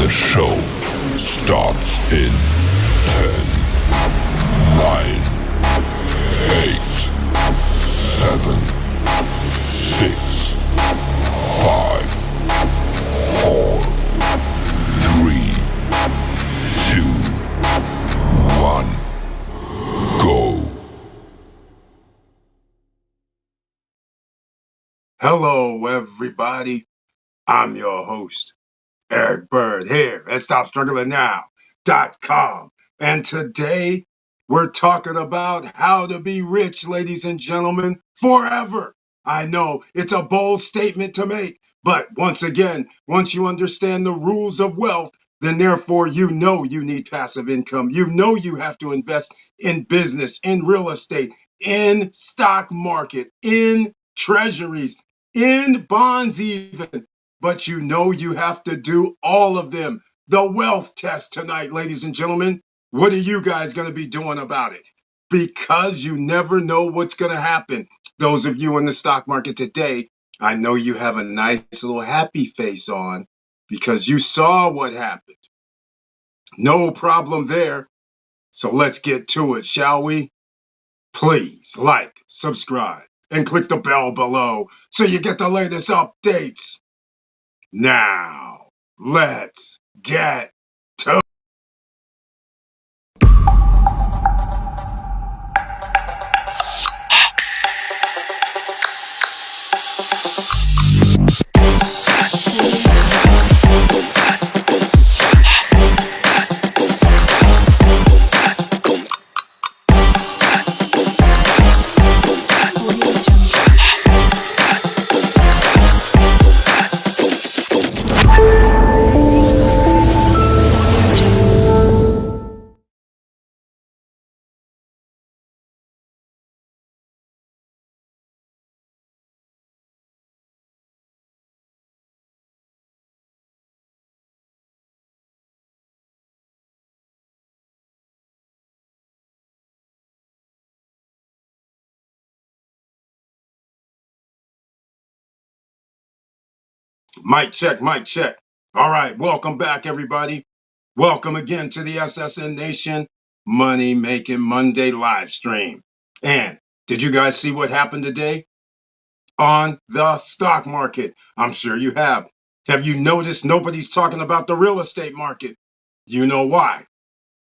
show starts in 10, 9, 8, 7, 6, 5, 4, 3, 2, 1, go. Hello, everybody. I'm your host, Eric Bird, here at StopStrugglingNow.com. And today, we're talking about how to be rich, ladies and gentlemen, forever. I know it's a bold statement to make, but once again, once you understand the rules of wealth, then therefore you know you need passive income. You know you have to invest in business, in real estate, in stock market, in treasuries, in bonds even. But you know you have to do all of them. The wealth test tonight, ladies and gentlemen. What are you guys going to be doing about it? Because you never know what's going to happen. Those of you in the stock market today, I know you have a nice little happy face on because you saw what happened. No problem there. So let's get to it, shall we? Please like, subscribe, and click the bell below so you get the latest updates. Now, let's get to mic check, mic check. All right, welcome back, everybody. Welcome again to the SSN Nation Money Making Monday live stream. And did you guys see what happened today on the stock market? I'm sure you have. Have you noticed nobody's talking about the real estate market? You know why?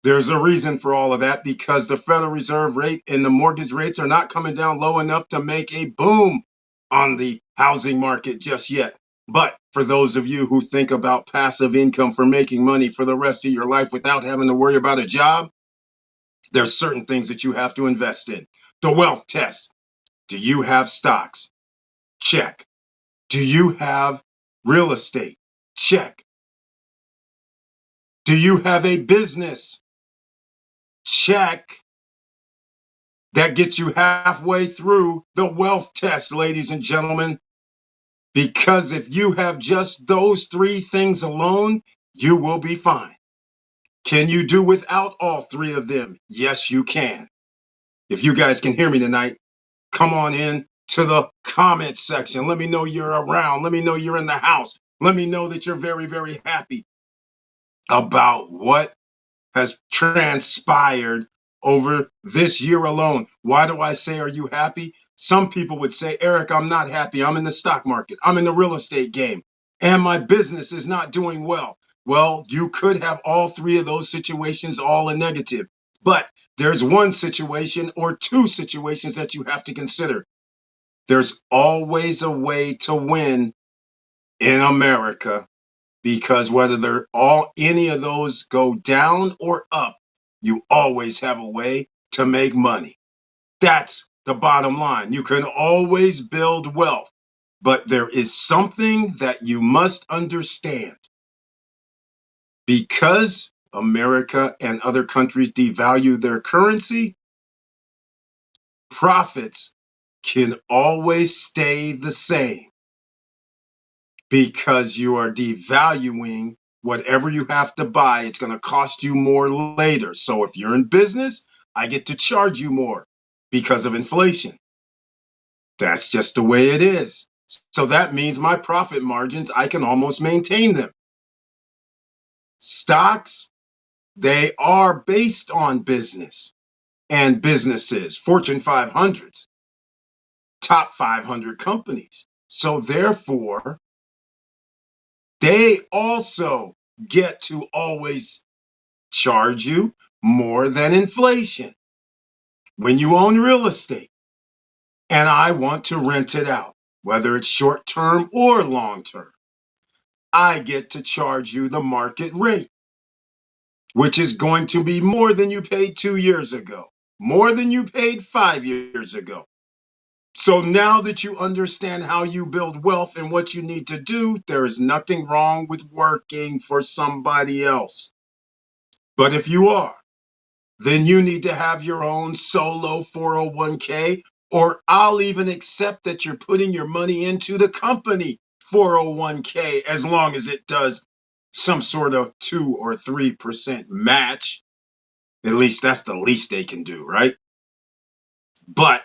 There's a reason for all of that, because the Federal Reserve rate and the mortgage rates are not coming down low enough to make a boom on the housing market just yet. But for those of you who think about passive income for making money for the rest of your life without having to worry about a job, there's certain things that you have to invest in. The wealth test. Do you have stocks? Check. Do you have real estate? Check. Do you have a business? Check. That gets you halfway through the wealth test, ladies and gentlemen. Because if you have just those three things alone, you will be fine. Can you do without all three of them? Yes, you can. If you guys can hear me tonight, come on in to the comment section. Let me know you're around. Let me know you're in the house. Let me know that you're very, very happy about what has transpired over this year alone. Why do I say, are you happy? Some people would say, Eric, I'm not happy. I'm in the stock market. I'm in the real estate game, and my business is not doing well. Well, you could have all three of those situations all in negative. But there's one situation or two situations that you have to consider. There's always a way to win in America, because whether they're all any of those go down or up, you always have a way to make money. That's the bottom line. You can always build wealth, but there is something that you must understand. Because America and other countries devalue their currency, profits can always stay the same, because you are devaluing whatever you have to buy. It's going to cost you more later. So if you're in business, I get to charge you more because of inflation. That's just the way it is. So that means my profit margins, I can almost maintain them. Stocks, they are based on business and businesses, Fortune 500s, top 500 companies. So therefore, they also get to always charge you more than inflation. When you own real estate and I want to rent it out, whether it's short term or long term, I get to charge you the market rate, which is going to be more than you paid 2 years ago, more than you paid 5 years ago. So now that you understand how you build wealth and what you need to do, there is nothing wrong with working for somebody else. But if you are, then you need to have your own solo 401k, or I'll even accept that you're putting your money into the company 401k as long as it does some sort of 2 or 3% match. At least that's the least they can do, right? But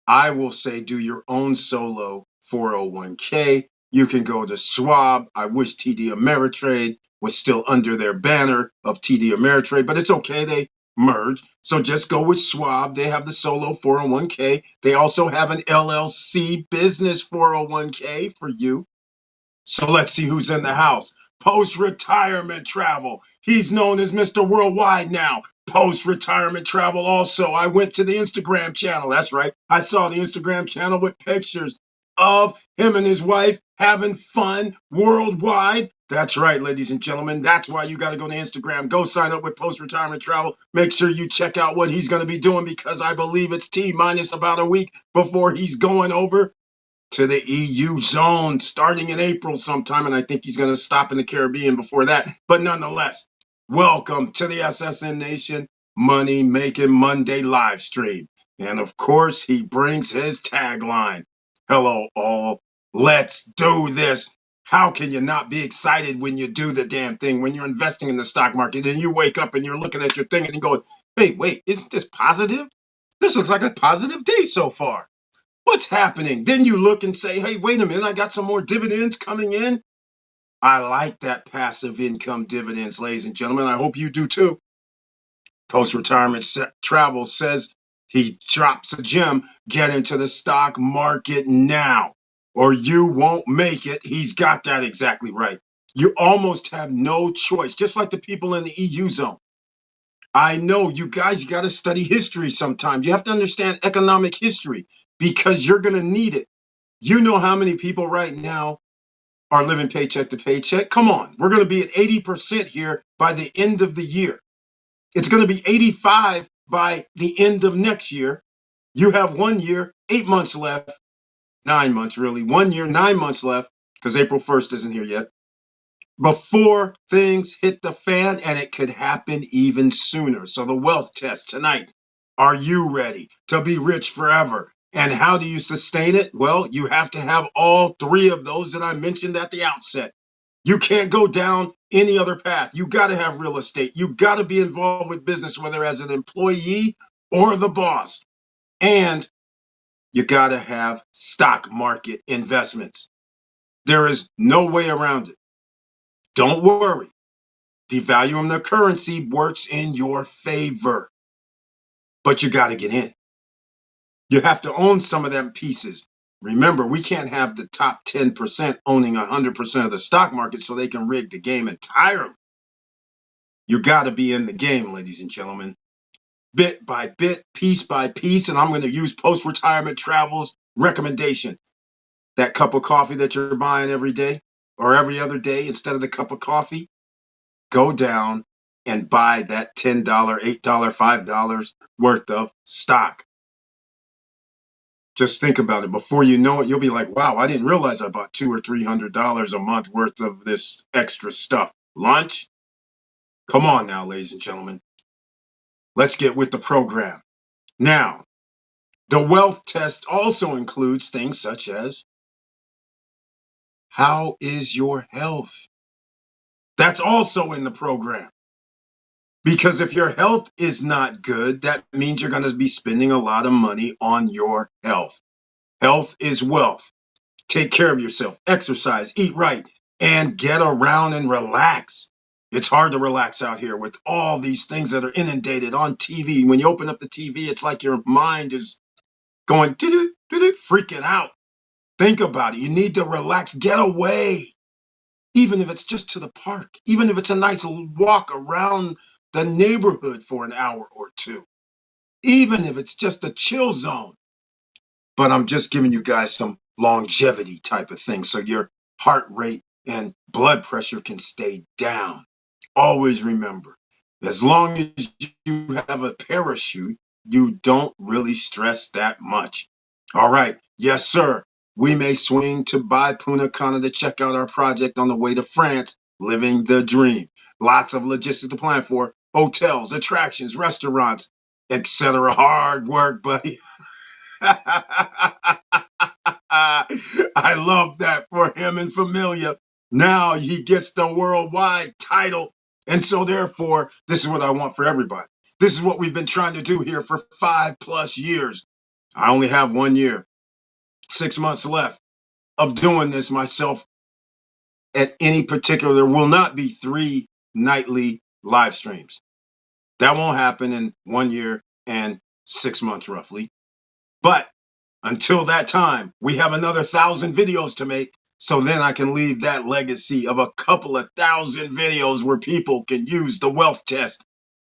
I will say do your own solo 401k. You can go to Schwab. I wish TD Ameritrade was still under their banner of TD Ameritrade, but it's okay. They merged. So just go with Schwab. They have the solo 401k. They also have an LLC business 401k for you. So let's see who's in the house. Post-retirement travel. He's known as Mr. Worldwide now. Post-retirement travel also. I went to the Instagram channel. That's right. I saw the Instagram channel with pictures of him and his wife having fun worldwide. That's right, ladies and gentlemen. That's why you got to go to Instagram. Go sign up with Post-Retirement Travel. Make sure you check out what he's going to be doing because I believe it's T minus about a week before he's going over to the EU zone starting in April sometime, and I think he's going to stop in the Caribbean before that. But nonetheless, welcome to the SSN Nation Money Making Monday live stream. And of course, he brings his tagline. Hello, all. Let's do this. How can you not be excited when you do the damn thing, when you're investing in the stock market and you wake up and you're looking at your thing and you're going, hey, wait, isn't this positive? This looks like a positive day so far. What's happening? Then you look and say, hey, wait a minute, I got some more dividends coming in. I like that passive income dividends, ladies and gentlemen. I hope you do too. Post-retirement travel says he drops a gem. Get into the stock market now, or you won't make it. He's got that exactly right. You almost have no choice, just like the people in the EU zone. I know you guys got to study history sometime. You have to understand economic history because you're going to need it. You know how many people right now are living paycheck to paycheck? Come on. We're going to be at 80% here by the end of the year. It's going to be 85 by the end of next year. You have 1 year, 8 months left, 9 months really, 1 year, 9 months left because April 1st isn't here yet. Before things hit the fan, and it could happen even sooner. So the wealth test tonight. Are you ready to be rich forever? And how do you sustain it? Well, you have to have all three of those that I mentioned at the outset. You can't go down any other path. You got to have real estate. You got to be involved with business, whether as an employee or the boss. And you got to have stock market investments. There is no way around it. Don't worry. Devaluing the currency works in your favor. But you got to get in. You have to own some of them pieces. Remember, we can't have the top 10% owning 100% of the stock market so they can rig the game entirely. You got to be in the game, ladies and gentlemen. Bit by bit, piece by piece, and I'm going to use Post-Retirement Travel's recommendation. That cup of coffee that you're buying every day or every other day instead of the cup of coffee, go down and buy that $10, $8, $5 worth of stock. Just think about it. Before you know it, you'll be like, wow, I didn't realize I bought $200 or $300 a month worth of this extra stuff. Lunch? Come on now, ladies and gentlemen. Let's get with the program. Now, the wealth test also includes things such as, how is your health? That's also in the program. Because if your health is not good, that means you're going to be spending a lot of money on your health. Health is wealth. Take care of yourself, exercise, eat right, and get around and relax. It's hard to relax out here with all these things that are inundated on TV. When you open up the TV, it's like your mind is going freaking out. Think about it. You need to relax, get away, even if it's just to the park, even if it's a nice walk around the neighborhood for an hour or two, even if it's just a chill zone. But I'm just giving you guys some longevity type of thing so your heart rate and blood pressure can stay down. Always remember, as long as you have a parachute, you don't really stress that much. All right. Yes, sir. We may swing to buy Punta Cana to check out our project on the way to France, living the dream. Lots of logistics to plan for, hotels, attractions, restaurants, etc. Hard work, buddy. I love that for him and Familia. Now he gets the worldwide title. And so therefore, this is what I want for everybody. This is what we've been trying to do here for 5+ years. I only have 1 year, 6 months left of doing this myself at any particular. There will not be 3 nightly live streams. That won't happen in 1 year and 6 months roughly. But until that time, we have another 1,000 videos to make. So then I can leave that legacy of a couple of 1,000 videos where people can use the wealth test,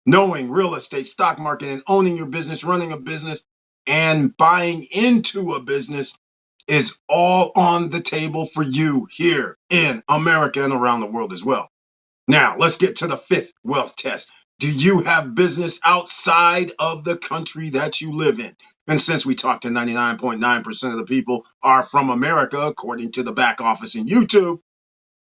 knowing real estate, stock market, and owning your business, running a business, and buying into a business is all on the table for you here in America and around the world as well. Now, let's get to the 5th wealth test. Do you have business outside of the country that you live in? And since we talked to 99.9% of the people are from America, according to the back office in YouTube,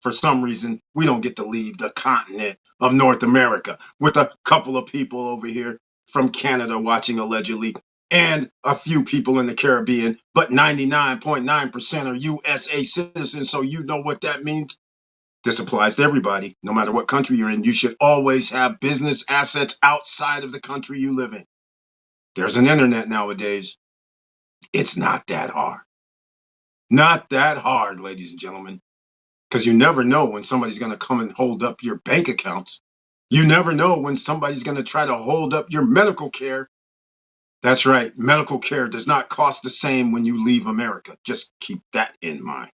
for some reason, we don't get to leave the continent of North America with a couple of people over here from Canada watching allegedly and a few people in the Caribbean, but 99.9% are USA citizens. So you know what that means. This applies to everybody, no matter what country you're in. You should always have business assets outside of the country you live in. There's an internet nowadays. It's not that hard. Not that hard, ladies and gentlemen, because you never know when somebody's going to come and hold up your bank accounts. You never know when somebody's going to try to hold up your medical care. That's right. Medical care does not cost the same when you leave America. Just keep that in mind.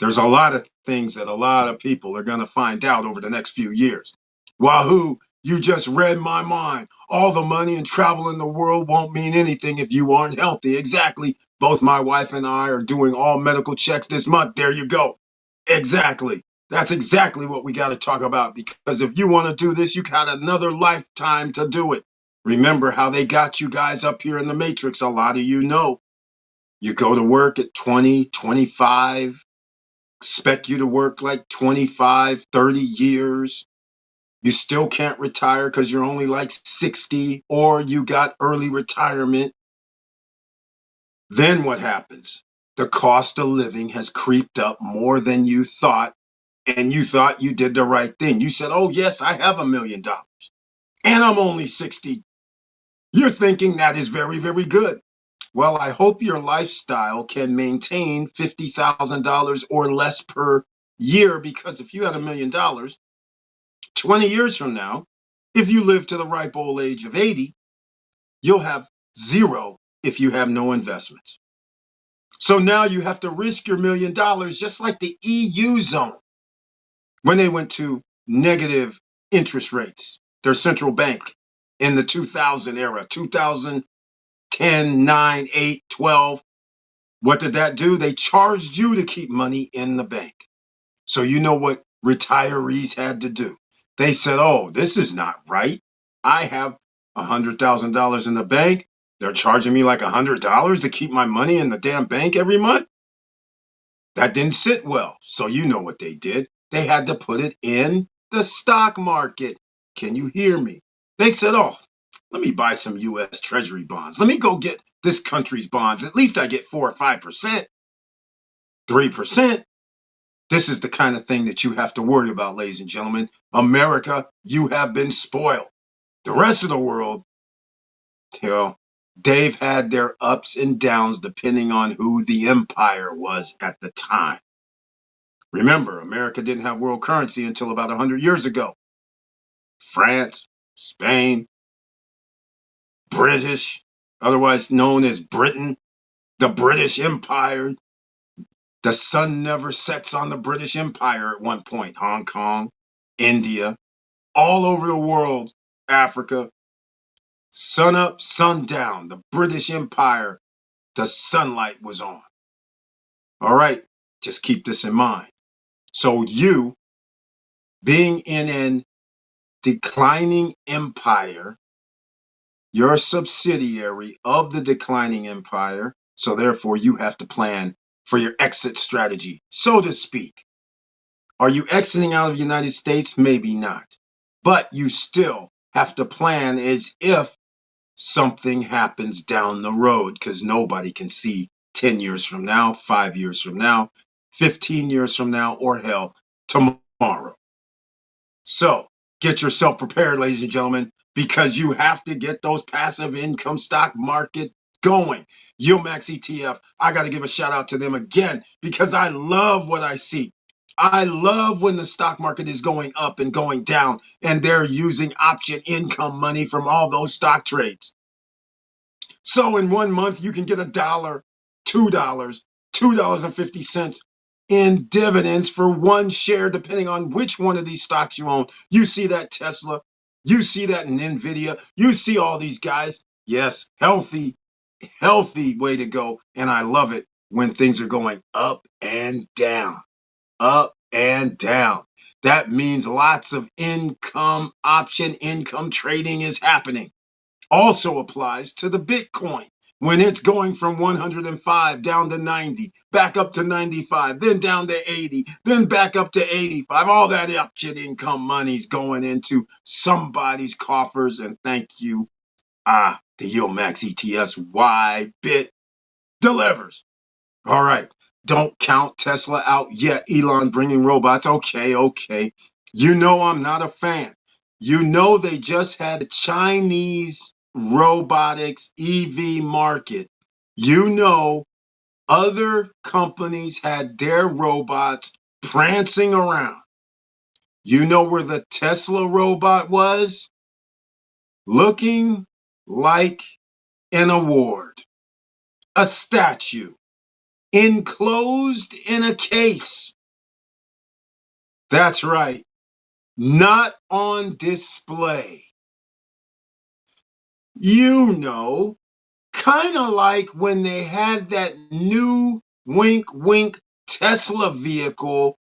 There's a lot of things that a lot of people are going to find out over the next few years. Wahoo, you just read my mind. All the money and travel in the world won't mean anything if you aren't healthy. Exactly. Both my wife and I are doing all medical checks this month. There you go. Exactly. That's exactly what we got to talk about, because if you want to do this, you got another lifetime to do it. Remember how they got you guys up here in the Matrix. A lot of you know. You go to work at 20, 25, expect you to work like 25, 30 years. You still can't retire because you're only like 60, or you got early retirement. Then what happens? The cost of living has creeped up more than you thought, and you thought you did the right thing. You said, oh, yes, I have $1 million, and I'm only 60. You're thinking that is very, very good. Well, I hope your lifestyle can maintain $50,000 or less per year, because if you had $1 million, 20 years from now, if you live to the ripe old age of 80, you'll have zero if you have no investments. So now you have to risk your $1 million, just like the EU zone when they went to negative interest rates, their central bank in the 2000 era, 2010, 9, 8, 12. What did that do? They charged you to keep money in the bank. So you know what retirees had to do? They said, oh, this is not right. I have $100,000 in the bank. They're charging me like $100 to keep my money in the damn bank every month. That didn't sit well. So you know what they did. They had to put it in the stock market. Can you hear me? They said, oh, let me buy some U.S. Treasury bonds. Let me go get this country's bonds. At least I get 4 or 5%, 3%. This is the kind of thing that you have to worry about, ladies and gentlemen. America, you have been spoiled. The rest of the world, they've had their ups and downs depending on who the empire was at the time. Remember, America didn't have world currency until about 100 years ago. France, Spain, British, otherwise known as Britain, the British Empire. The sun never sets on the British Empire at one point. Hong Kong, India, all over the world, Africa. Sun up, sun down. The British Empire, the sunlight was on. All right, just keep this in mind. So you, being in an declining empire, you're a subsidiary of the declining empire. So therefore, you have to plan for your exit strategy, so to speak. Are you exiting out of the United States? Maybe not. But you still have to plan as if something happens down the road, because nobody can see 10 years from now, 5 years from now, 15 years from now, or hell, tomorrow. So get yourself prepared, ladies and gentlemen, because you have to get those passive income stock market going. YieldMax ETF, I got to give a shout out to them again because I love what I see. I love when the stock market is going up and going down and they're using option income money from all those stock trades. So in 1 month, you can get $1, $2, $2.50 in dividends for one share, depending on which one of these stocks you own. You see that Tesla, you see that in NVIDIA, you see all these guys. Yes, healthy way to go. And I love it when things are going up and down, up and down. That means lots of option income trading is happening. Also applies to the Bitcoin. When it's going from 105 down to 90, back up to 95, then down to 80, then back up to 85. All that option income money's going into somebody's coffers. And thank you, the YieldMax ETS Bit delivers. All right. Don't count Tesla out yet. Elon bringing robots. Okay. You know I'm not a fan. You know they just had a Chinese robotics EV market. You know other companies had their robots prancing around. You know where the Tesla robot was? Looking like an award, a statue, enclosed in a case. That's right. Not on display. You know, kind of like when they had that new wink Tesla vehicle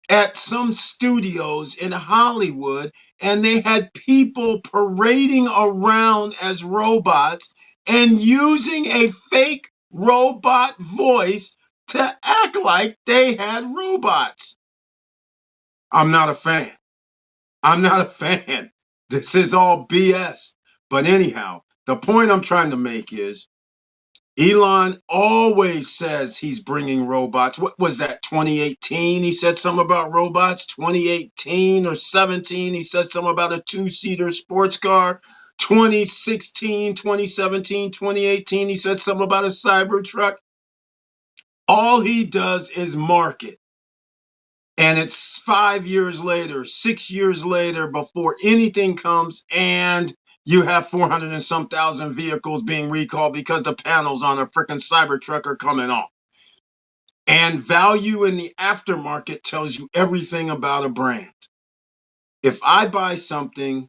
at some studios in Hollywood, and they had people parading around as robots and using a fake robot voice to act like they had robots. I'm not a fan. This is all BS. But anyhow, the point I'm trying to make is Elon always says he's bringing robots. What was that, 2018? He said something about robots. 2018 or 17, he said something about a two-seater sports car. 2016, 2017, 2018, he said something about a Cybertruck. All he does is market. And it's 5 years later, 6 years later, before anything comes, and you have 400 and some thousand vehicles being recalled because the panels on a freaking Cybertruck are coming off. And value in the aftermarket tells you everything about a brand. If I buy something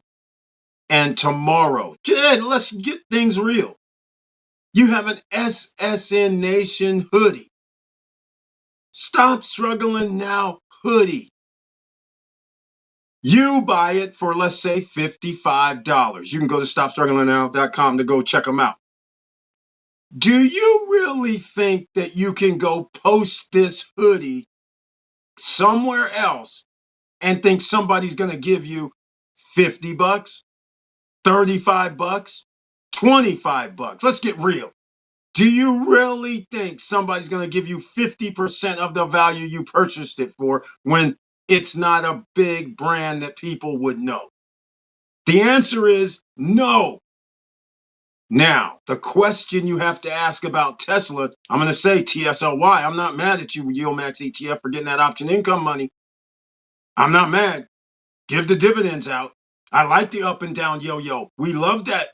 and tomorrow, let's get things real. You have an SSN Nation hoodie. Stop struggling now hoodie. You buy it for, let's say, $55. You can go to stopstrugglingnow.com to go check them out. Do you really think that you can go post this hoodie somewhere else and think somebody's going to give you $50, $35, $25? Let's get real. Do you really think somebody's going to give you 50% of the value you purchased it for when it's not a big brand that people would know? The answer is no. Now, the question you have to ask about Tesla, I'm going to say TSLY. I'm not mad at you, YieldMax ETF, for getting that option income money. I'm not mad. Give the dividends out. I like the up and down yo-yo. We love that.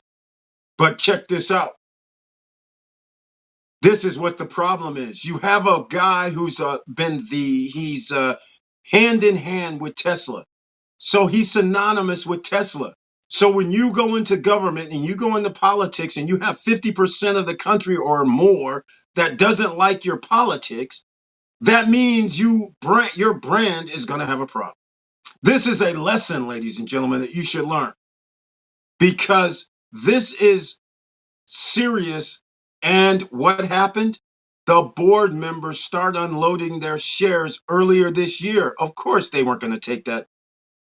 But check this out. This is what the problem is. You have a guy who's he's hand in hand with Tesla. So he's synonymous with Tesla. So when you go into government and you go into politics and you have 50% of the country or more that doesn't like your politics, that means your brand is going to have a problem. This is a lesson, ladies and gentlemen, that you should learn, because this is serious. And what happened? The board members start unloading their shares earlier this year. Of course, they weren't going to take that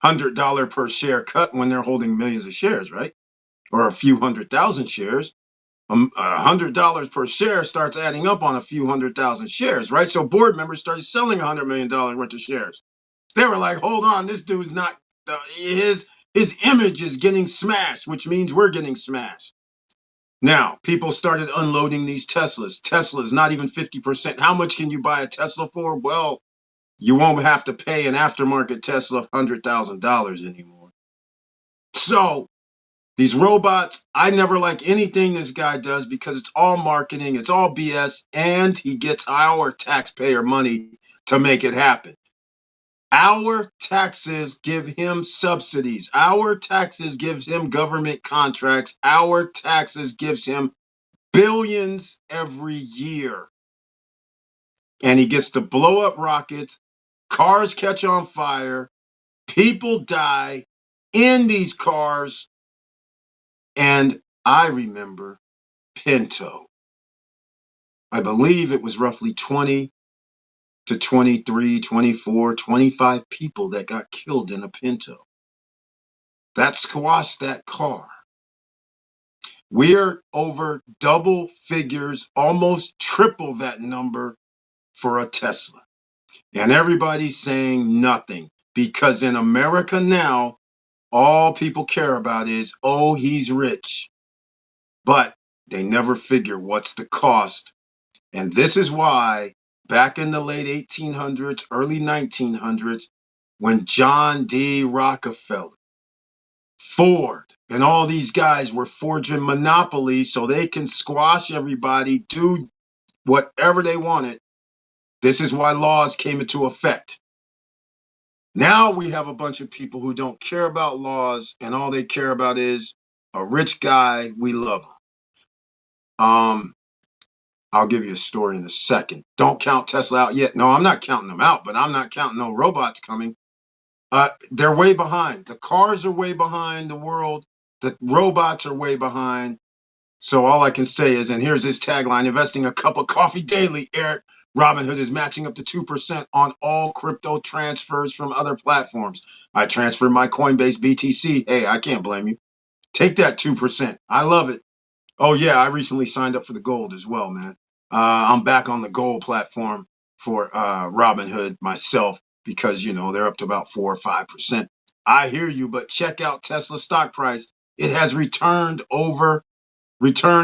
$100 per share cut when they're holding millions of shares, right? Or a few 100,000 shares. $100 per share starts adding up on a few 100,000 shares, right? So board members started selling $100 million worth of shares. They were like, hold on, this dude's not, his image is getting smashed, which means we're getting smashed. Now, people started unloading these Teslas. Tesla's not even 50%. How much can you buy a Tesla for? Well, you won't have to pay an aftermarket Tesla $100,000 anymore. So these robots, I never like anything this guy does because it's all marketing, it's all BS, and he gets our taxpayer money to make it happen. Our taxes give him subsidies. Our taxes gives him government contracts. Our taxes gives him billions every year. And he gets to blow up rockets, cars catch on fire, people die in these cars. And I remember Pinto. I believe it was roughly 20 to 23, 24, 25 people that got killed in a Pinto. That squashed that car. We're over double figures, almost triple that number for a Tesla. And everybody's saying nothing, because in America now, all people care about is, oh, he's rich. But they never figure what's the cost. And this is why back in the late 1800s, early 1900s, when John D. Rockefeller, Ford, and all these guys were forging monopolies so they can squash everybody, do whatever they wanted, this is why laws came into effect. Now we have a bunch of people who don't care about laws, and all they care about is a rich guy. We love him. I'll give you a story in a second. Don't count Tesla out yet. No, I'm not counting them out, but I'm not counting no robots coming. They're way behind. The cars are way behind the world. The robots are way behind. So all I can say is, and here's his tagline: investing a cup of coffee daily, Eric. Robinhood is matching up to 2% on all crypto transfers from other platforms. I transferred my Coinbase BTC. Hey, I can't blame you. Take that 2%. I love it. Oh, yeah, I recently signed up for the gold as well, man. I'm back on the gold platform for Robinhood myself because, you know, they're up to about 4 or 5%. I hear you, but check out Tesla stock price. It has returned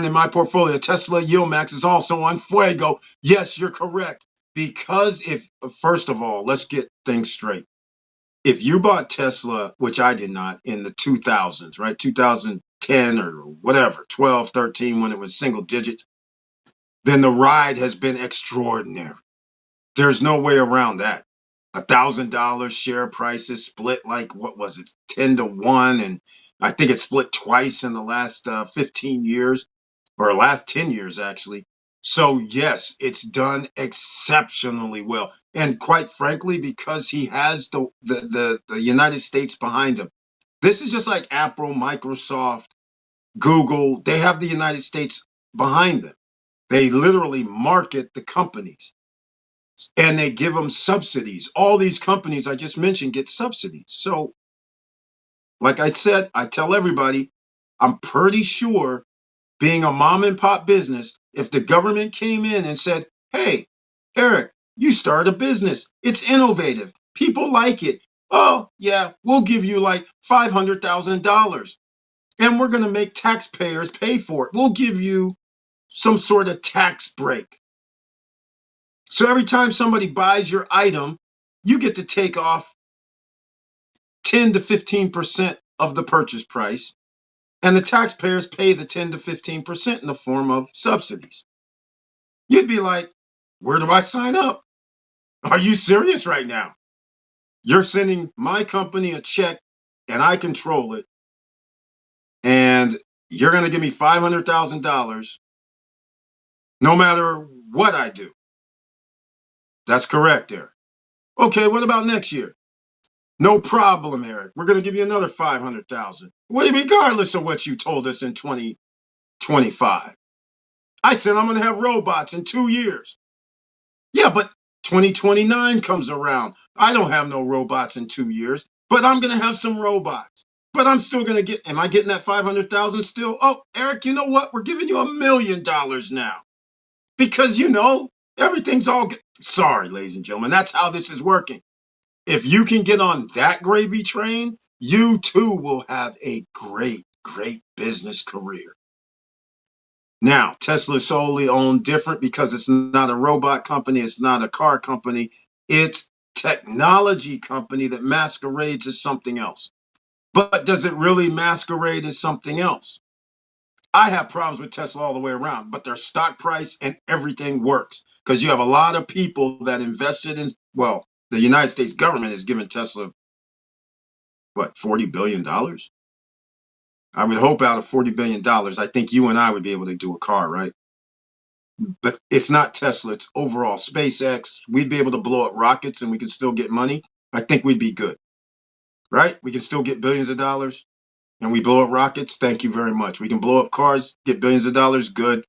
in my portfolio. Tesla YieldMax is also on fuego. Yes, you're correct. Because first of all, let's get things straight. If you bought Tesla, which I did not, in the 2000s, right? 2010 or whatever, 12, 13, when it was single digits, then the ride has been extraordinary. There's no way around that. $1,000 share prices split like, what was it, 10 to 1, and I think it split twice in the last 15 years, or last 10 years actually. So yes, it's done exceptionally well, and quite frankly, because he has the United States behind him. This is just like Apple, Microsoft, Google. They have the United States behind them. They literally market the companies. And they give them subsidies. All these companies I just mentioned get subsidies. So, like I said, I tell everybody, I'm pretty sure, being a mom and pop business, if the government came in and said, hey, Eric, you start a business. It's innovative. People like it. Oh, yeah, we'll give you like $500,000. And we're going to make taxpayers pay for it. We'll give you some sort of tax break. So every time somebody buys your item, you get to take off 10 to 15% of the purchase price, and the taxpayers pay the 10 to 15% in the form of subsidies. You'd be like, where do I sign up? Are you serious right now? You're sending my company a check and I control it, and you're going to give me $500,000 no matter what I do. That's correct, Eric. Okay, what about next year? No problem, Eric. We're going to give you another $500,000. Regardless of what you told us in 2025. I said I'm going to have robots in 2 years. Yeah, but 2029 comes around. I don't have no robots in 2 years, but I'm going to have some robots. But I'm still going to get, am I getting that 500,000 still? Oh, Eric, you know what? We're giving you $1 million now. Because, everything's all good. Sorry, ladies and gentlemen, that's how this is working. If you can get on that gravy train, you too will have a great, great business career. Now, Tesla is solely owned different because it's not a robot company. It's not a car company. It's technology company that masquerades as something else. But does it really masquerade as something else? I have problems with Tesla all the way around, but their stock price and everything works because you have a lot of people that invested in, well, the United States government has given Tesla, what, $40 billion? I would hope out of $40 billion, I think you and I would be able to do a car, right? But it's not Tesla, it's overall SpaceX. We'd be able to blow up rockets and we can still get money. I think we'd be good, right? We can still get billions of dollars and we blow up rockets. Thank you very much. We can blow up cars, get billions of dollars. Good.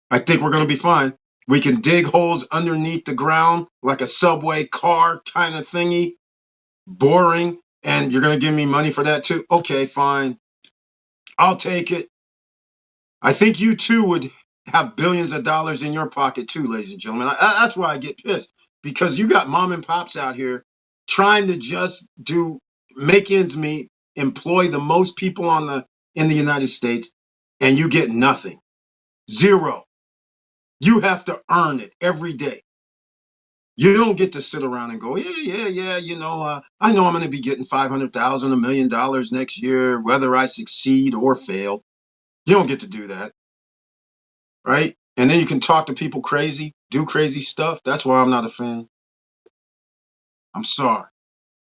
I think we're going to be fine. We can dig holes underneath the ground like a subway car kind of thingy. Boring. And you're going to give me money for that too? Okay, fine. I'll take it. I think you too would have billions of dollars in your pocket too, ladies and gentlemen. That's why I get pissed, because you got mom and pops out here trying to just make ends meet, employ the most people in the United States, and you get nothing. Zero. You have to earn it every day. You don't get to sit around and go, yeah, I know I'm going to be getting $500,000, $1 million next year, whether I succeed or fail. You don't get to do that, right? And then you can talk to people crazy, do crazy stuff. That's why I'm not a fan. I'm sorry.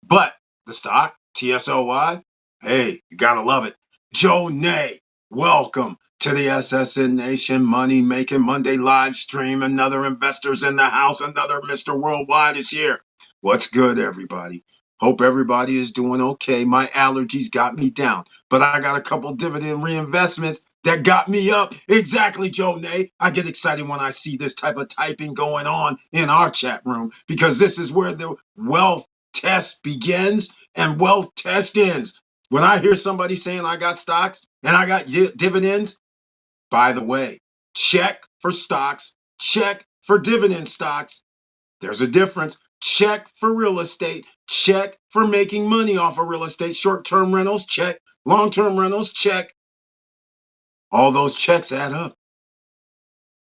But the stock, TSOY, hey, you got to love it. Joe Nay, welcome to the SSN Nation Money Making Monday live stream. Another investor's in the house. Another Mr. Worldwide is here. What's good, everybody? Hope everybody is doing okay. My allergies got me down, but I got a couple dividend reinvestments that got me up. Exactly, Joe Nay. I get excited when I see this type of typing going on in our chat room, because this is where the wealth test begins and wealth test ends. When I hear somebody saying I got stocks and I got dividends, by the way, check for stocks, check for dividend stocks. There's a difference. Check for real estate. Check for making money off of real estate. Short-term rentals, check. Long-term rentals, check. All those checks add up.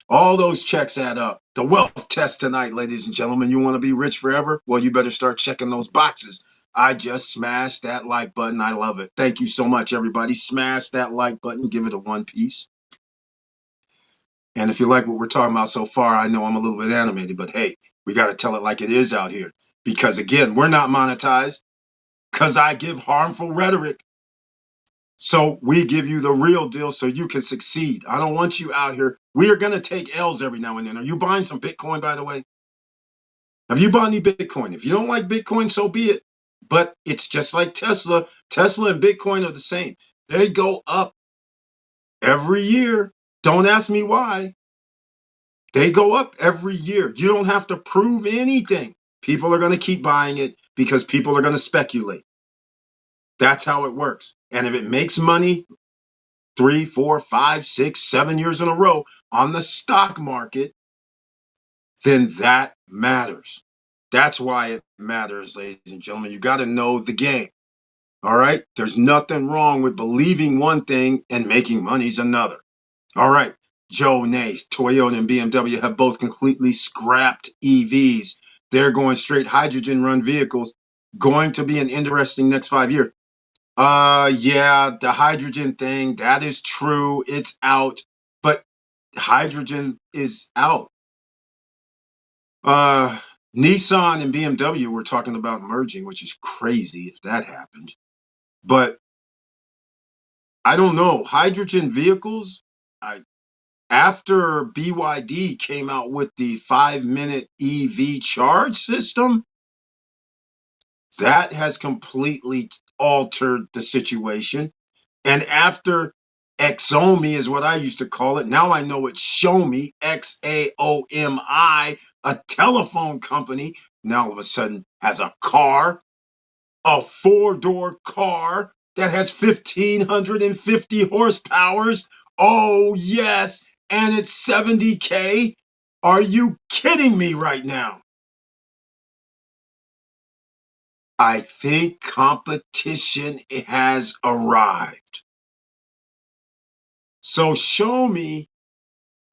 All those checks add up. The wealth test tonight, ladies and gentlemen. You want to be rich forever? Well, you better start checking those boxes. I just smashed that like button. I love it. Thank you so much, everybody. Smash that like button. Give it a 1 piece. And if you like what we're talking about so far, I know I'm a little bit animated, but hey, we got to tell it like it is out here. Because again, we're not monetized because I give harmful rhetoric. So we give you the real deal so you can succeed. I don't want you out here. We are going to take L's every now and then. Are you buying some Bitcoin, by the way? Have you bought any Bitcoin? If you don't like Bitcoin, so be it. But it's just like Tesla. Tesla and Bitcoin are the same. They go up every year. Don't ask me why. They go up every year. You don't have to prove anything. People are going to keep buying it because people are going to speculate. That's how it works. And if it makes money 3, 4, 5, 6, 7 years in a row on the stock market, then that matters. That's why it matters, ladies and gentlemen. You got to know the game. All right. There's nothing wrong with believing one thing and making money's another. All right. Joe Nace, Toyota and BMW have both completely scrapped EVs. They're going straight hydrogen run vehicles. Going to be an interesting next 5 years. Yeah, the hydrogen thing, that is true. It's out, but hydrogen is out. Nissan and BMW were talking about merging, which is crazy if that happened. But I don't know. Hydrogen vehicles, after BYD came out with the 5-minute EV charge system, that has completely altered the situation. And after Xomi is what I used to call it. Now I know it's Xiaomi, Xaomi, a telephone company. Now all of a sudden has a car, a 4-door car that has 1,550 horsepowers. Oh, yes. And it's $70K. Are you kidding me right now? I think competition has arrived. So show me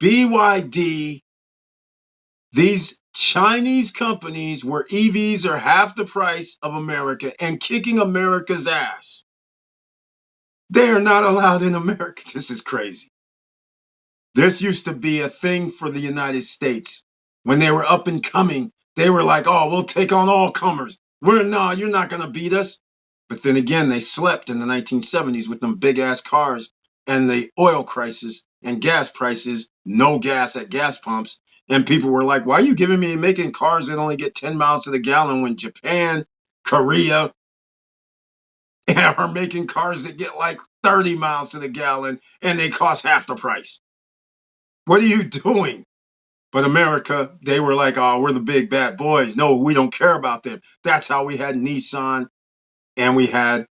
BYD, these Chinese companies where EVs are half the price of America and kicking America's ass. They are not allowed in America. This is crazy. This used to be a thing for the United States. When they were up and coming, they were like, oh, we'll take on all comers. You're not going to beat us. But then again, they slept in the 1970s with them big ass cars and the oil crisis and gas prices, no gas at gas pumps. And people were like, why are you making cars that only get 10 miles to the gallon when Japan, Korea are making cars that get like 30 miles to the gallon and they cost half the price? What are you doing? But America, they were like, oh, we're the big bad boys. No, we don't care about them. That's how we had Nissan and we had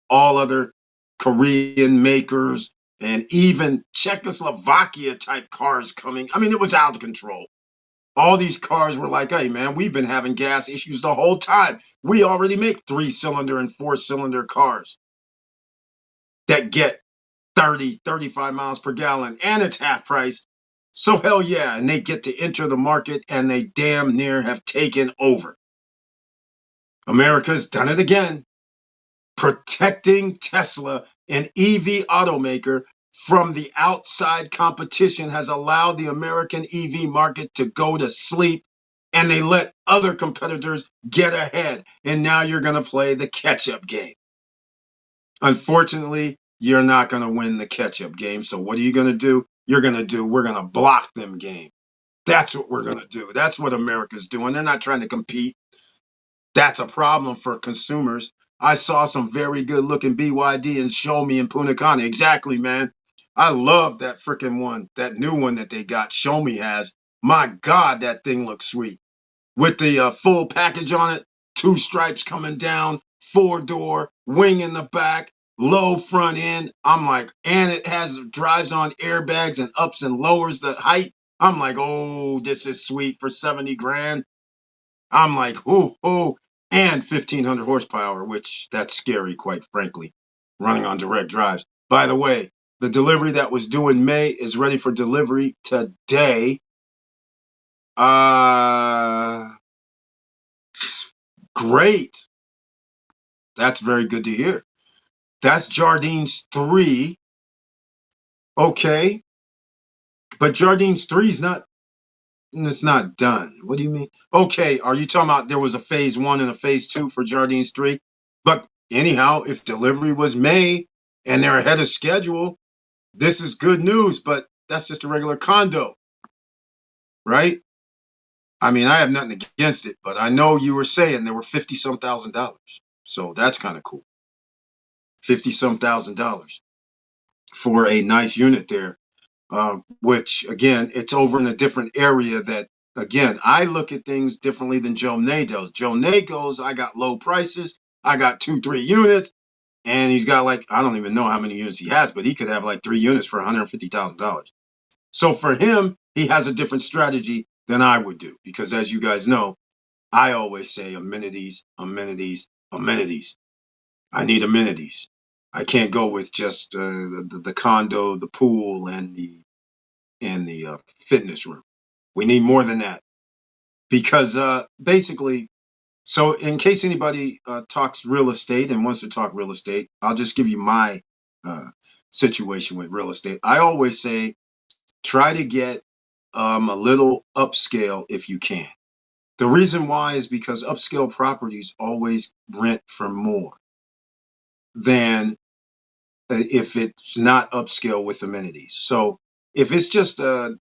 all other Korean makers and even Czechoslovakia type cars coming. I mean, it was out of control. All these cars were like, hey, man, we've been having gas issues the whole time. We already make 3-cylinder and 4-cylinder cars that get 30, 35 miles per gallon, and it's half price. So hell yeah, and they get to enter the market, and they damn near have taken over. America's done it again, protecting Tesla, an EV automaker, from the outside competition has allowed the American EV market to go to sleep, and they let other competitors get ahead. And now you're going to play the catch-up game. Unfortunately, you're not going to win the catch-up game. So what are you going to do? We're going to block them game. That's what we're going to do. That's what America's doing. They're not trying to compete. That's a problem for consumers. I saw some very good looking BYD and Xiaomi in Punta Cana. Exactly, man. I love that freaking one, that new one that they got. Xiaomi has. My God, that thing looks sweet. With the full package on it, 2 stripes coming down, 4-door, wing in the back, low front end. I'm like, and it drives on airbags and ups and lowers the height. I'm like, oh, this is sweet for 70 grand. I'm like, oh, and 1,500 horsepower, which that's scary, quite frankly, running on direct drives. By the way, the delivery that was due in May is ready for delivery today. Great. That's very good to hear. That's Jardines 3. Okay. But Jardines 3 is not, it's not done. What do you mean? Okay. Are you talking about there was a phase 1 and a phase 2 for Jardines 3? But anyhow, if delivery was May and they're ahead of schedule, this is good news, but that's just a regular condo, right? I mean, I have nothing against it, but I know you were saying there were 50-some thousand dollars. So that's kind of cool. 50-some thousand dollars for a nice unit there, which again, it's over in a different area that, again, I look at things differently than Joe Nay does. Joe Nay goes, I got low prices. I got 2-3 units. And he's got like, I don't even know how many units he has, but he could have like 3 units for $150,000. So for him, he has a different strategy than I would do. Because as you guys know, I always say amenities, amenities, amenities. I need amenities. I can't go with just the condo, the pool, and the fitness room. We need more than that because basically, so in case anybody talks real estate and wants to talk real estate, I'll just give you my situation with real estate. I always say try to get a little upscale if you can. The reason why is because upscale properties always rent for more than if it's not upscale with amenities. So if it's just a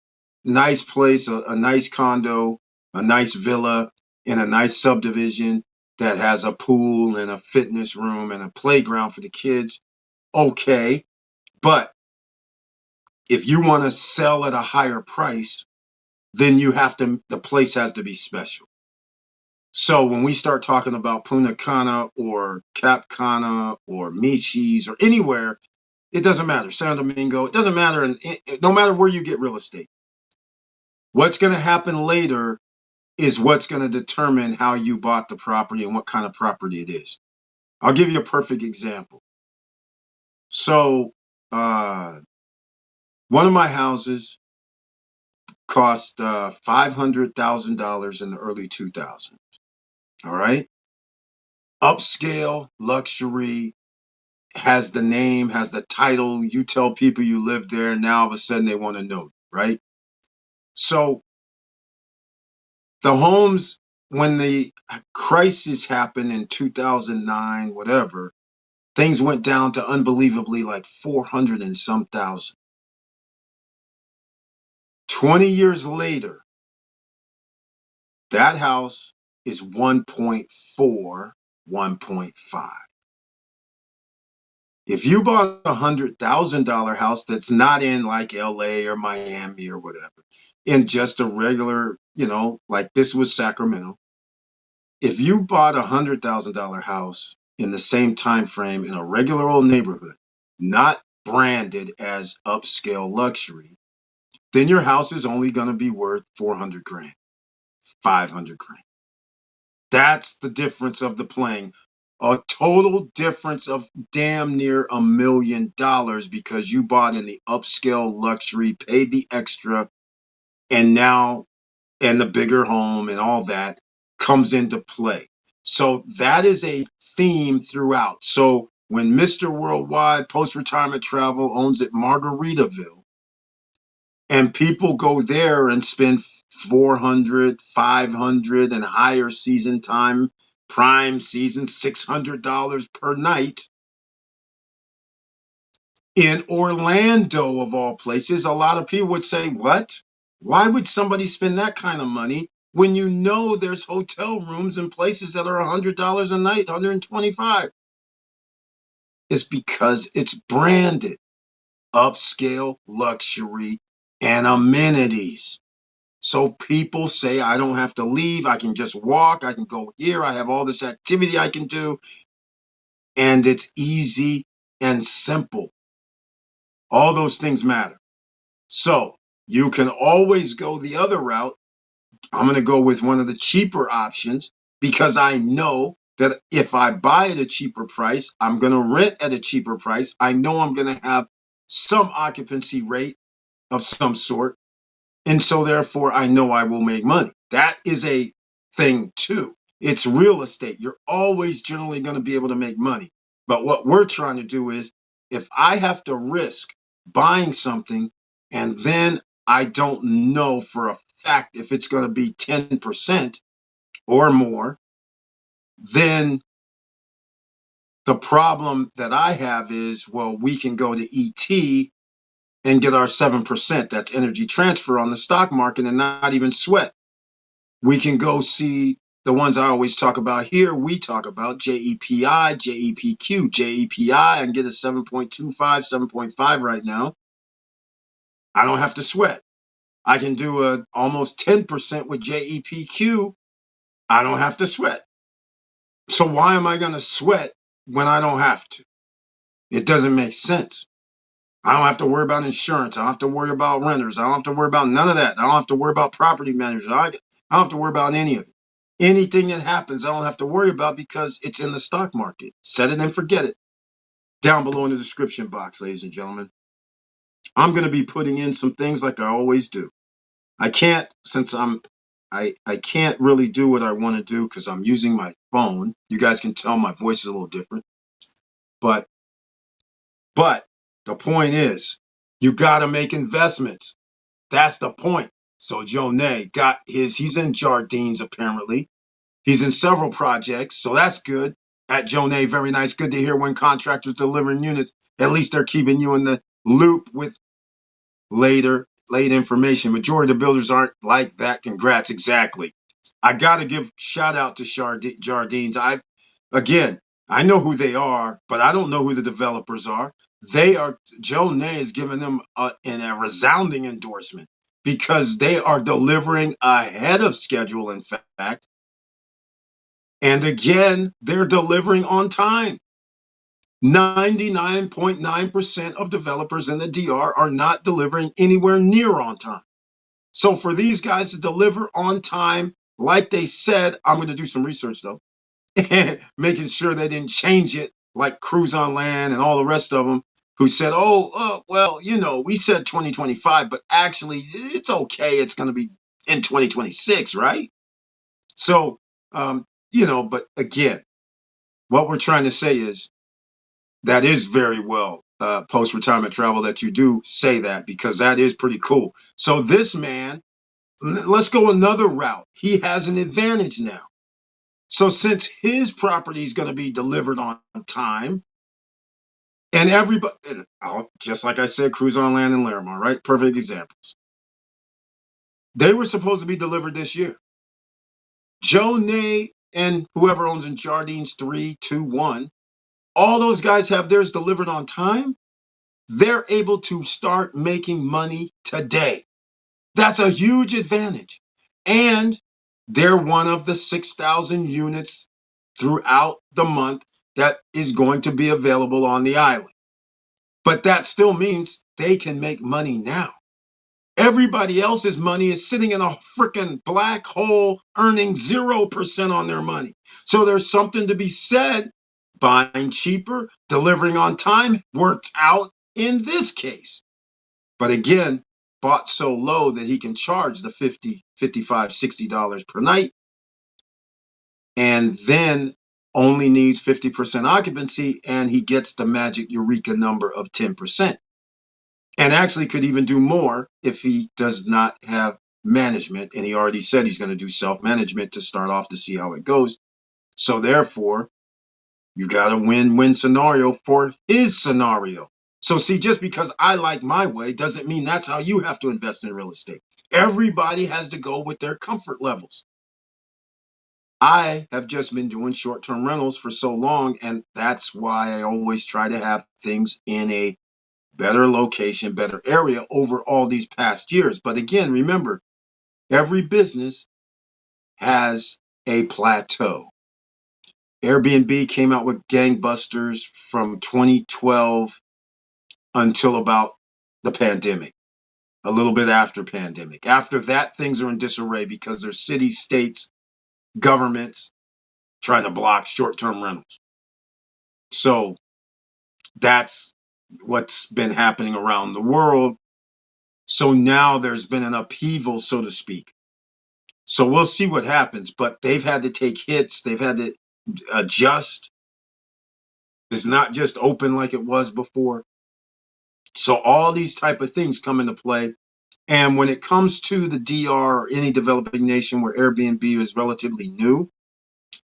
nice place, a nice condo, a nice villa in a nice subdivision that has a pool and a fitness room and a playground for the kids, okay. But if you want to sell at a higher price, then the place has to be special. So when we start talking about Punta Cana or Cap Cana or Michis or anywhere, it doesn't matter. San Domingo, it doesn't matter. And no matter where you get real estate, what's going to happen later is what's going to determine how you bought the property and what kind of property it is. I'll give you a perfect example. So one of my houses cost $500,000 in the early 2000s. All right. Upscale, luxury, has the name, has the title. You tell people you live there, and now all of a sudden they want to know you, right? So the homes, when the crisis happened in 2009, whatever, things went down to unbelievably like 400 and some thousand. 20 years later, that house is 1.4, 1.5. If you bought a $100,000 house that's not in like LA or Miami or whatever, in just a regular, like this was Sacramento, if you bought a $100,000 house in the same time frame in a regular old neighborhood, not branded as upscale luxury, then your house is only going to be worth 400 grand, 500 grand. That's the difference of the playing. A total difference of damn near $1 million because you bought in the upscale luxury, paid the extra, and the bigger home and all that comes into play. So that is a theme throughout. So when Mr. Worldwide Post-Retirement Travel owns at Margaritaville, and people go there and spend 400, 500 and higher season time, prime season, $600 per night. In Orlando, of all places, a lot of people would say, what? Why would somebody spend that kind of money when you know there's hotel rooms in places that are $100 a night, $125? It's because it's branded upscale, luxury, and amenities. So people say, I don't have to leave. I can just walk. I can go here. I have all this activity I can do. And it's easy and simple. All those things matter. So you can always go the other route. I'm going to go with one of the cheaper options because I know that if I buy at a cheaper price, I'm going to rent at a cheaper price. I know I'm going to have some occupancy rate of some sort. And so therefore, I know I will make money. That is a thing too. It's real estate. You're always generally going to be able to make money. But what we're trying to do is if I have to risk buying something and then I don't know for a fact if it's going to be 10% or more, then the problem that I have is, well, we can go to ET and get our 7%. That's energy transfer on the stock market and not even sweat. We can go see the ones I always talk about here. We talk about JEPI, JEPQ, JEPI. I can get a 7.25, 7.5 right now. I don't have to sweat. I can do a almost 10% with JEPQ. I don't have to sweat. So why am I going to sweat when I don't have to? It doesn't make sense. I don't have to worry about insurance. I don't have to worry about renters. I don't have to worry about none of that. I don't have to worry about property managers. I don't have to worry about any of it. anything that happens, I don't have to worry about because it's in the stock market. Set it and forget it. Down below in the description box, ladies and gentlemen. I'm going to be putting in some things like I always do. I can't, since I can't really do what I want to do because I'm using my phone. You guys can tell my voice is a little different. But the point is, you got to make investments. That's the point. So Jonay got he's in Jardines apparently. He's in several projects, so that's good. At Jonay, very nice. Good to hear when contractors delivering units. At least they're keeping you in the loop with late information. Majority of the builders aren't like that. Congrats. Exactly. I got to give shout out to Jardines. I know who they are, but I don't know who the developers are. Jonay is giving them a resounding endorsement because they are delivering ahead of schedule, in fact. And again, they're delivering on time. 99.9% of developers in the DR are not delivering anywhere near on time. So for these guys to deliver on time, like they said, I'm going to do some research though, making sure they didn't change it like Cruise on Land and all the rest of them who said, well, we said 2025, but actually it's okay. It's going to be in 2026, right? So, but again, what we're trying to say is that is very well post-retirement travel that you do say that because that is pretty cool. So this man, let's go another route. He has an advantage now. So since his property is going to be delivered on time, and everybody, just like I said, Cruise on Land and Larimar, right? Perfect examples. They were supposed to be delivered this year. Jonay and whoever owns in Jardines 3, 2, 1, all those guys have theirs delivered on time. They're able to start making money today. That's a huge advantage. And they're one of the 6,000 units throughout the month that is going to be available on the island. But that still means they can make money now. Everybody else's money is sitting in a freaking black hole, earning 0% on their money. So there's something to be said. Buying cheaper, delivering on time worked out in this case. But again, bought so low that he can charge the $50, $55, $60 per night. And then only needs 50% occupancy, and he gets the magic eureka number of 10%. And actually could even do more if he does not have management. And he already said he's going to do self-management to start off to see how it goes. So therefore, you got a win-win scenario for his scenario. So see, just because I like my way doesn't mean that's how you have to invest in real estate. Everybody has to go with their comfort levels. I have just been doing short-term rentals for so long, and that's why I always try to have things in a better location, better area over all these past years. But again, remember, every business has a plateau. Airbnb came out with gangbusters from 2012 until about the pandemic, a little bit after pandemic. After that, things are in disarray because there's cities, states, governments trying to block short-term rentals. So that's what's been happening around the world. So now there's been an upheaval, so to speak. So we'll see what happens, but they've had to take hits. They've had to adjust. It's not just open like it was before. So all these type of things come into play. And when it comes to the DR or any developing nation where Airbnb is relatively new,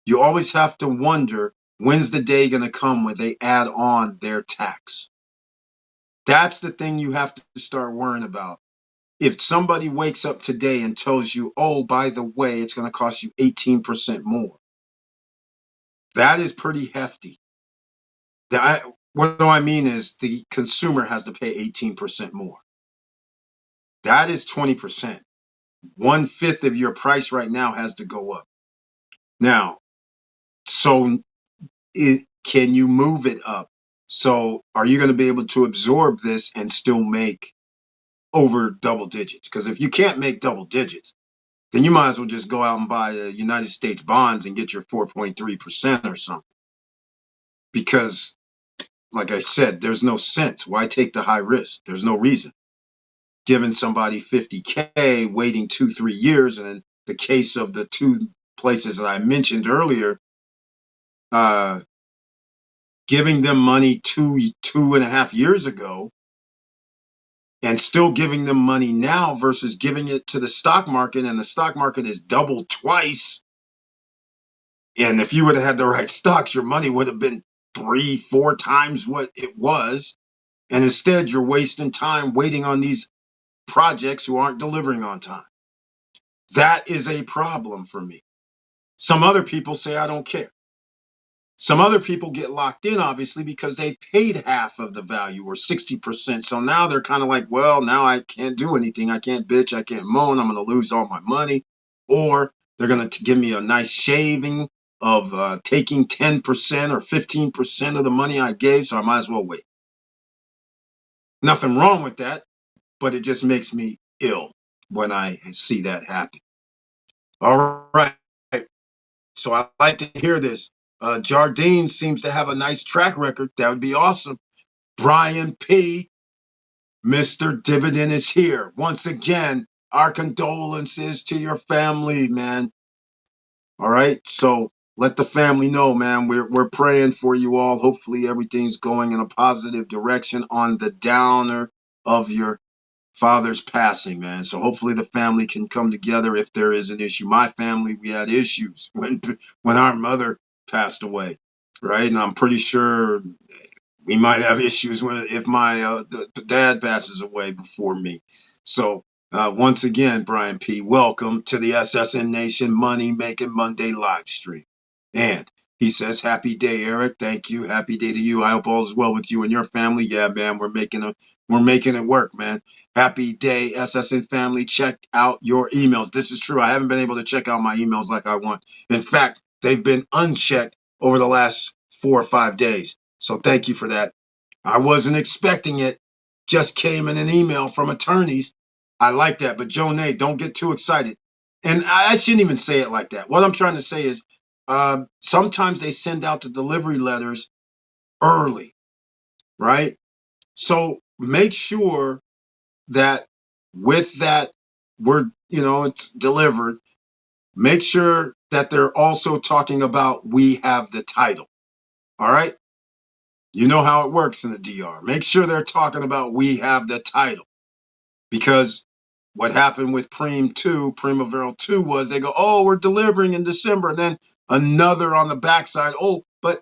you always have to wonder, when's the day going to come when they add on their tax? That's the thing you have to start worrying about. If somebody wakes up today and tells you, oh, by the way, it's going to cost you 18% more, that is pretty hefty. What do I mean is the consumer has to pay 18% more. That is 20%. 1/5 of your price right now has to go up. Now, so can you move it up? So are you going to be able to absorb this and still make over double digits? Because if you can't make double digits, then you might as well just go out and buy United States bonds and get your 4.3% or something. Because, like I said, there's no sense. Why take the high risk? There's no reason. Giving somebody 50K, waiting 2-3 years, and in the case of the two places that I mentioned earlier, giving them money 2.5 years ago, and still giving them money now versus giving it to the stock market, and the stock market is doubled twice. And if you would have had the right stocks, your money would have been 3-4 times what it was. And instead, you're wasting time waiting on these projects who aren't delivering on time. That is a problem for me. Some other people say, I don't care. Some other people get locked in, obviously, because they paid half of the value or 60%. So now they're kind of like, well, now I can't do anything. I can't bitch. I can't moan. I'm going to lose all my money. Or they're going to give me a nice shaving of taking 10% or 15% of the money I gave. So I might as well wait. Nothing wrong with that, but it just makes me ill when I see that happen. All right. So I like to hear this. Jardine seems to have a nice track record. That would be awesome. Brian P., Mr. Dividend is here. Once again, our condolences to your family, man. All right. So let the family know, man. We're praying for you all. Hopefully everything's going in a positive direction on the downer of your father's passing, man. So hopefully the family can come together if there is an issue. My family, we had issues when our mother passed away, right? And I'm pretty sure we might have issues if my dad passes away before me. So once again, Brian P., welcome to the SSN Nation Money Making Monday live stream. And he says, happy day, Eric. Thank you. Happy day to you. I hope all is well with you and your family. Yeah, man, we're making it work, man. Happy day, SSN family. Check out your emails. This is true. I haven't been able to check out my emails like I want. In fact, they've been unchecked over the last 4 or 5 days. So thank you for that. I wasn't expecting it. Just came in an email from attorneys. I like that. But Joe Nate, don't get too excited. And I shouldn't even say it like that. What I'm trying to say is, sometimes they send out the delivery letters early, right? So make sure that with that, it's delivered. Make sure that they're also talking about we have the title. All right. You know how it works in the DR. Make sure they're talking about we have the title, because what happened with Primavera 2 was they go, oh, we're delivering in December. And then another on the backside, oh, but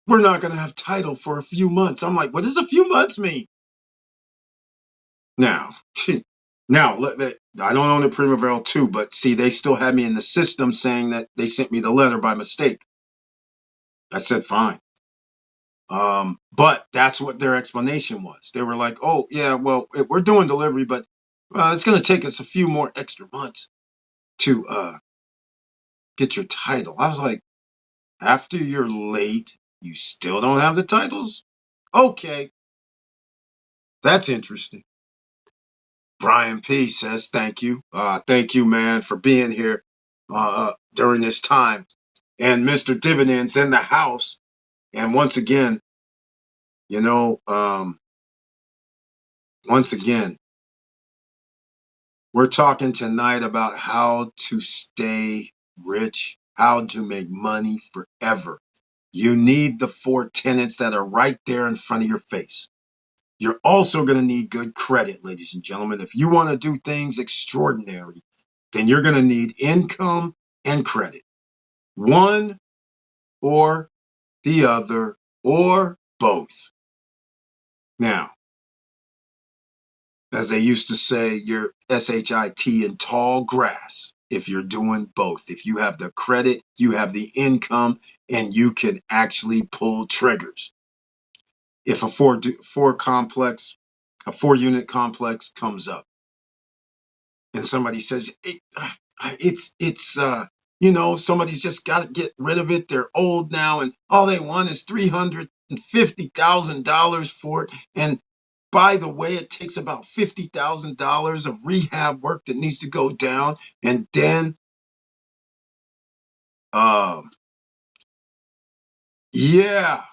we're not going to have title for a few months. I'm like, what does a few months mean? Now, I don't own the Primavera 2, but see, they still had me in the system saying that they sent me the letter by mistake. I said, fine. But that's what their explanation was. They were like, oh, yeah, well, we're doing delivery, but it's going to take us a few more extra months to get your title. I was like, after you're late, you still don't have the titles? Okay. That's interesting. Brian P. says, thank you. Thank you, man, for being here during this time. And Mr. Dividend's in the house. And once again, we're talking tonight about how to stay rich, how to make money forever. You need the 4 tenets that are right there in front of your face. You're also going to need good credit, ladies and gentlemen. If you want to do things extraordinary, then you're going to need income and credit. One or the other, or both. Now, as they used to say, you're SHIT in tall grass if you're doing both. If you have the credit, you have the income, and you can actually pull triggers. If a 4-unit complex comes up and somebody says, somebody's just got to get rid of it. They're old now, and all they want is $350,000 for it. And By the way, it takes about $50,000 of rehab work that needs to go down. And then, yeah.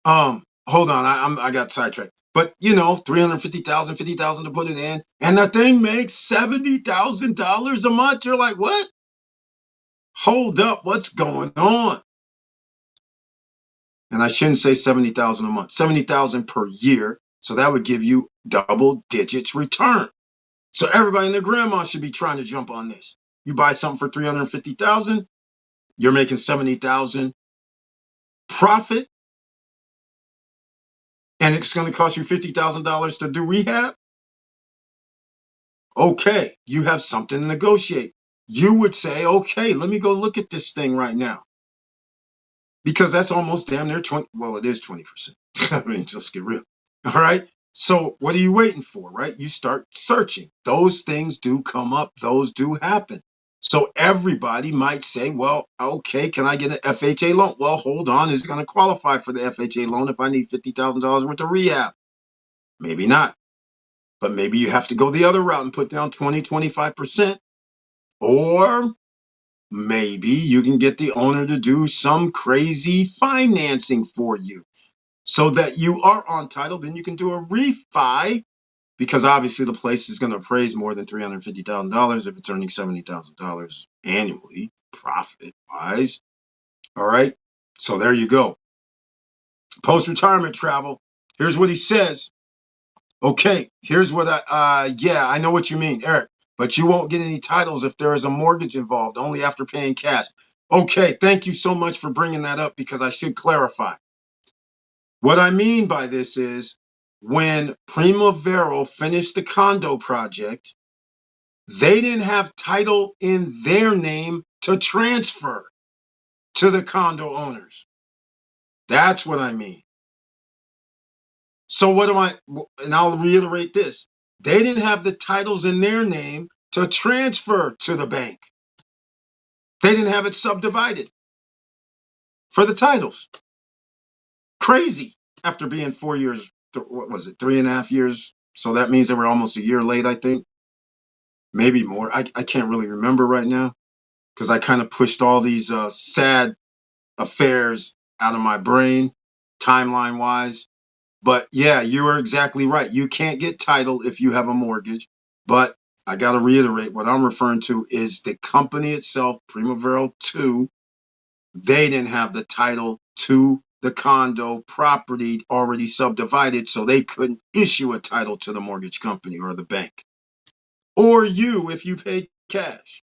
Hold on, I got sidetracked. But you know, 350,000, 50,000 to put it in, and the thing makes $70,000 a month. You're like, what? Hold up, what's going on? And I shouldn't say 70,000 a month, 70,000 per year. So that would give you double digits return. So everybody and their grandma should be trying to jump on this. You buy something for 350,000, you're making 70,000 profit, and it's going to cost you $50,000 to do rehab. Okay, you have something to negotiate. You would say, okay, let me go look at this thing right now. Because that's almost damn near 20. Well, it is 20%. I mean, just get real. All right. So what are you waiting for, right? You start searching. Those things do come up. Those do happen. So everybody might say, well, okay, can I get an FHA loan? Well, hold on. Is it going to qualify for the FHA loan if I need $50,000 worth of rehab? Maybe not. But maybe you have to go the other route and put down 20, 25%. Or maybe you can get the owner to do some crazy financing for you so that you are on title. Then you can do a refi, because obviously the place is going to appraise more than $350,000 if it's earning $70,000 annually, profit-wise. All right. So there you go. Post-retirement travel. Here's what he says. Okay, here's what I know what you mean, Eric, but you won't get any titles if there is a mortgage involved, only after paying cash. Okay, thank you so much for bringing that up, because I should clarify. What I mean by this is when Primavera finished the condo project, they didn't have title in their name to transfer to the condo owners. That's what I mean. So and I'll reiterate this. They didn't have the titles in their name to transfer to the bank. They didn't have it subdivided for the titles. Crazy. After being 4 years, what was it, 3.5 years? So that means they were almost a year late, I think. Maybe more. I can't really remember right now, because I kind of pushed all these sad affairs out of my brain, timeline-wise. But yeah, you are exactly right. You can't get title if you have a mortgage. But I got to reiterate, what I'm referring to is the company itself, Primavera 2. They didn't have the title to the condo property already subdivided, so they couldn't issue a title to the mortgage company or the bank, or you if you paid cash.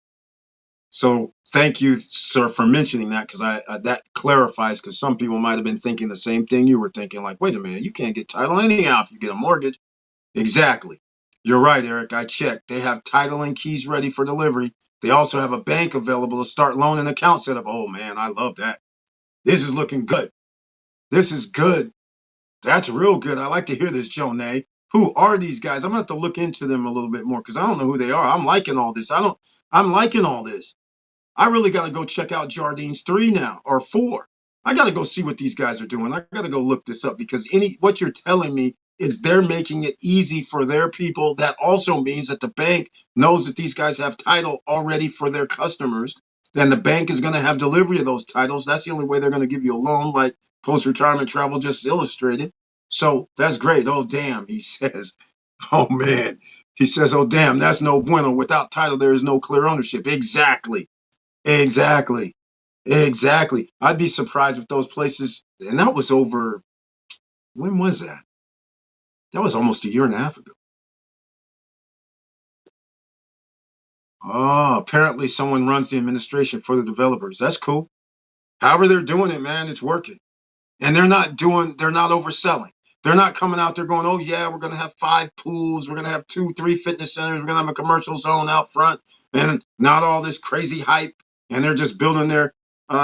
So thank you, sir, for mentioning that, because that clarifies, because some people might have been thinking the same thing you were thinking, like, wait a minute, you can't get title anyhow if you get a mortgage. Exactly. You're right, Eric. I checked. They have title and keys ready for delivery. They also have a bank available to start loan and account setup. Oh, man, I love that. This is looking good. This is good. That's real good. I like to hear this, Jonay. Who are these guys? I'm going to have to look into them a little bit more, because I don't know who they are. I'm liking all this. I'm liking all this. I really got to go check out Jardines 3 now, or 4. I got to go see what these guys are doing. I got to go look this up, because what you're telling me is they're making it easy for their people. That also means that the bank knows that these guys have title already for their customers. Then the bank is going to have delivery of those titles. That's the only way they're going to give you a loan, like Post-Retirement Travel just illustrated. So that's great. Oh, damn, he says. Oh, man. He says, oh, damn, that's no bueno. Without title, there is no clear ownership. Exactly. Exactly. I'd be surprised if those places, and that was over, when was that? That was almost a year and a half ago. Oh, apparently someone runs the administration for the developers. That's cool. However they're doing it, man, it's working. And they're not overselling. They're not coming out there going, oh, yeah, we're going to have 5 pools. We're going to have 2, 3 fitness centers. We're going to have a commercial zone out front, and not all this crazy hype. And they're just building their,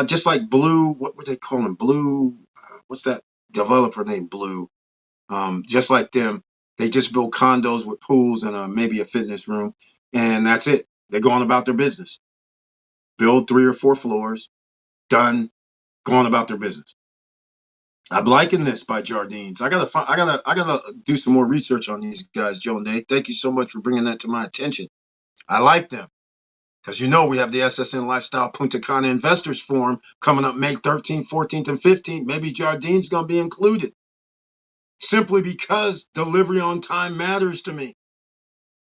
just like Blue, what were they calling Blue? What's that developer named Blue? Just like them, they just build condos with pools and maybe a fitness room. And that's it. They're going about their business. Build 3 or 4 floors, done, going about their business. I'm liking this by Jardines. I gotta do some more research on these guys, Joe and Nate. Thank you so much for bringing that to my attention. I like them because we have the SSN Lifestyle Punta Cana Investors Forum coming up May 13th, 14th, and 15th. Maybe Jardines gonna be included simply because delivery on time matters to me.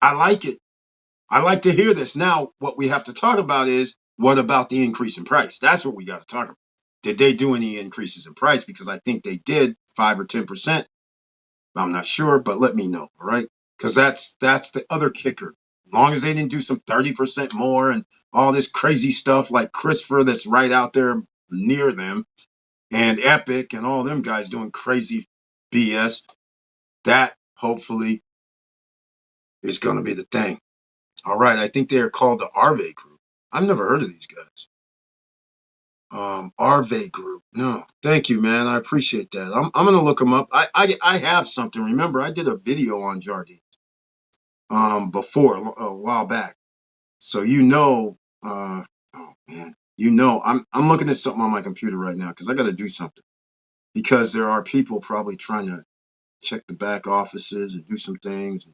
I like it. I like to hear this. Now, what we have to talk about is what about the increase in price? That's what we got to talk about. Did they do any increases in price? Because I think they did 5 or 10%. I'm not sure, but let me know. All right. Because that's the other kicker. As long as they didn't do some 30% more and all this crazy stuff like Christopher that's right out there near them and Epic and all them guys doing crazy BS, that hopefully is going to be the thing. All right. I think they are called the Arve Group. I've never heard of these guys. Arve Group. No, thank you, man. I appreciate that. I'm gonna look them up. I have something. Remember, I did a video on Jardine before a while back. So oh man, I'm looking at something on my computer right now because I got to do something because there are people probably trying to check the back offices and do some things.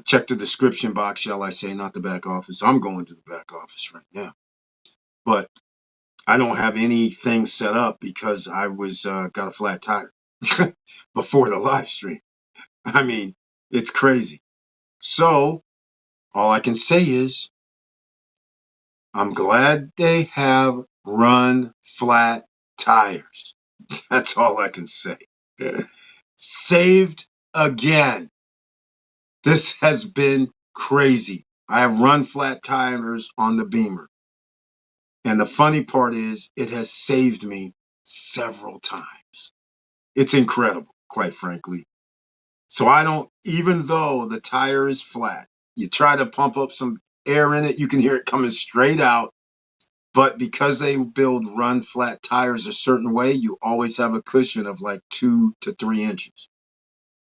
Check the description box, shall I say, not the back office. I'm going to the back office right now, but I don't have anything set up because I was got a flat tire before the live stream. I mean, it's crazy. So all I can say is I'm glad they have run flat tires. That's all I can say. Saved again. This has been crazy. I have run flat tires on the Beamer. And the funny part is it has saved me several times. It's incredible, quite frankly. So even though the tire is flat, you try to pump up some air in it, you can hear it coming straight out. But because they build run flat tires a certain way, you always have a cushion of like 2 to 3 inches.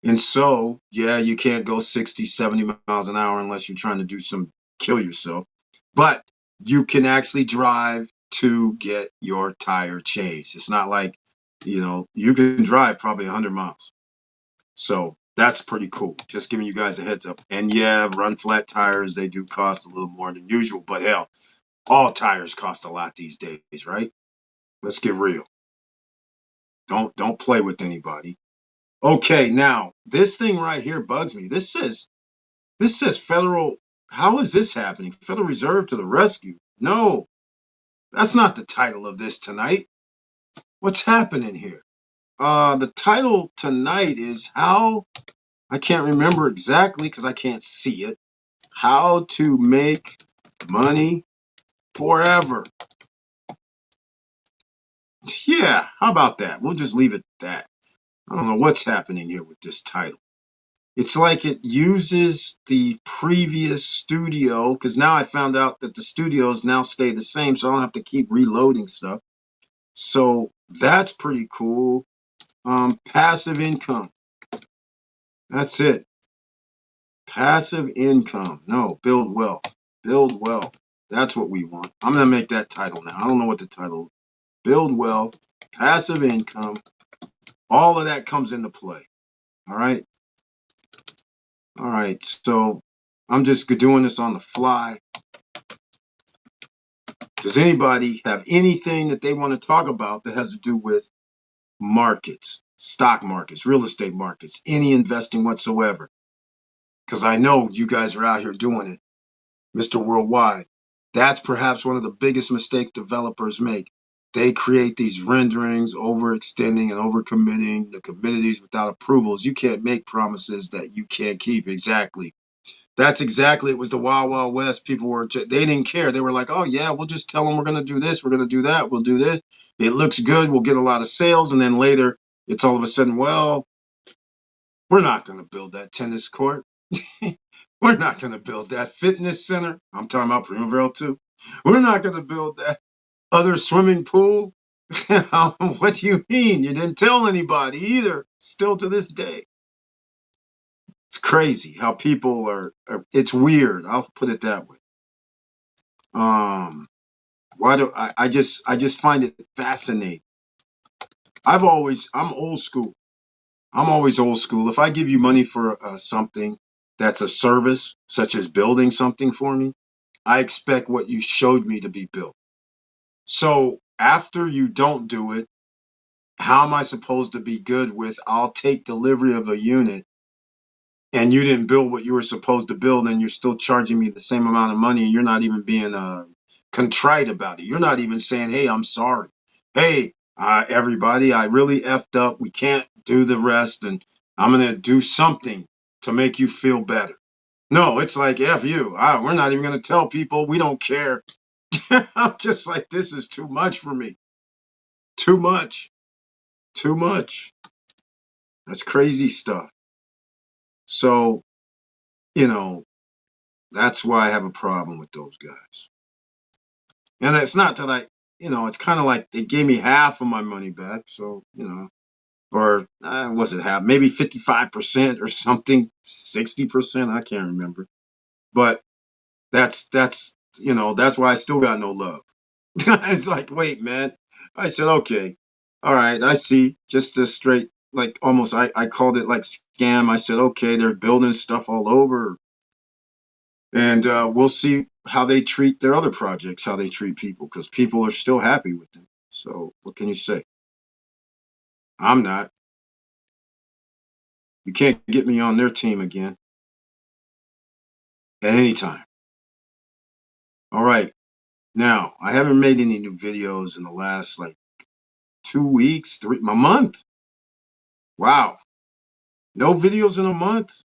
And so, yeah, you can't go 60, 70 miles an hour unless you're trying to do some kill yourself. But you can actually drive to get your tire changed. It's not like, you can drive probably 100 miles. So that's pretty cool. Just giving you guys a heads up. And yeah, run flat tires, they do cost a little more than usual. But hell, all tires cost a lot these days, right? Let's get real. Don't play with anybody. Okay, now this thing right here bugs me. This says federal. How is this happening? Federal Reserve to the rescue. No, that's not the title of this tonight. What's happening here? The title tonight is how, I can't remember exactly because I can't see it. How to make money forever. Yeah, how about that? We'll just leave it at that. I don't know what's happening here with this title. It's like it uses the previous studio, because now I found out that the studios now stay the same, so I don't have to keep reloading stuff. So that's pretty cool. Passive income. That's it. Passive income. No, build wealth. Build wealth. That's what we want. I'm going to make that title now. I don't know what the title is. Build wealth, passive income. All of that comes into play. All right. All right. So I'm just doing this on the fly. Does anybody have anything that they want to talk about that has to do with markets, stock markets, real estate markets, any investing whatsoever? Because I know you guys are out here doing it, Mr. Worldwide. That's perhaps one of the biggest mistakes developers make. They create these renderings, overextending and overcommitting the communities without approvals. You can't make promises that you can't keep. Exactly. That's exactly, it was the Wild Wild West. People they didn't care. They were like, oh yeah, we'll just tell them we're going to do this. We're going to do that. We'll do this. It looks good. We'll get a lot of sales. And then later it's all of a sudden, well, we're not going to build that tennis court. We're not going to build that fitness center. I'm talking about Primavera too. We're not going to build that other swimming pool. What do you mean? You didn't tell anybody either. Still to this day. It's crazy how people are, it's weird. I'll put it that way. Why do I just find it fascinating I'm old school. I'm always old school. If I give you money for something that's a service, such as building something for me, I expect what you showed me to be built. So after you don't do it, how am I supposed to be good with, I'll take delivery of a unit and you didn't build what you were supposed to build and you're still charging me the same amount of money and you're not even being contrite about it. You're not even saying, hey, I'm sorry. Hey, everybody, I really effed up. We can't do the rest and I'm going to do something to make you feel better. No, it's like, F you. We're not even going to tell people. We don't care. I'm just like, this is too much for me. Too much. Too much. That's crazy stuff. So, you know, that's why I have a problem with those guys. And it's not that it's kind of like they gave me half of my money back. So, or was it half? Maybe 55% or something, 60%. I can't remember. But that's why I still got no love. It's like, wait, man. I said, okay. All right. I see. Just a straight, like almost, I called it like scam. I said, okay, they're building stuff all over. And we'll see how they treat their other projects, how they treat people, because people are still happy with them. So what can you say? I'm not. You can't get me on their team again at any time. All right. Now, I haven't made any new videos in the last like 2 weeks, a month. Wow. No videos in a month.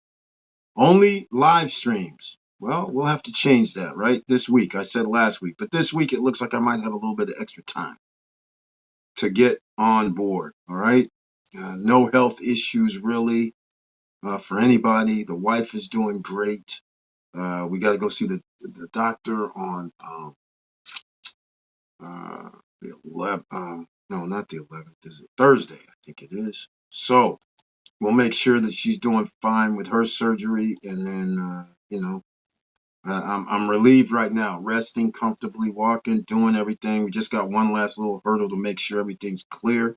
Only live streams. Well, we'll have to change that, right? This week. I said last week, but this week it looks like I might have a little bit of extra time to get on board. All right. No health issues really for anybody. The wife is doing great. We got to go see the doctor on the 11th. No, not the 11th. Is it Thursday? I think it is. So we'll make sure that she's doing fine with her surgery, and then I'm relieved right now, resting comfortably, walking, doing everything. We just got one last little hurdle to make sure everything's clear,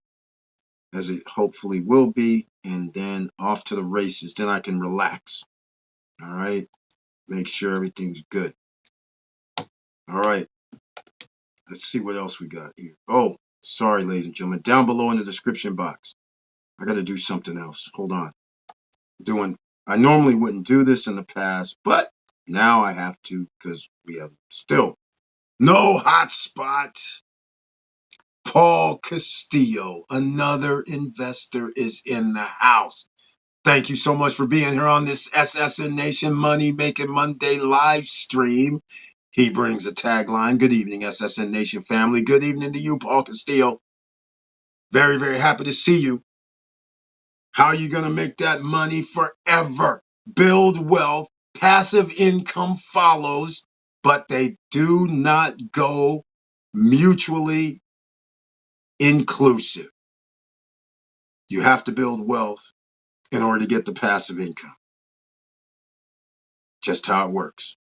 as it hopefully will be, and then off to the races. Then I can relax. All right. Make sure everything's good. All right. Let's see what else we got here. Oh, sorry, ladies and gentlemen. Down below in the description box, I got to do something else. Hold on. I normally wouldn't do this in the past, but now I have to because we have still no hotspot. Paul Castillo, another investor, is in the house. Thank you so much for being here on this SSN Nation Money Making Monday live stream. He brings a tagline. Good evening, SSN Nation family. Good evening to you, Paul Castillo. Very, very happy to see you. How are you going to make that money forever? Build wealth. Passive income follows, but they do not go mutually inclusive. You have to build wealth in order to get the passive income. Just how it works.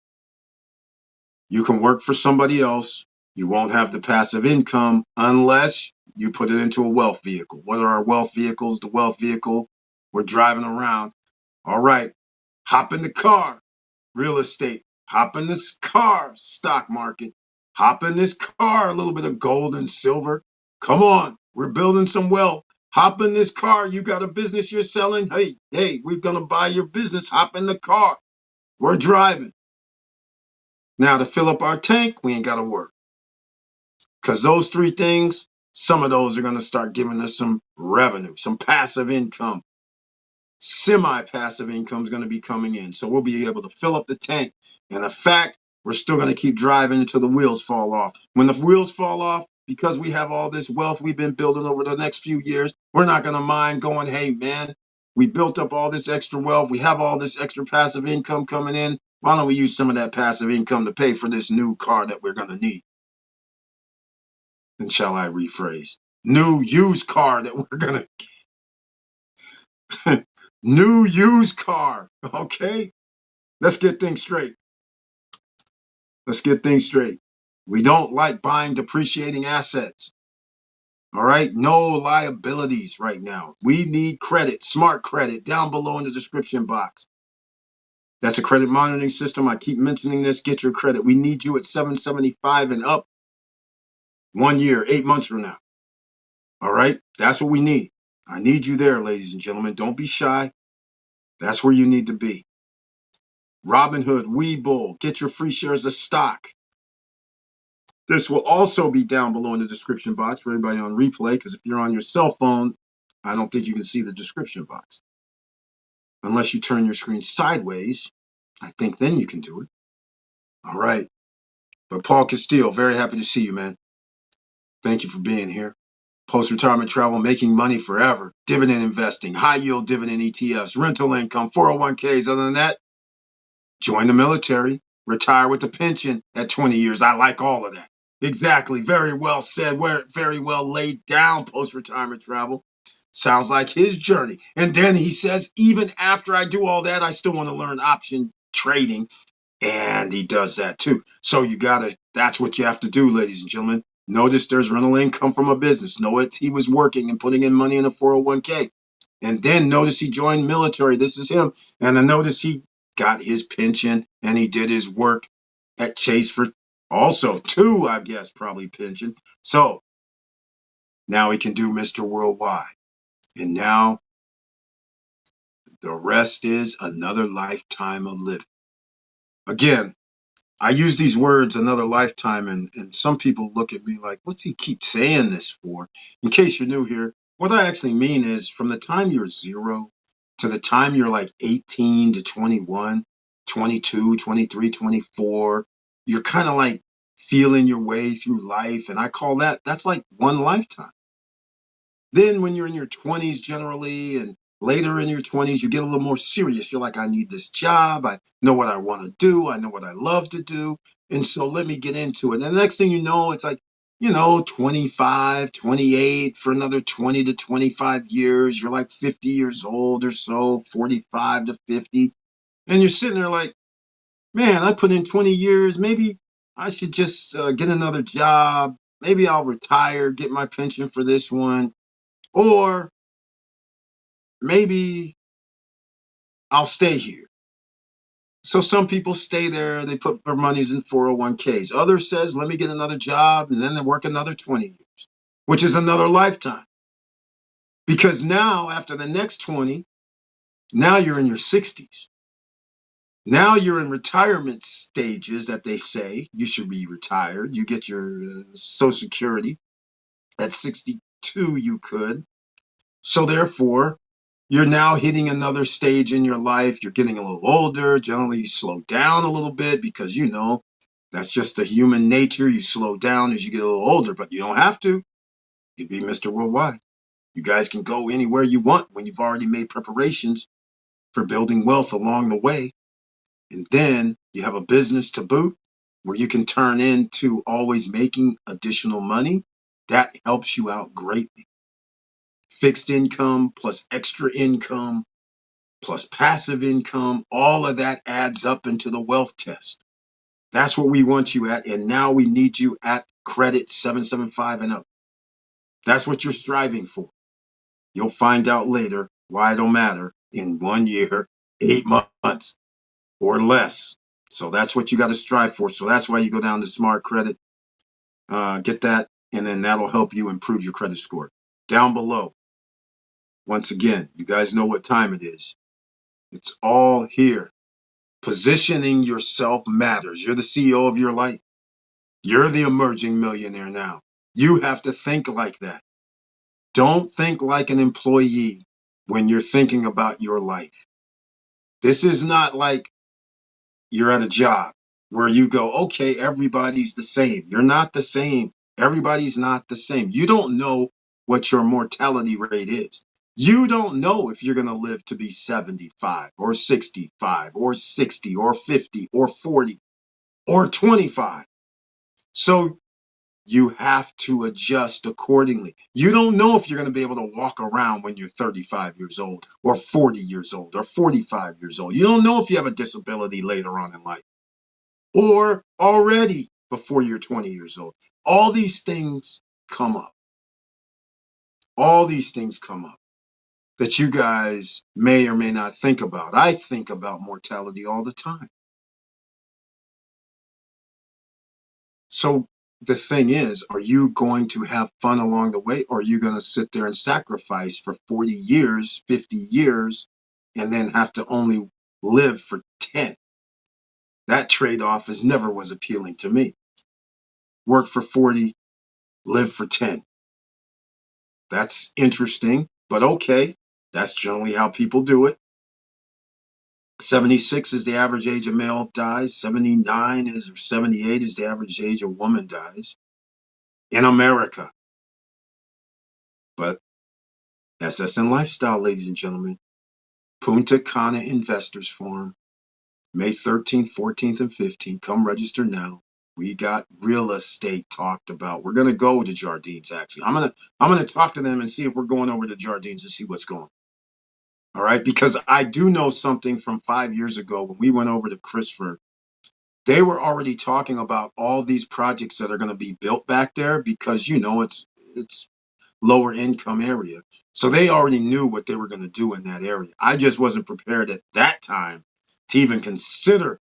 You can work for somebody else. You won't have the passive income unless you put it into a wealth vehicle. What are our wealth vehicles? The wealth vehicle we're driving around. All right. Hop in the car. Real estate. Hop in this car. Stock market. Hop in this car. A little bit of gold and silver. Come on. We're building some wealth. Hop in this car. You got a business you're selling. Hey, we're going to buy your business. Hop in the car. We're driving. Now, to fill up our tank, we ain't got to work. Because those three things, some of those are going to start giving us some revenue, some passive income. Semi-passive income is going to be coming in. So we'll be able to fill up the tank. And in fact, we're still going to keep driving until the wheels fall off. When the wheels fall off, because we have all this wealth we've been building over the next few years, we're not going to mind going, hey, man, we built up all this extra wealth. We have all this extra passive income coming in. Why don't we use some of that passive income to pay for this new car that we're going to need? And shall I rephrase? New used car that we're going to... New used car, okay? Let's get things straight. Let's get things straight. We don't like buying depreciating assets. All right. No liabilities right now. We need credit, smart credit, down below in the description box. That's a credit monitoring system. I keep mentioning this. Get your credit. We need you at 775 and up 1 year, 8 months from now. All right. That's what we need. I need you there, ladies and gentlemen. Don't be shy. That's where you need to be. Robinhood, Webull, get your free shares of stock. This will also be down below in the description box for everybody on replay, because if you're on your cell phone, I don't think you can see the description box. Unless you turn your screen sideways, I think then you can do it. All right. But Paul Castile, very happy to see you, man. Thank you for being here. Post-retirement travel, making money forever, dividend investing, high-yield dividend ETFs, rental income, 401ks. Other than that, join the military, retire with a pension at 20 years. I like all of that. Exactly. Very well said. Very well laid down, post-retirement travel. Sounds like his journey. And then he says, even after I do all that, I still want to learn option trading. And he does that too. So that's what you have to do, ladies and gentlemen. Notice there's rental income from a business. Notice he was working and putting in money in a 401k. And then notice he joined military. This is him. And then notice he got his pension and he did his work at Chase for also two, I guess, probably pension. So now he can do Mr. Worldwide. And now the rest is another lifetime of living. Again, I use these words another lifetime, and some people look at me like, what's he keep saying this for? In case you're new here, what I actually mean is from the time you're 0 to the time you're like 18 to 21, 22, 23, 24, you're kind of like feeling your way through life. And I call that's like one lifetime. Then when you're in your 20s generally, and later in your 20s, you get a little more serious. You're like, I need this job. I know what I want to do. I know what I love to do. And so let me get into it. And the next thing you know, it's like, 25, 28 for another 20 to 25 years. You're like 50 years old or so, 45 to 50. And you're sitting there like, man, I put in 20 years. Maybe I should just get another job. Maybe I'll retire, get my pension for this one. Or maybe I'll stay here. So some people stay there. They put their monies in 401ks. Others says, let me get another job. And then they work another 20 years, which is another lifetime. Because now after the next 20, now you're in your 60s. Now you're in retirement stages that they say you should be retired. You get your Social Security at 62, you could. So therefore, you're now hitting another stage in your life. You're getting a little older. Generally, you slow down a little bit because, that's just the human nature. You slow down as you get a little older, but you don't have to. You'd be Mr. Worldwide. You guys can go anywhere you want when you've already made preparations for building wealth along the way. And then you have a business to boot where you can turn into always making additional money. That helps you out greatly. Fixed income plus extra income plus passive income, all of that adds up into the wealth test. That's what we want you at. And now we need you at credit 775 and up. That's what you're striving for. You'll find out later why it don't matter in 1 year, 8 months or less. So that's what you got to strive for. So that's why you go down to Smart Credit, get that, and then that'll help you improve your credit score. Down below. Once again, you guys know what time it is. It's all here. Positioning yourself matters. You're the CEO of your life. You're the emerging millionaire now. You have to think like that. Don't think like an employee when you're thinking about your life. This is not like you're at a job where you go, okay, everybody's the same. You're not the same. Everybody's not the same. You don't know what your mortality rate is. You don't know if you're going to live to be 75 or 65 or 60 or 50 or 40 or 25. So you have to adjust accordingly. You don't know if you're going to be able to walk around when you're 35 years old or 40 years old or 45 years old. You don't know if you have a disability later on in life or already before you're 20 years old. All these things come up. All these things come up that you guys may or may not think about. I think about mortality all the time. So the thing is, are you going to have fun along the way, or are you going to sit there and sacrifice for 40 years, 50 years, and then have to only live for 10? That trade-off never was appealing to me. Work for 40, live for 10. That's interesting, but okay. That's generally how people do it. 76 is the average age a male dies. 79 is, or 78 is the average age a woman dies in America. But SSN Lifestyle, ladies and gentlemen, Punta Cana Investors Forum, May 13th, 14th, and 15th. Come register now. We got real estate talked about. We're gonna go to Jardines. Actually, I'm gonna talk to them and see if we're going over to Jardines and see what's going on. All right, because I do know something from 5 years ago when we went over to Christopher. They were already talking about all these projects that are going to be built back there because it's lower income area. So they already knew what they were going to do in that area. I just wasn't prepared at that time to even consider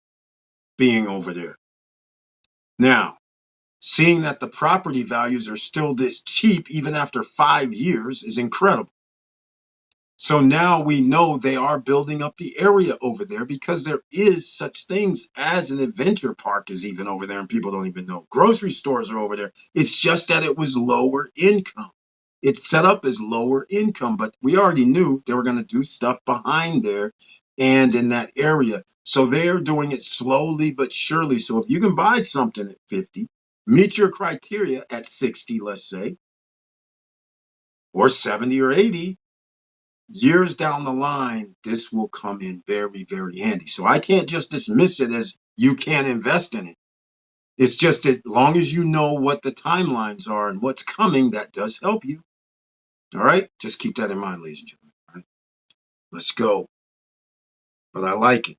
being over there. Now, seeing that the property values are still this cheap even after 5 years is incredible. So now we know they are building up the area over there because there is such things as an adventure park is even over there and people don't even know. Grocery stores are over there. It's just that it was lower income. It's set up as lower income, but we already knew they were going to do stuff behind there and in that area. So they're doing it slowly but surely. So if you can buy something at 50, meet your criteria at 60, let's say, or 70 or 80, years down the line, this will come in very, very handy. So I can't just dismiss it as you can't invest in it. It's just that as long as you know what the timelines are and what's coming, that does help you. All right? Just keep that in mind, ladies and gentlemen. All right? Let's go. But I like it.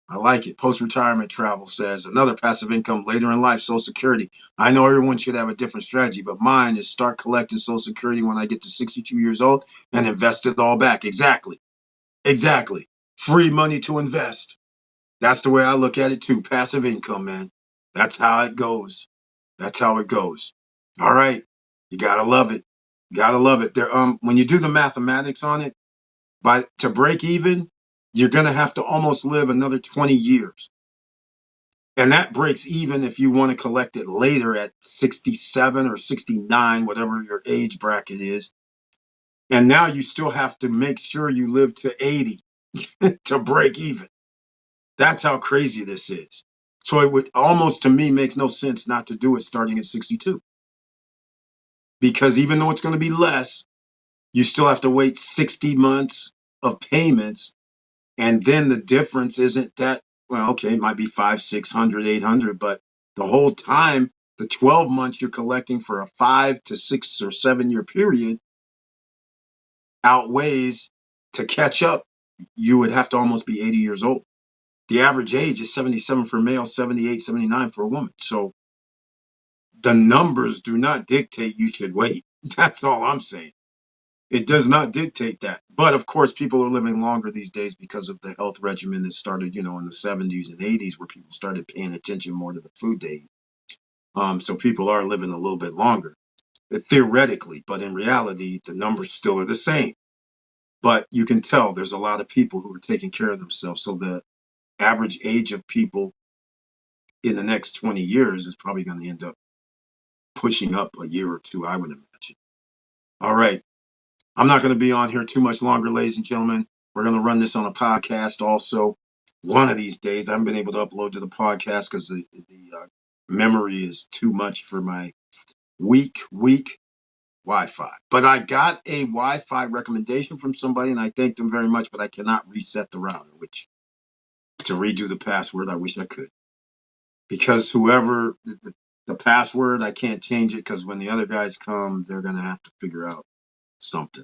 I like it. Post-retirement travel says another passive income later in life, Social Security. I know everyone should have a different strategy, but mine is start collecting Social Security when I get to 62 years old and invest it all back. Exactly. Exactly. Free money to invest. That's the way I look at it too. Passive income, man. That's how it goes. That's how it goes. All right. You gotta love it. You gotta love it. There, when you do the mathematics on it, to break even, you're gonna have to almost live another 20 years. And that breaks even if you want to collect it later at 67 or 69, whatever your age bracket is. And now you still have to make sure you live to 80 to break even. That's how crazy this is. So it would almost, to me, makes no sense not to do it starting at 62. Because even though it's going to be less, you still have to wait 60 months of payments. And then the difference isn't that, well, okay, it might be 500, 600, 800, but the whole time, the 12 months you're collecting for a 5 to 6 or 7 year period outweighs to catch up. You would have to almost be 80 years old. The average age is 77 for male, 78, 79 for a woman. So the numbers do not dictate you should wait. That's all I'm saying. It does not dictate that. But of course, people are living longer these days because of the health regimen that started, in the 70s and 80s, where people started paying attention more to the food they eat. So people are living a little bit longer, theoretically, but in reality, the numbers still are the same. But you can tell there's a lot of people who are taking care of themselves. So the average age of people in the next 20 years is probably going to end up pushing up a year or two, I would imagine. All right. I'm not going to be on here too much longer, ladies and gentlemen. We're going to run this on a podcast also. One of these days, I haven't been able to upload to the podcast because the memory is too much for my weak Wi-Fi. But I got a Wi-Fi recommendation from somebody, and I thank them very much, but I cannot reset the router, which to redo the password, I wish I could. Because whoever the password, I can't change it because when the other guys come, they're going to have to figure out something.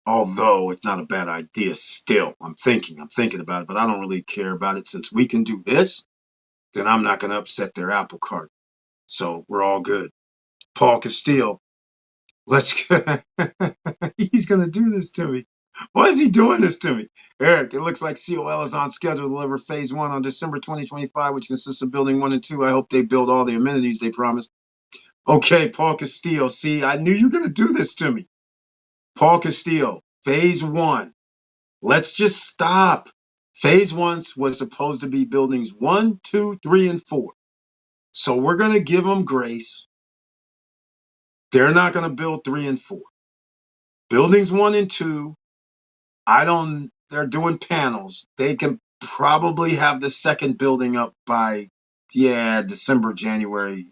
Although it's not a bad idea still. I'm thinking about it, but I don't really care about it. Since we can do this, then I'm not going to upset their apple cart. So we're all good. Paul Castile, Let's. He's gonna do this to me. Why is he doing this to me? Eric, it looks like COL is on schedule to deliver phase one on December 2025, which consists of building 1 and 2. I hope they build all the amenities they promised. Okay, Paul Castillo. See, I knew you were gonna do this to me. Paul Castillo, phase one. Let's just stop. Phase one was supposed to be buildings 1, 2, 3, and 4. So we're gonna give them grace. They're not gonna build 3 and 4. Buildings 1 and 2, they're doing panels. They can probably have the second building up by, December, January.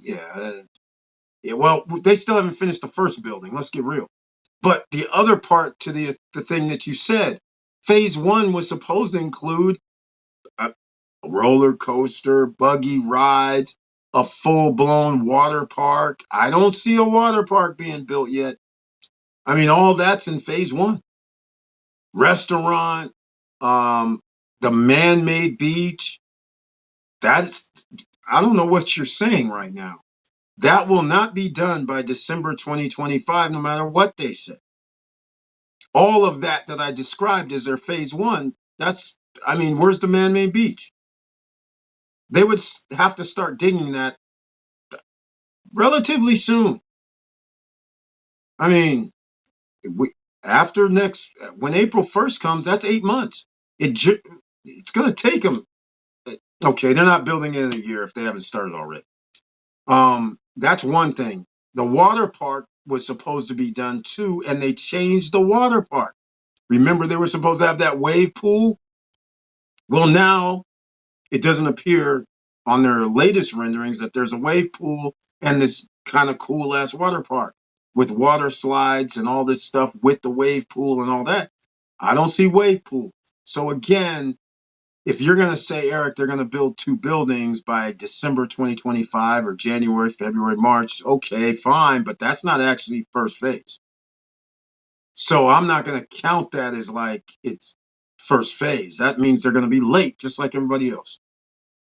Well, they still haven't finished the first building. Let's get real. But the other part to the thing that you said, phase one was supposed to include a roller coaster, buggy rides, a full-blown water park. I don't see a water park being built yet. I mean, all that's in phase one. Restaurant, the man-made beach. I don't know what you're saying right now. That will not be done by December 2025, no matter what they say. All of that I described as their phase one, where's the man-made beach? They would have to start digging that relatively soon. I mean, when April 1st comes, that's 8 months. It's going to take them. Okay, they're not building it in a year if they haven't started already. That's one thing. The water park was supposed to be done too, and they changed the water park. Remember, they were supposed to have that wave pool? Well, now it doesn't appear on their latest renderings that there's a wave pool and this kind of cool-ass water park with water slides and all this stuff with the wave pool and all that. I don't see wave pool. So again, if you're going to say, Eric, they're going to build 2 buildings by December 2025 or January, February, March, okay, fine, but that's not actually first phase. So I'm not going to count that as like it's first phase. That means they're going to be late, just like everybody else.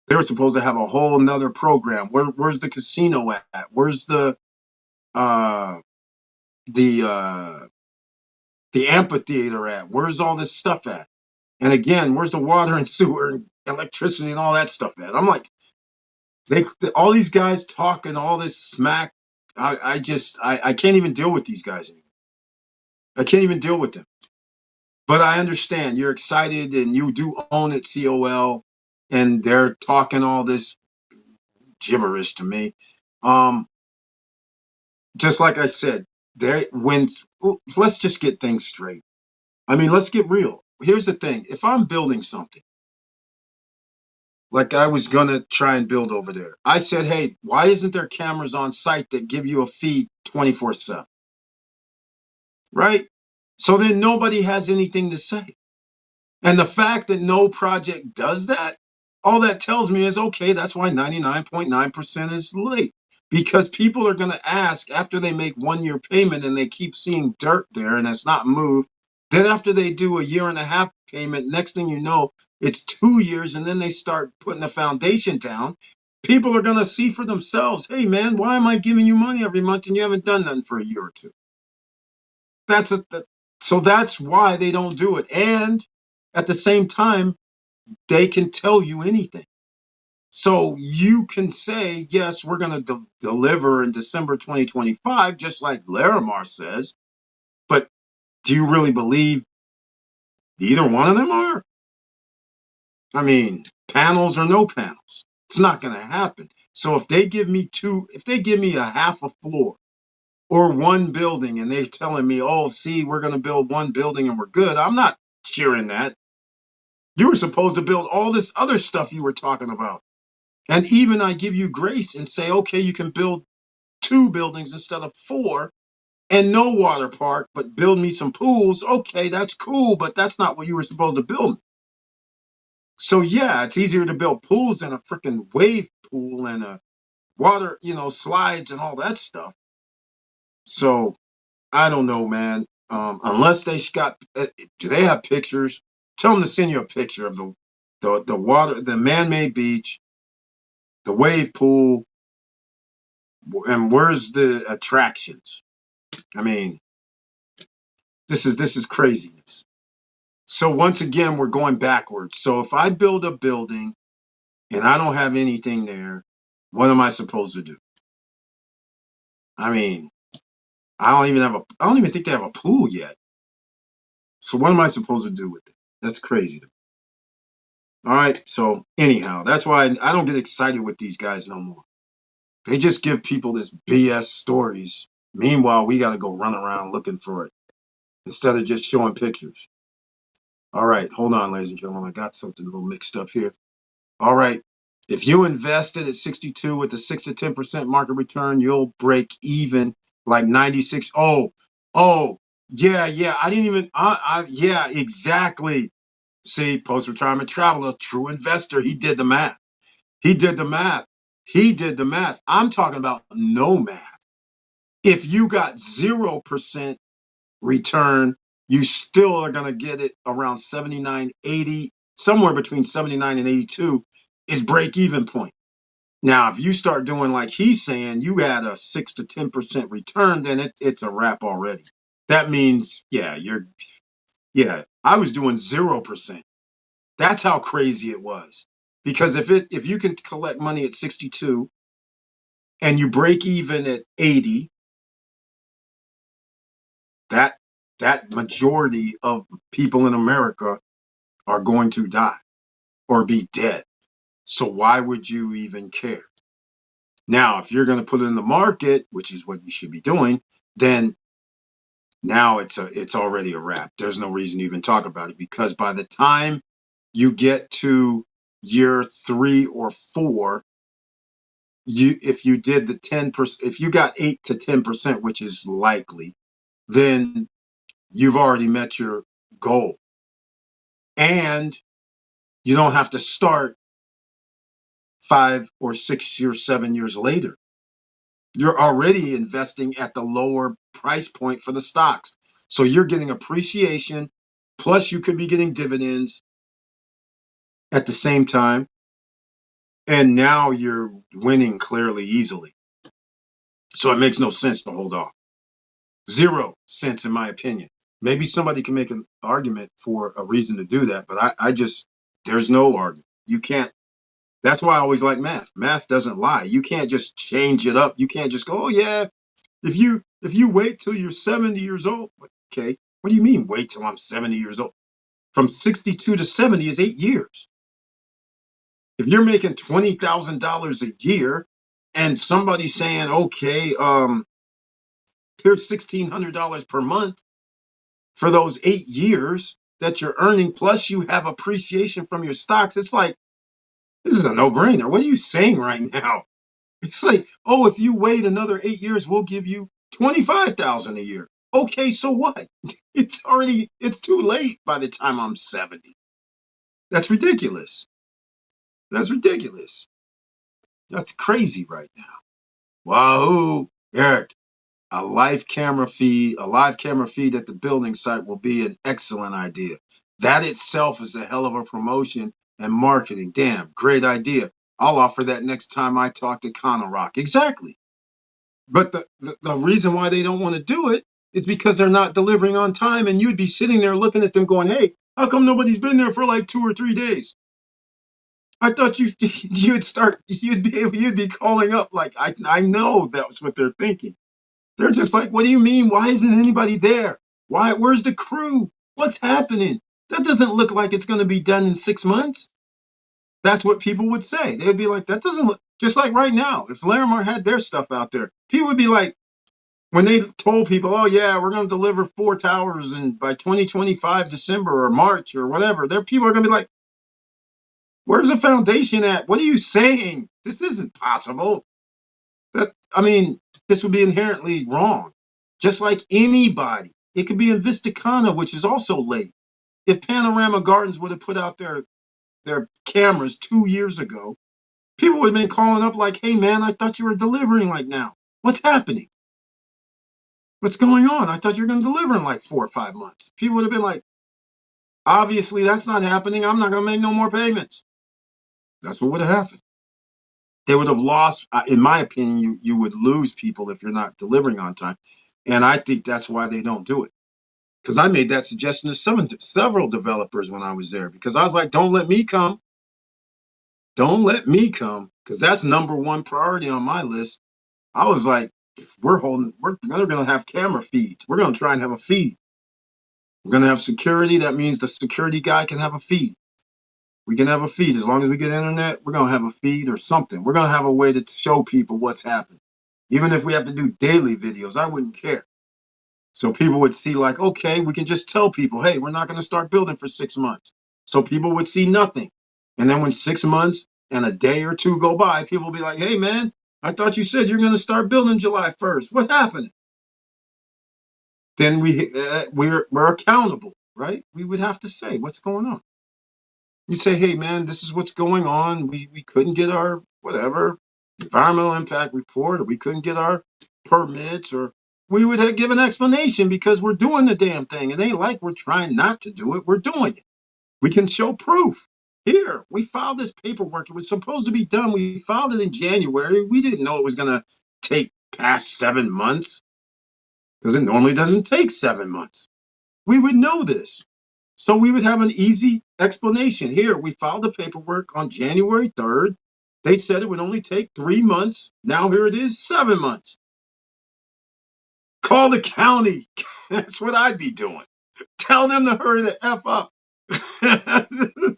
They were supposed to have a whole nother program. Where's the casino at? Where's the amphitheater at? Where's all this stuff at? And again, where's the water and sewer and electricity and all that stuff at? I'm like, all these guys talking all this smack. I can't even deal with these guys anymore. I can't even deal with them. But I understand you're excited and you do own it, COL, and they're talking all this gibberish to me. Just like I said, let's just get things straight. I mean, let's get real. Here's the thing. If I'm building something, like I was going to try and build over there, I said, hey, why isn't there cameras on site that give you a feed 24/7? Right? So then nobody has anything to say. And the fact that no project does that, all that tells me is, okay, that's why 99.9% is late. Because people are going to ask after they make 1 year payment and they keep seeing dirt there and it's not moved. Then after they do a 1.5 year payment, next thing you know, it's 2 years and then they start putting the foundation down. People are going to see for themselves, hey, man, why am I giving you money every month and you haven't done nothing for a year or two? So that's why they don't do it. And at the same time, they can tell you anything. So you can say, yes, we're going to deliver in December 2025, just like Larimar says. But do you really believe either one of them are? I mean, panels or no panels, it's not going to happen. So if they give me a half a floor or 1 building and they're telling me, oh, see, we're going to build 1 building and we're good, I'm not cheering that. You were supposed to build all this other stuff you were talking about. And even I give you grace and say, okay, you can build 2 buildings instead of 4 and no water park, but build me some pools. Okay, that's cool, but that's not what you were supposed to build. So yeah, it's easier to build pools than a freaking wave pool and a water, slides and all that stuff. So I don't know, man. Unless do they have pictures? Tell them to send you a picture of the water, the man-made beach, the wave pool, and where's the attractions? I mean, this is craziness. So once again, we're going backwards. So if I build a building and I don't have anything there, what am I supposed to do? I mean, I don't even think they have a pool yet. So what am I supposed to do with it? That's crazy. All right. So anyhow, that's why I don't get excited with these guys no more. They just give people this BS stories. Meanwhile, we got to go run around looking for it instead of just showing pictures. All right. Hold on, ladies and gentlemen. I got something a little mixed up here. All right. If you invested at 62 with a 6 to 10% market return, you'll break even like 96. Yeah. I didn't even, yeah, exactly. See, post-retirement traveler, true investor. He did the math. He did the math. He did the math. I'm talking about no math. If you got 0% return, you still are going to get it around 79, 80, somewhere between 79 and 82 is break-even point. Now, if you start doing like he's saying, you had a 6 to 10% return, then it's a wrap already. That means, yeah, I was doing 0%. That's how crazy it was. Because if you can collect money at 62 and you break even at 80, that majority of people in America are going to die or be dead. So why would you even care? Now, if you're going to put it in the market, which is what you should be doing, then now it's already a wrap. There's no reason to even talk about it, because by the time you get to year 3 or 4, if you did the 10%, if you got 8 to 10%, which is likely, then you've already met your goal. And you don't have to start 5 or 6 or 7 years later. You're already investing at the lower price point for the stocks. So you're getting appreciation, plus you could be getting dividends at the same time. And now you're winning clearly, easily. So it makes no sense to hold off. 0 sense, in my opinion. Maybe somebody can make an argument for a reason to do that, but I just, there's no argument. You can't. That's why I always like math. Math doesn't lie. You can't just change it up. You can't just go, oh yeah, if you wait till you're 70 years old, okay. What do you mean wait till I'm 70 years old? From 62 to 70 is 8 years. If you're making $20,000 a year and somebody's saying, okay, here's $1,600 per month for those 8 years that you're earning, plus you have appreciation from your stocks, it's like, this is a no-brainer. What are you saying right now? It's like, oh, if you wait another 8 years, we'll give you $25,000 a year. Okay, so what? It's too late by the time I'm 70. That's ridiculous. That's ridiculous. That's crazy right now. Wahoo, Eric. A live camera feed at the building site will be an excellent idea. That itself is a hell of a promotion and marketing. Damn, great idea. I'll offer that next time I talk to Connor Rock. Exactly. But the reason why they don't want to do it is because they're not delivering on time, and you'd be sitting there looking at them going, hey, how come nobody's been there for like 2 or 3 days? I thought you'd be calling up like, I know that's what they're thinking. They're just like, what do you mean? Why isn't anybody there? Where's the crew? What's happening? That doesn't look like it's going to be done in 6 months. That's what people would say. They would be like, that doesn't look, just like right now. If Larimar had their stuff out there, people would be like, when they told people, oh yeah, we're going to deliver 4 towers and by 2025 December or March or whatever, there people are going to be like, where's the foundation at? What are you saying? This isn't possible. This would be inherently wrong. Just like anybody. It could be in Vistakana, which is also late. If Panorama Gardens would have put out their cameras 2 years ago, people would have been calling up like, hey man, I thought you were delivering like now. What's happening? What's going on? I thought you were going to deliver in like 4 or 5 months. People would have been like, obviously that's not happening. I'm not going to make no more payments. That's what would have happened. They would have lost, in my opinion, you would lose people if you're not delivering on time. And I think that's why they don't do it. Because I made that suggestion to several developers when I was there, because I was like, don't let me come. Don't let me come, because that's number one priority on my list. I was like, if we're going to have camera feeds. We're going to try and have a feed. We're going to have security. That means the security guy can have a feed. We can have a feed. As long as we get internet, we're going to have a feed or something. We're going to have a way to show people what's happening. Even if we have to do daily videos, I wouldn't care. So people would see like, okay, we can just tell people, hey, we're not going to start building for 6 months. So people would see nothing. And then when 6 months and a day or two go by, people will be like, hey, man, I thought you said you're going to start building July 1st. What happened? Then we're accountable, right? We would have to say what's going on. You say, hey, man, this is what's going on. We couldn't get our whatever environmental impact report, or we couldn't get our permits, or we would have give an explanation, because we're doing the damn thing. It ain't like we're trying not to do it. We're doing it. We can show proof. Here, we filed this paperwork. It was supposed to be done. We filed it in January. We didn't know it was going to take past 7 months, because it normally doesn't take 7 months. We would know this. So we would have an easy explanation. Here, we filed the paperwork on January 3rd. They said it would only take 3 months. Now here it is, 7 months. Call the county. That's what I'd be doing. Tell them to hurry the F up. That's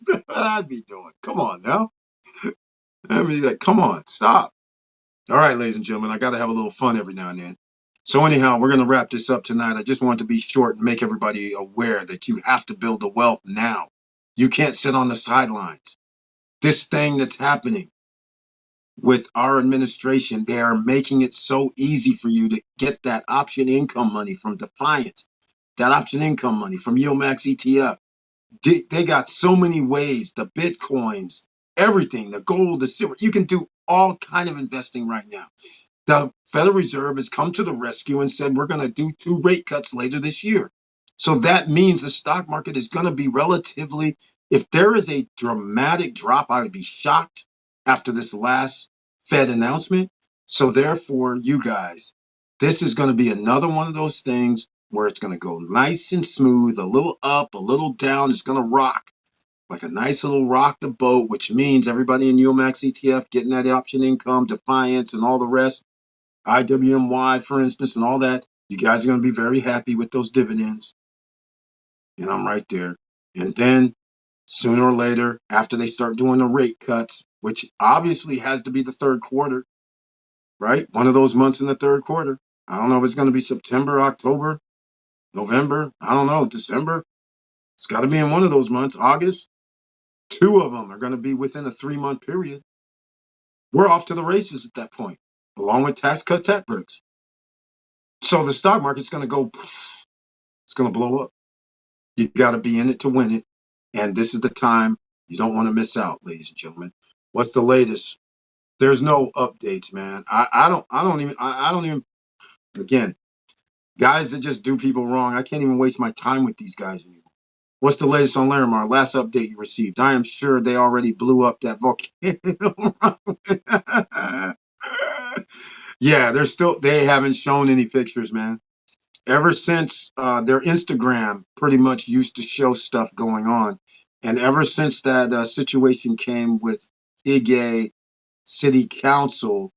what I'd be doing. Come on now. I mean, like, come on, stop. All right, ladies and gentlemen, I got to have a little fun every now and then. So anyhow, we're going to wrap this up tonight. I just wanted to be short and make everybody aware that you have to build the wealth now. You can't sit on the sidelines. This thing that's happening with our administration, they are making it so easy for you to get that option income money from Defiance, that option income money from YieldMax ETF. They got so many ways, the Bitcoins, everything, the gold, the silver. You can do all kind of investing right now. The Federal Reserve has come to the rescue and said, we're going to do 2 rate cuts later this year. So that means the stock market is going to be relatively, if there is a dramatic drop, I would be shocked after this last Fed announcement. So therefore, you guys, this is going to be another one of those things where it's going to go nice and smooth, a little up, a little down. It's going to rock like a nice little rock the boat, which means everybody in YieldMax ETF getting that option income, Defiance, and all the rest. IWMY, for instance, and all that, you guys are going to be very happy with those dividends. And I'm right there. And then sooner or later, after they start doing the rate cuts, which obviously has to be the third quarter, right? One of those months in the third quarter. I don't know if it's going to be September, October, November. I don't know, December. It's got to be in one of those months, August. 2 of them are going to be within a 3-month period. We're off to the races at that point, along with tax cut tech breaks. So the stock market's going to go, it's going to blow up. You got to be in it to win it. And this is the time you don't want to miss out, ladies and gentlemen. What's the latest? There's no updates, man. I don't even, again, guys that just do people wrong, I can't even waste my time with these guys anymore. What's the latest on Larimar? Last update you received. I am sure they already blew up that volcano. Yeah, they haven't shown any pictures, man. Ever since their Instagram pretty much used to show stuff going on. And ever since that situation came with Ige City Council,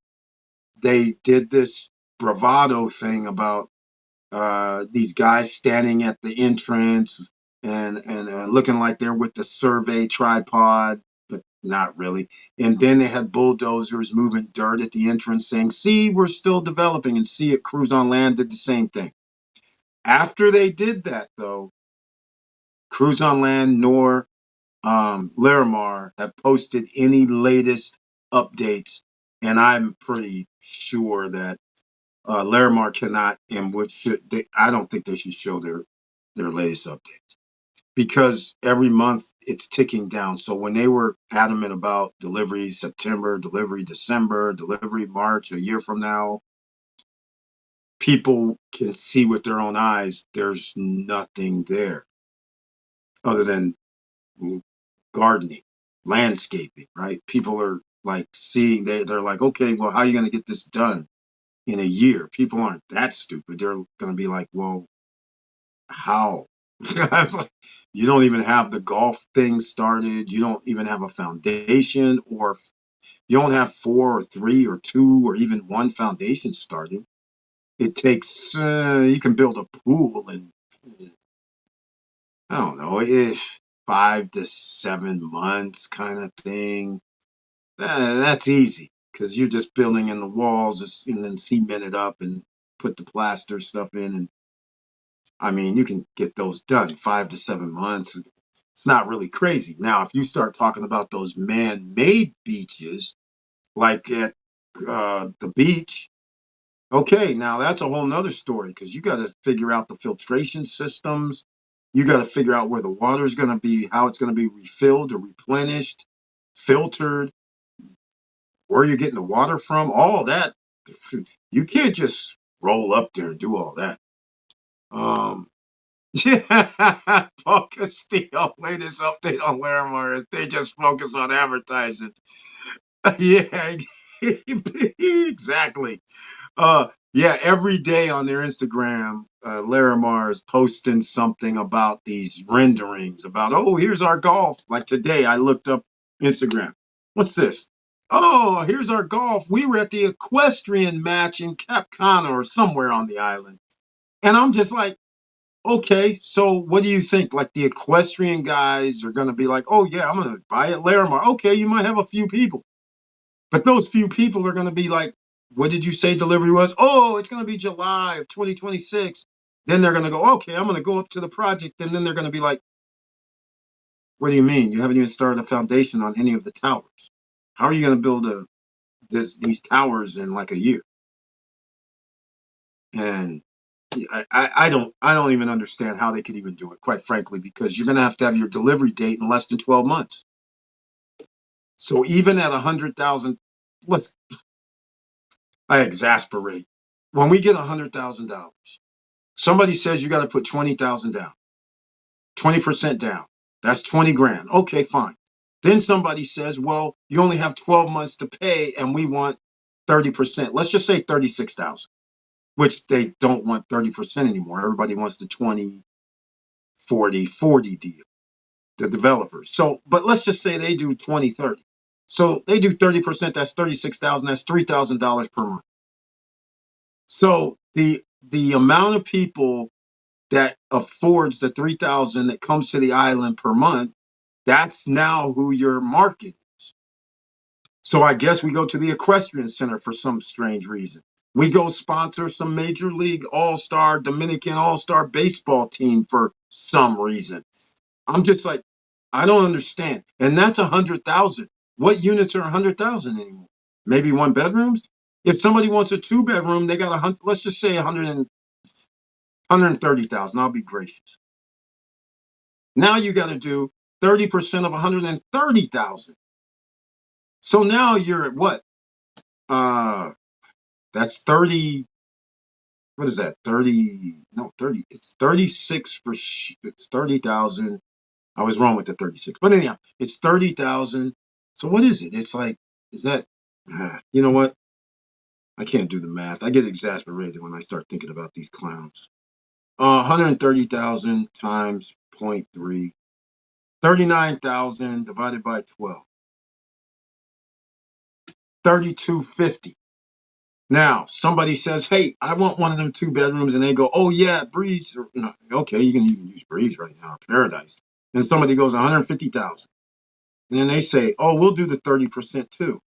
they did this bravado thing about these guys standing at the entrance and looking like they're with the survey tripod, but not really. And then they had bulldozers moving dirt at the entrance saying, see, we're still developing. And see it, Cruise on Land did the same thing. After they did that, though, Cruise on Land nor Larimar have posted any latest updates. And I'm pretty sure that Larimar cannot and I don't think they should show their latest updates, because every month it's ticking down. So when they were adamant about delivery September, delivery December, delivery March, a year from now, people can see with their own eyes there's nothing there other than gardening, landscaping, right? People are like seeing, they're like, okay, well, how are you going to get this done? in a year. People aren't that stupid. They're going to be like, well, how? You don't even have the golf thing started. You don't even have a foundation, or you don't have 4 or 3 or 2 or even one foundation started. It takes, you can build a pool in, I don't know, 5 to 7 months kind of thing. That's easy because you're just building in the walls and then cement it up and put the plaster stuff in. And I mean, you can get those done 5 to 7 months. It's not really crazy. Now, if you start talking about those man-made beaches, like at the beach, okay, now that's a whole nother story because you got to figure out the filtration systems. You got to figure out where the water is going to be, how it's going to be refilled or replenished, filtered, where you're getting the water from, all that. You can't just roll up there and do all that. Yeah, Paul Castillo, latest update on Larimar is they just focus on advertising. Yeah, exactly. Yeah, every day on their Instagram, Larimar is posting something about these renderings about, oh, here's our golf. Like today, I looked up Instagram. What's this? Oh, here's our golf. We were at the equestrian match in Cap Cana or somewhere on the island. And I'm just like, okay, so what do you think? Like the equestrian guys are going to be like, oh, yeah, I'm going to buy it Larimar. Okay, you might have a few people. But those few people are going to be like, what did you say delivery was? Oh, it's going to be July of 2026. Then they're going to go, okay, I'm going to go up to the project. And then they're going to be like, what do you mean? You haven't even started a foundation on any of the towers. How are you going to build these towers in like a year? And I don't even understand how they could even do it, quite frankly, because you're going to have your delivery date in less than 12 months. So even at 100,000, I exasperate. When we get $100,000, somebody says you got to put 20,000 down, 20% down. That's 20 grand. Okay, fine. Then somebody says, well, you only have 12 months to pay and we want 30%. Let's just say 36,000, which they don't want 30% anymore. Everybody wants the 20, 40, 40 deal, the developers. So, but let's just say they do 20, 30. So they do 30%, that's 36,000, that's $3,000 per month. So the amount of people that affords the 3,000 that comes to the island per month, that's now who your market is. So I guess we go to the Equestrian Center for some strange reason. We go sponsor some Major League All-Star, Dominican All-Star baseball team for some reason. I'm just like, I don't understand. And that's 100,000. What units are 100,000 anymore? Maybe 1 bedrooms? If somebody wants a 2-bedroom, they got let's just say 130,000. I'll be gracious. Now you got to do 30% of 130,000. So now you're at what? That's 30. What is that? 30? No, 30. It's 36 for. It's 30,000. I was wrong with the 36. But anyhow, it's 30,000. So what is it? It's like, is that? You know what? I can't do the math. I get exasperated when I start thinking about these clowns. 130,000 times 0.3. 39,000 divided by 12. 3,250. Now, somebody says, hey, I want one of them 2 bedrooms. And they go, oh, yeah, Breeze. Or, okay, you can even use Breeze right now, Paradise. And somebody goes 150,000. And then they say, oh, we'll do the 30% too.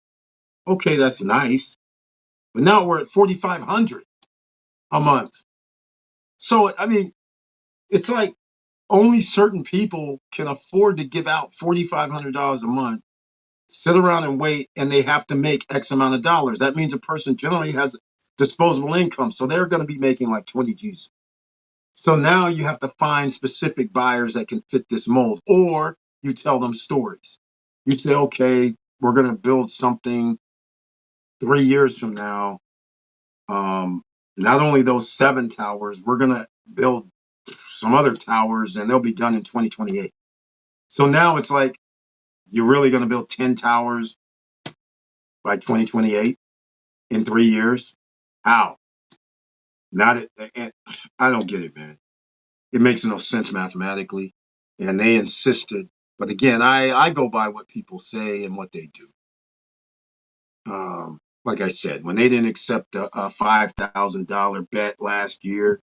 Okay, that's nice. But now we're at 4,500 a month. So, I mean, it's like only certain people can afford to give out $4,500 a month, sit around and wait, and they have to make X amount of dollars. That means a person generally has disposable income. So they're going to be making like 20 G's. So now you have to find specific buyers that can fit this mold, or you tell them stories. You say, okay, we're going to build something 3 years from now. Not only those 7 towers, we're going to build some other towers and they'll be done in 2028. So now it's like, you're really going to build 10 towers by 2028 in 3 years? How? Not it. I don't get it, man. It makes no sense mathematically. And they insisted. But again, I go by what people say and what they do. Like I said, when they didn't accept a $5,000 bet last year,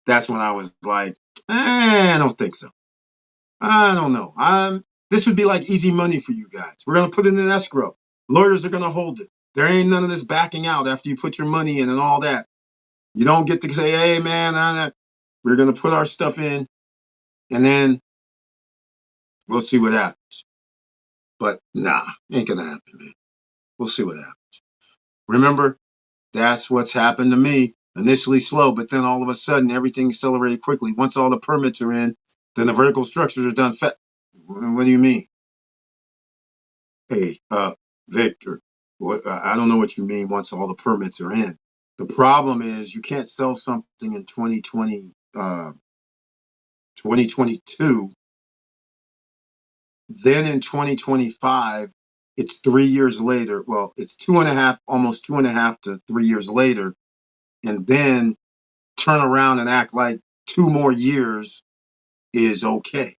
that's when I was like, I don't think so. I don't know. This would be like easy money for you guys. We're gonna put it in escrow. Lawyers are gonna hold it. There ain't none of this backing out after you put your money in and all that. You don't get to say, hey man, we're gonna put our stuff in and then we'll see what happens. But nah, ain't gonna happen, man. We'll see what happens. Remember, that's what's happened to me. Initially slow, but then all of a sudden everything accelerated quickly. Once all the permits are in, then the vertical structures are done. What do you mean? Hey, Victor, I don't know what you mean once all the permits are in. The problem is you can't sell something in 2022. Then in 2025, it's 3 years later. Well, it's almost 2.5 to 3 years later. And then turn around and act like 2 more years is okay.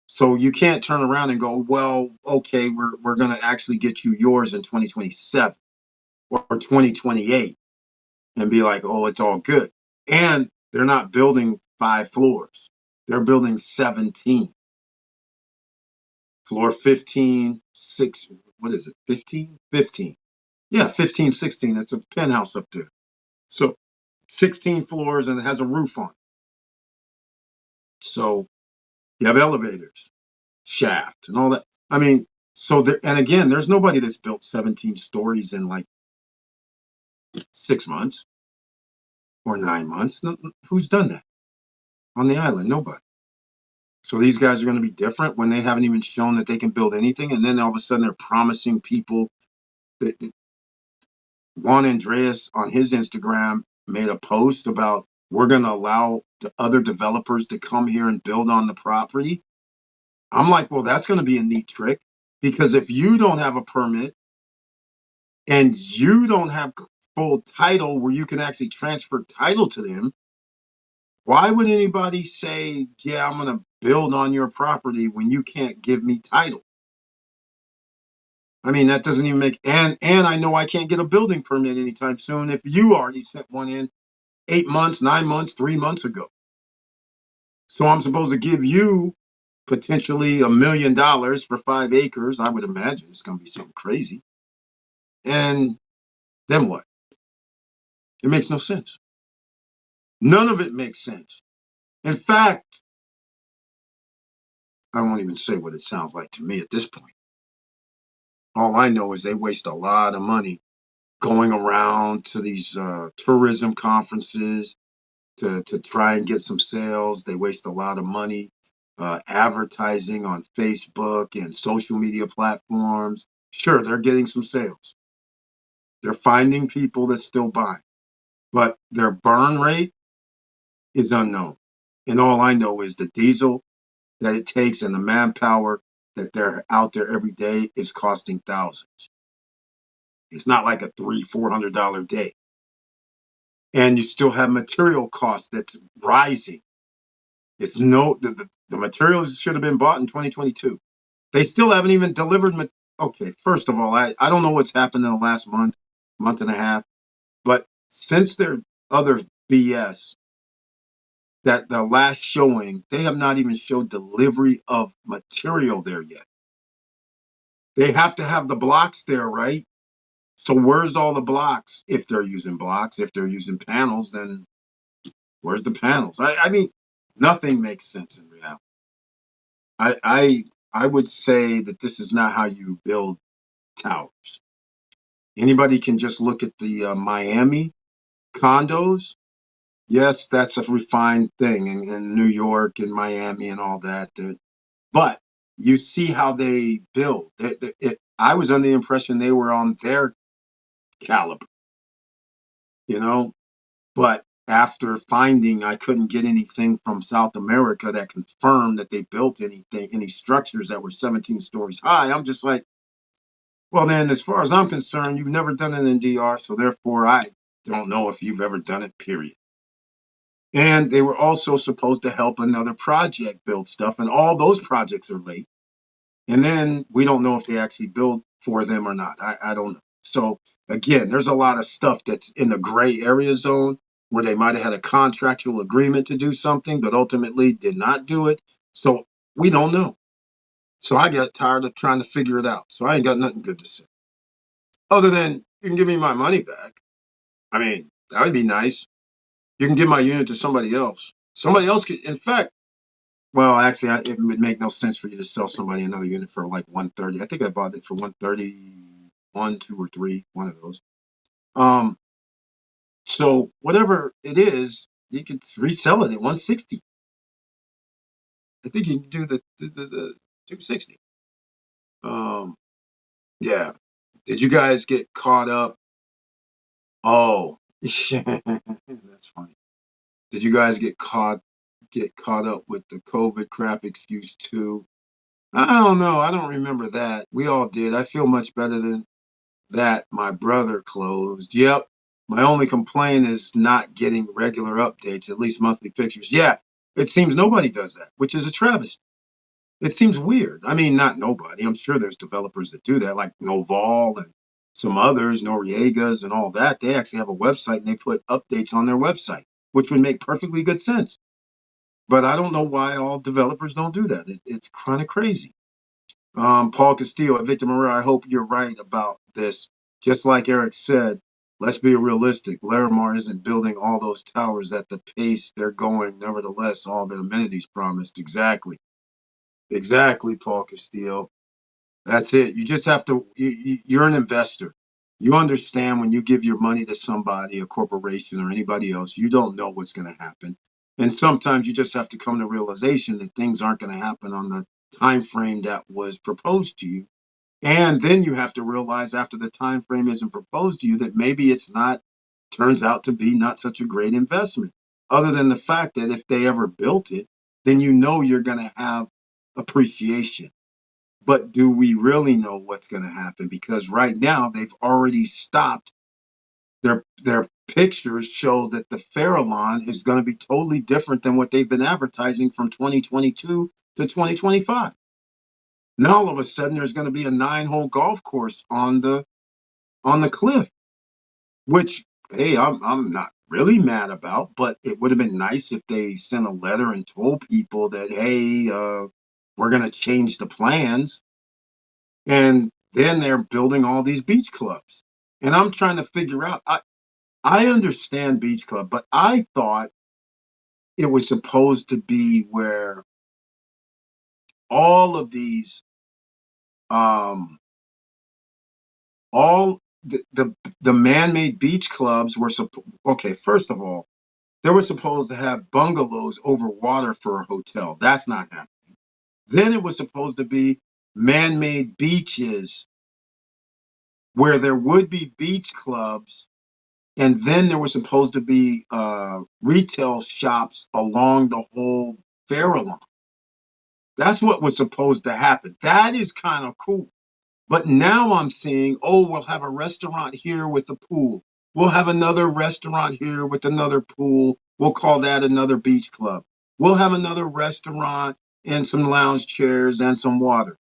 So you can't turn around and go, well, okay, we're going to actually get you yours in 2027 or 2028 and be like, oh, it's all good. And they're not building 5 floors. They're building 17. Floor 15, 6, what is it, 15? 15. Yeah, 15, 16. It's a penthouse up there. So 16 floors and it has a roof on it. So you have elevators, shaft, and all that. I mean, so there, and again, there's nobody that's built 17 stories in like 6 months or 9 months. No, who's done that on the island? Nobody. So these guys are going to be different when they haven't even shown that they can build anything, and then all of a sudden they're promising people. That Juan Andreas on his Instagram made a post about we're going to allow the other developers to come here and build on the property. I'm like, well, that's going to be a neat trick because if you don't have a permit and you don't have full title where you can actually transfer title to them, why would anybody say, yeah, I'm going to build on your property when you can't give me title? I mean, that doesn't even make, and I know I can't get a building permit anytime soon if you already sent one in 8 months, 9 months, 3 months ago. So I'm supposed to give you potentially $1 million for 5 acres. I would imagine it's going to be something crazy. And then what? It makes no sense. None of it makes sense. In fact, I won't even say what it sounds like to me at this point. All I know is they waste a lot of money going around to these tourism conferences to try and get some sales. They waste a lot of money advertising on Facebook and social media platforms. Sure, they're getting some sales. They're finding people that still buy, but their burn rate is unknown. And all I know is the diesel that it takes and the manpower that they're out there every day is costing thousands. It's not like a $300-400 day. And you still have material costs that's rising. It's the materials should have been bought in 2022. They still haven't even delivered. Okay, first of all, I don't know what's happened in the last month and a half, but since their other BS, that the last showing, they have not even showed delivery of material there yet. They have to have the blocks there, right? So where's all the blocks? If they're using blocks, if they're using panels, then where's the panels? I mean, nothing makes sense in reality. I would say that this is not how you build towers. Anybody can just look at the Miami condos. Yes, that's a refined thing in New York and Miami and all that. But you see how they build. I was under the impression they were on their caliber, you know. But after finding I couldn't get anything from South America that confirmed that they built any structures that were 17 stories high, I'm just like, Well, then, as far as I'm concerned, you've never done it in DR, so therefore I don't know if you've ever done it, period. And they were also supposed to help another project build stuff, and all those projects are late. And then we don't know if they actually build for them or not. I don't know. So again, there's a lot of stuff that's in the gray area zone where they might have had a contractual agreement to do something, but ultimately did not do it. So we don't know. So I got tired of trying to figure it out. So I ain't got nothing good to say. Other than you can give me my money back. I mean, that would be nice. You can give my unit to somebody else. Somebody else could, in fact, well, actually, it would make no sense for you to sell somebody another unit for like 130. I think I bought it for 131, two or three, one of those. Um, so whatever it is, you could resell it at 160. I think you can do the 260. Um, yeah. Did you guys get caught up? Oh, that's funny. Did you guys get caught up with the COVID crap excuse too? I don't know. I don't remember that. We all did. I feel much better than that. My brother closed. Yep. My only complaint is not getting regular updates, at least monthly pictures. Yeah, it seems nobody does that, which is a travesty. It seems weird. I mean, not nobody. I'm sure there's developers that do that, like Noval and some others, Noriegas and all that. They actually have a website and they put updates on their website, which would make perfectly good sense. But I don't know why all developers don't do that. It's kind of crazy. Paul Castillo at Victor Maria, I hope you're right about this. Just like Eric said, let's be realistic. Larimar isn't building all those towers at the pace they're going. Nevertheless, all the amenities promised. Exactly. Exactly, Paul Castillo. That's it. You just have to, you're an investor. You understand when you give your money to somebody, a corporation or anybody else, you don't know what's going to happen. And sometimes you just have to come to realization that things aren't going to happen on the time frame that was proposed to you. And then you have to realize after the time frame isn't proposed to you that maybe it's not, turns out to be not such a great investment. Other than the fact that if they ever built it, then you know you're going to have appreciation. But do we really know what's going to happen? Because right now they've already stopped. Their pictures show that the Farallon is going to be totally different than what they've been advertising from 2022 to 2025. Now all of a sudden there's going to be a 9-hole golf course on the cliff, which hey, I'm not really mad about, but it would have been nice if they sent a letter and told people that hey, we're going to change the plans. And then they're building all these beach clubs. And I'm trying to figure out, I understand beach club, but I thought it was supposed to be where all of these, um, all the man-made beach clubs were okay. First of all, they were supposed to have bungalows over water for a hotel. That's not happening. Then it was supposed to be man-made beaches where there would be beach clubs. And then there were supposed to be retail shops along the whole Farallon. That's what was supposed to happen. That is kind of cool. But now I'm seeing, oh, we'll have a restaurant here with a pool. We'll have another restaurant here with another pool. We'll call that another beach club. We'll have another restaurant and some lounge chairs and some water.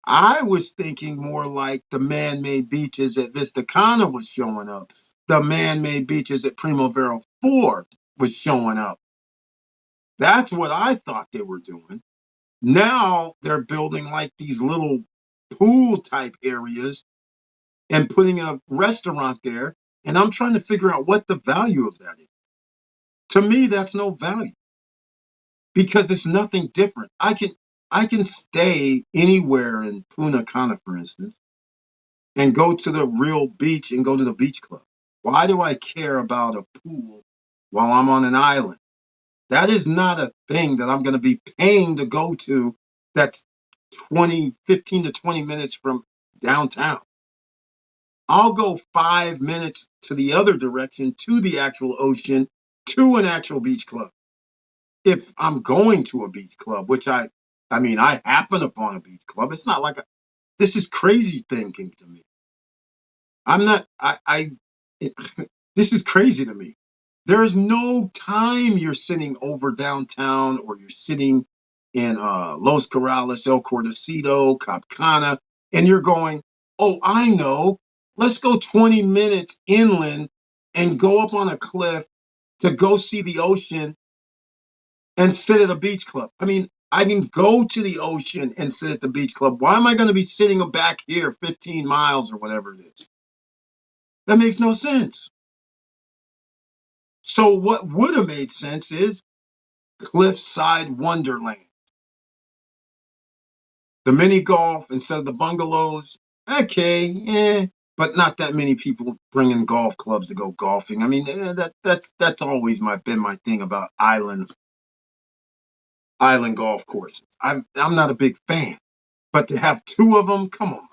I was thinking more like the man-made beaches at Vista Cana was showing up. The man-made beaches at Primavera Ford was showing up. That's what I thought they were doing. Now they're building like these little pool type areas and putting a restaurant there. And I'm trying to figure out what the value of that is. To me, that's no value because it's nothing different. I can stay anywhere in Punta Cana, for instance, and go to the real beach and go to the beach club. Why do I care about a pool while I'm on an island? That is not a thing that I'm going to be paying to go to that's 15 to 20 minutes from downtown. I'll go 5 minutes to the other direction to the actual ocean to an actual beach club. If I'm going to a beach club, which I mean, I happen upon a beach club. It's not like this is crazy thinking to me. I'm not, it, this is crazy to me. There is no time you're sitting over downtown or you're sitting in Los Corrales, El Cordecito, Capcana, and you're going, oh, I know, let's go 20 minutes inland and go up on a cliff to go see the ocean and sit at a beach club. I mean, I can go to the ocean and sit at the beach club. Why am I going to be sitting back here 15 miles or whatever it is? That makes no sense. So what would have made sense is Cliffside Wonderland. The mini golf instead of the bungalows. Okay, but not that many people bringing golf clubs to go golfing. I mean, that's always been my thing about island golf courses. I'm not a big fan, but to have two of them, come on.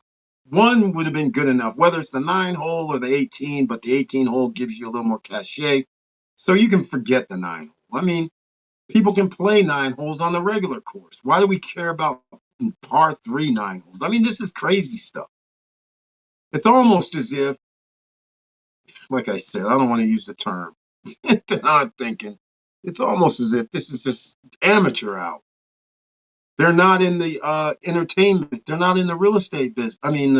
One would have been good enough, whether it's the 9-hole or the 18, but the 18 hole gives you a little more cachet. So you can forget the 9-hole. I mean, people can play 9 holes on the regular course. Why do we care about par 3 9 holes? I mean, this is crazy stuff. It's almost as if, like I said, I don't want to use the term. I'm thinking it's almost as if this is just amateur hour. They're not in the entertainment. They're not in the real estate business. I mean,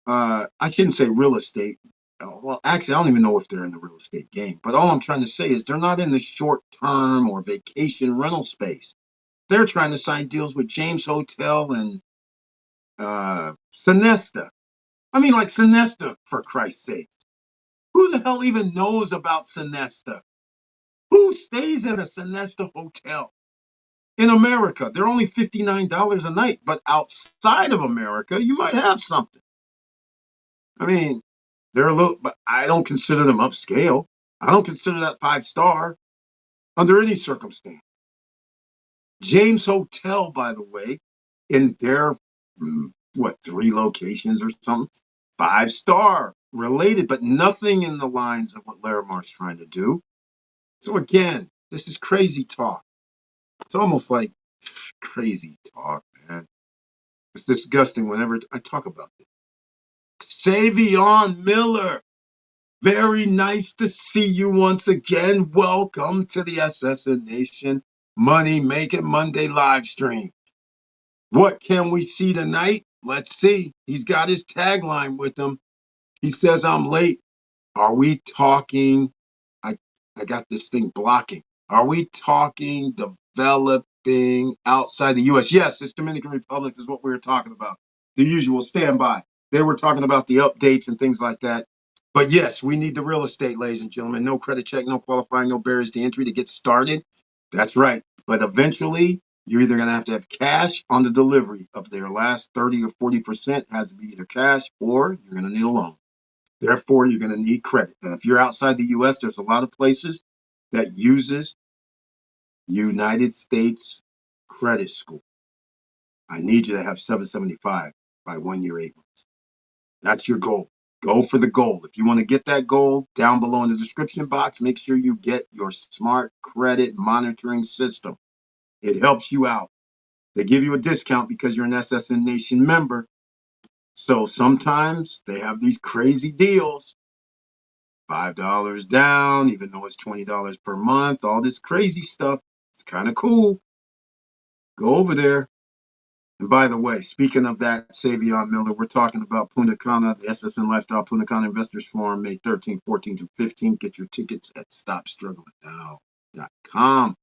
I shouldn't say real estate. Well, actually, I don't even know if they're in the real estate game. But all I'm trying to say is they're not in the short-term or vacation rental space. They're trying to sign deals with James Hotel and Sonesta. I mean, like Sonesta, for Christ's sake. Who the hell even knows about Sonesta? Who stays in a Sonesta hotel? In America, they're only $59 a night, but outside of America, you might have something. I mean, they're a little, but I don't consider them upscale. I don't consider that 5-star under any circumstance. James Hotel, by the way, in their, 3 locations or something, 5-star related, but nothing in the lines of what Larimer's trying to do. So again, this is crazy talk. It's almost like crazy talk, man. It's disgusting whenever I talk about it. Savion Miller, very nice to see you once again. Welcome to the SSN Nation Money Making Monday live stream. What can we see tonight? Let's see. He's got his tagline with him. He says, I'm late. Are we talking? I got this thing blocking. Are we talking developing outside the U.S.? Yes, it's Dominican Republic is what we were talking about. The usual standby. They were talking about the updates and things like that. But yes, we need the real estate, ladies and gentlemen. No credit check, no qualifying, no barriers to entry to get started. That's right. But eventually, you're either going to have cash on the delivery of their last 30 or 40% has to be either cash or you're going to need a loan. Therefore, you're going to need credit. And if you're outside the U.S., there's a lot of places that uses United States credit score. I need you to have 775 by 1 year, 8 months. That's your goal. Go for the goal. If you want to get that goal, down below in the description box, make sure you get your smart credit monitoring system. It helps you out. They give you a discount because you're an SSN Nation member. So sometimes they have these crazy deals. $5 down, even though it's $20 per month, all this crazy stuff. It's kind of cool. Go over there. And by the way, speaking of that, Savion Miller, we're talking about Punta Cana, the SSN Lifestyle Punta Cana Investors Forum, May 13th, 14th, and 15th. Get your tickets at StopStrugglingNow.com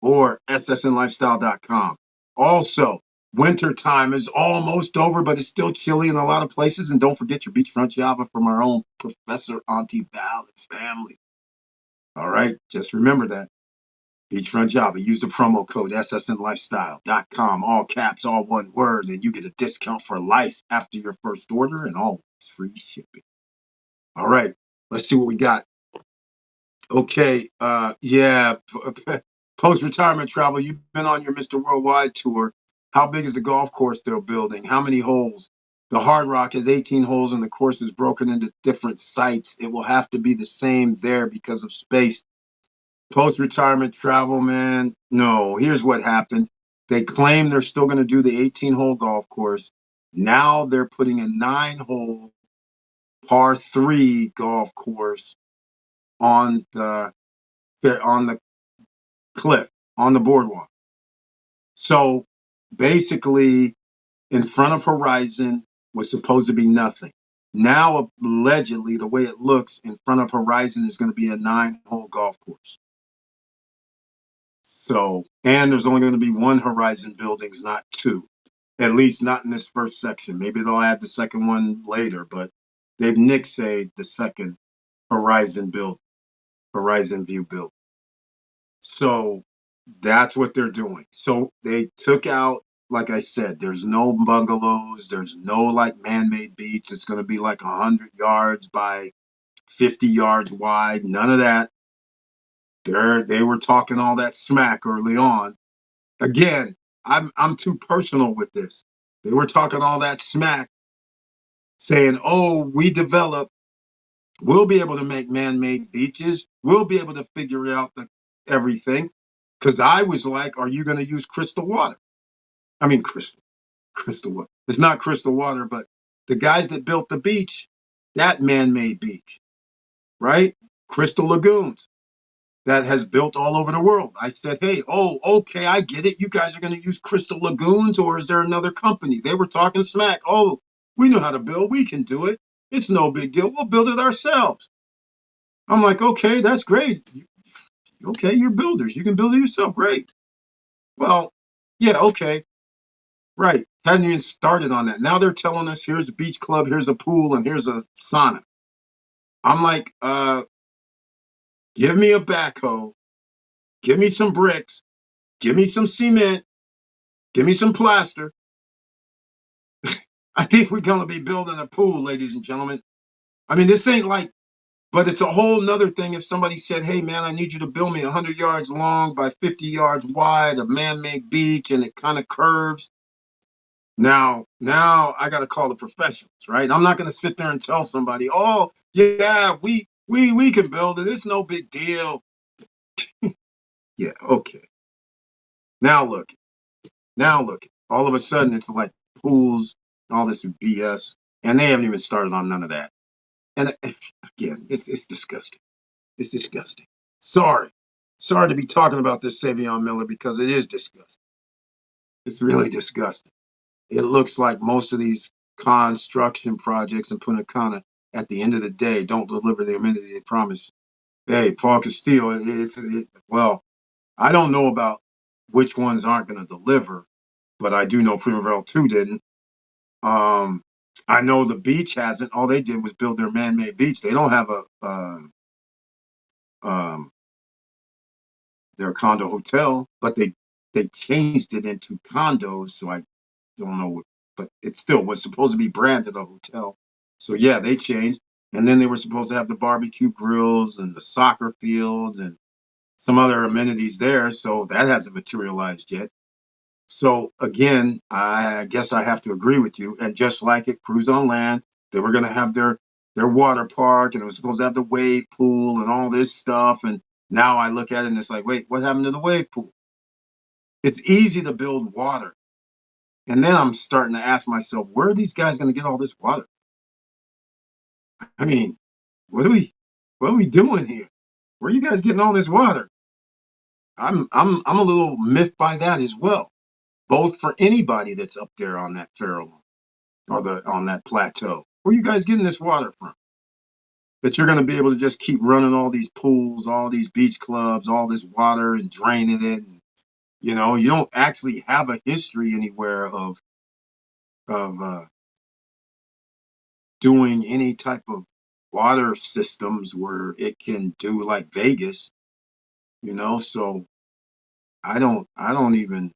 or SSNLifestyle.com. Also, wintertime is almost over, but it's still chilly in a lot of places. And don't forget your beachfront Java from our own Professor Auntie Val and family. All right, just remember that. Beachfront Java. Use the promo code SSNLifestyle.com. All caps, all one word, and you get a discount for life after your first order and always free shipping. All right, let's see what we got. Okay, post-retirement travel. You've been on your Mr. Worldwide tour. How big is the golf course they're building? How many holes? The Hard Rock has 18 holes and the course is broken into different sites. It will have to be the same there because of space. Post-retirement travel, man. No, here's what happened. They claim they're still going to do the 18-hole golf course. Now they're putting a 9-hole par 3 golf course on the cliff, on the boardwalk. So basically, in front of Horizon was supposed to be nothing. Now, allegedly, the way it looks, in front of Horizon is going to be a 9-hole golf course. So, and there's only going to be one Horizon buildings, not two. At least not in this first section. Maybe they'll add the second one later, but they've nixed the second Horizon View build. So that's what they're doing. So they took out, like I said, there's no bungalows, there's no like man-made beach. It's going to be like 100 yards by 50 yards wide. None of that. They were talking all that smack early on. Again, I'm too personal with this. They were talking all that smack, saying, "Oh, we'll be able to make man-made beaches. We'll be able to figure out everything." Because I was like, "Are you going to use crystal water?" I mean, crystal water. It's not crystal water, but the guys that built the beach, that man-made beach, right? Crystal lagoons. That has built all over the world. I said, hey, okay, I get it. You guys are going to use Crystal Lagoons, or is there another company? They were talking smack. Oh, we know how to build. We can do it. It's no big deal. We'll build it ourselves. I'm like, okay, that's great. Okay, you're builders. You can build it yourself. Great. Well, yeah, okay. Right. Hadn't even started on that. Now they're telling us here's a beach club, here's a pool, and here's a sauna. I'm like, give me a backhoe. Give me some bricks. Give me some cement. Give me some plaster. I think we're going to be building a pool, ladies and gentlemen. I mean, this ain't like, but it's a whole nother thing if somebody said, hey, man, I need you to build me 100 yards long by 50 yards wide, a man-made beach, and it kind of curves. Now I got to call the professionals, right? I'm not going to sit there and tell somebody, oh, yeah, we can build it. It's no big deal. Yeah, okay. Now look. All of a sudden, it's like pools, all this BS, and they haven't even started on none of that. And again, it's disgusting. It's disgusting. Sorry to be talking about this, Savion Miller, because it is disgusting. It's really disgusting. It looks like most of these construction projects in Punta Cana, at the end of the day, don't deliver the amenity they promise. Hey, Paul Castillo, well, I don't know about which ones aren't going to deliver, but I do know Primavera 2 didn't. I know the beach hasn't. All they did was build their man-made beach. They don't have their condo hotel, but they changed it into condos. So I don't know, but it still was supposed to be branded a hotel. So yeah, they changed. And then they were supposed to have the barbecue grills and the soccer fields and some other amenities there. So that hasn't materialized yet. So again, I guess I have to agree with you. And just like at Cruise on Land, they were going to have their water park, and it was supposed to have the wave pool and all this stuff. And now I look at it and it's like, wait, what happened to the wave pool? It's easy to build water. And then I'm starting to ask myself, where are these guys going to get all this water? I mean, what are we doing here? Where are you guys getting all this water? I'm a little miffed by that as well. Both for anybody that's up there on that Farallon or on that plateau. Where are you guys getting this water from? That you're going to be able to just keep running all these pools, all these beach clubs, all this water and draining it. And, you don't actually have a history anywhere of doing any type of water systems where it can do like Vegas, so I don't even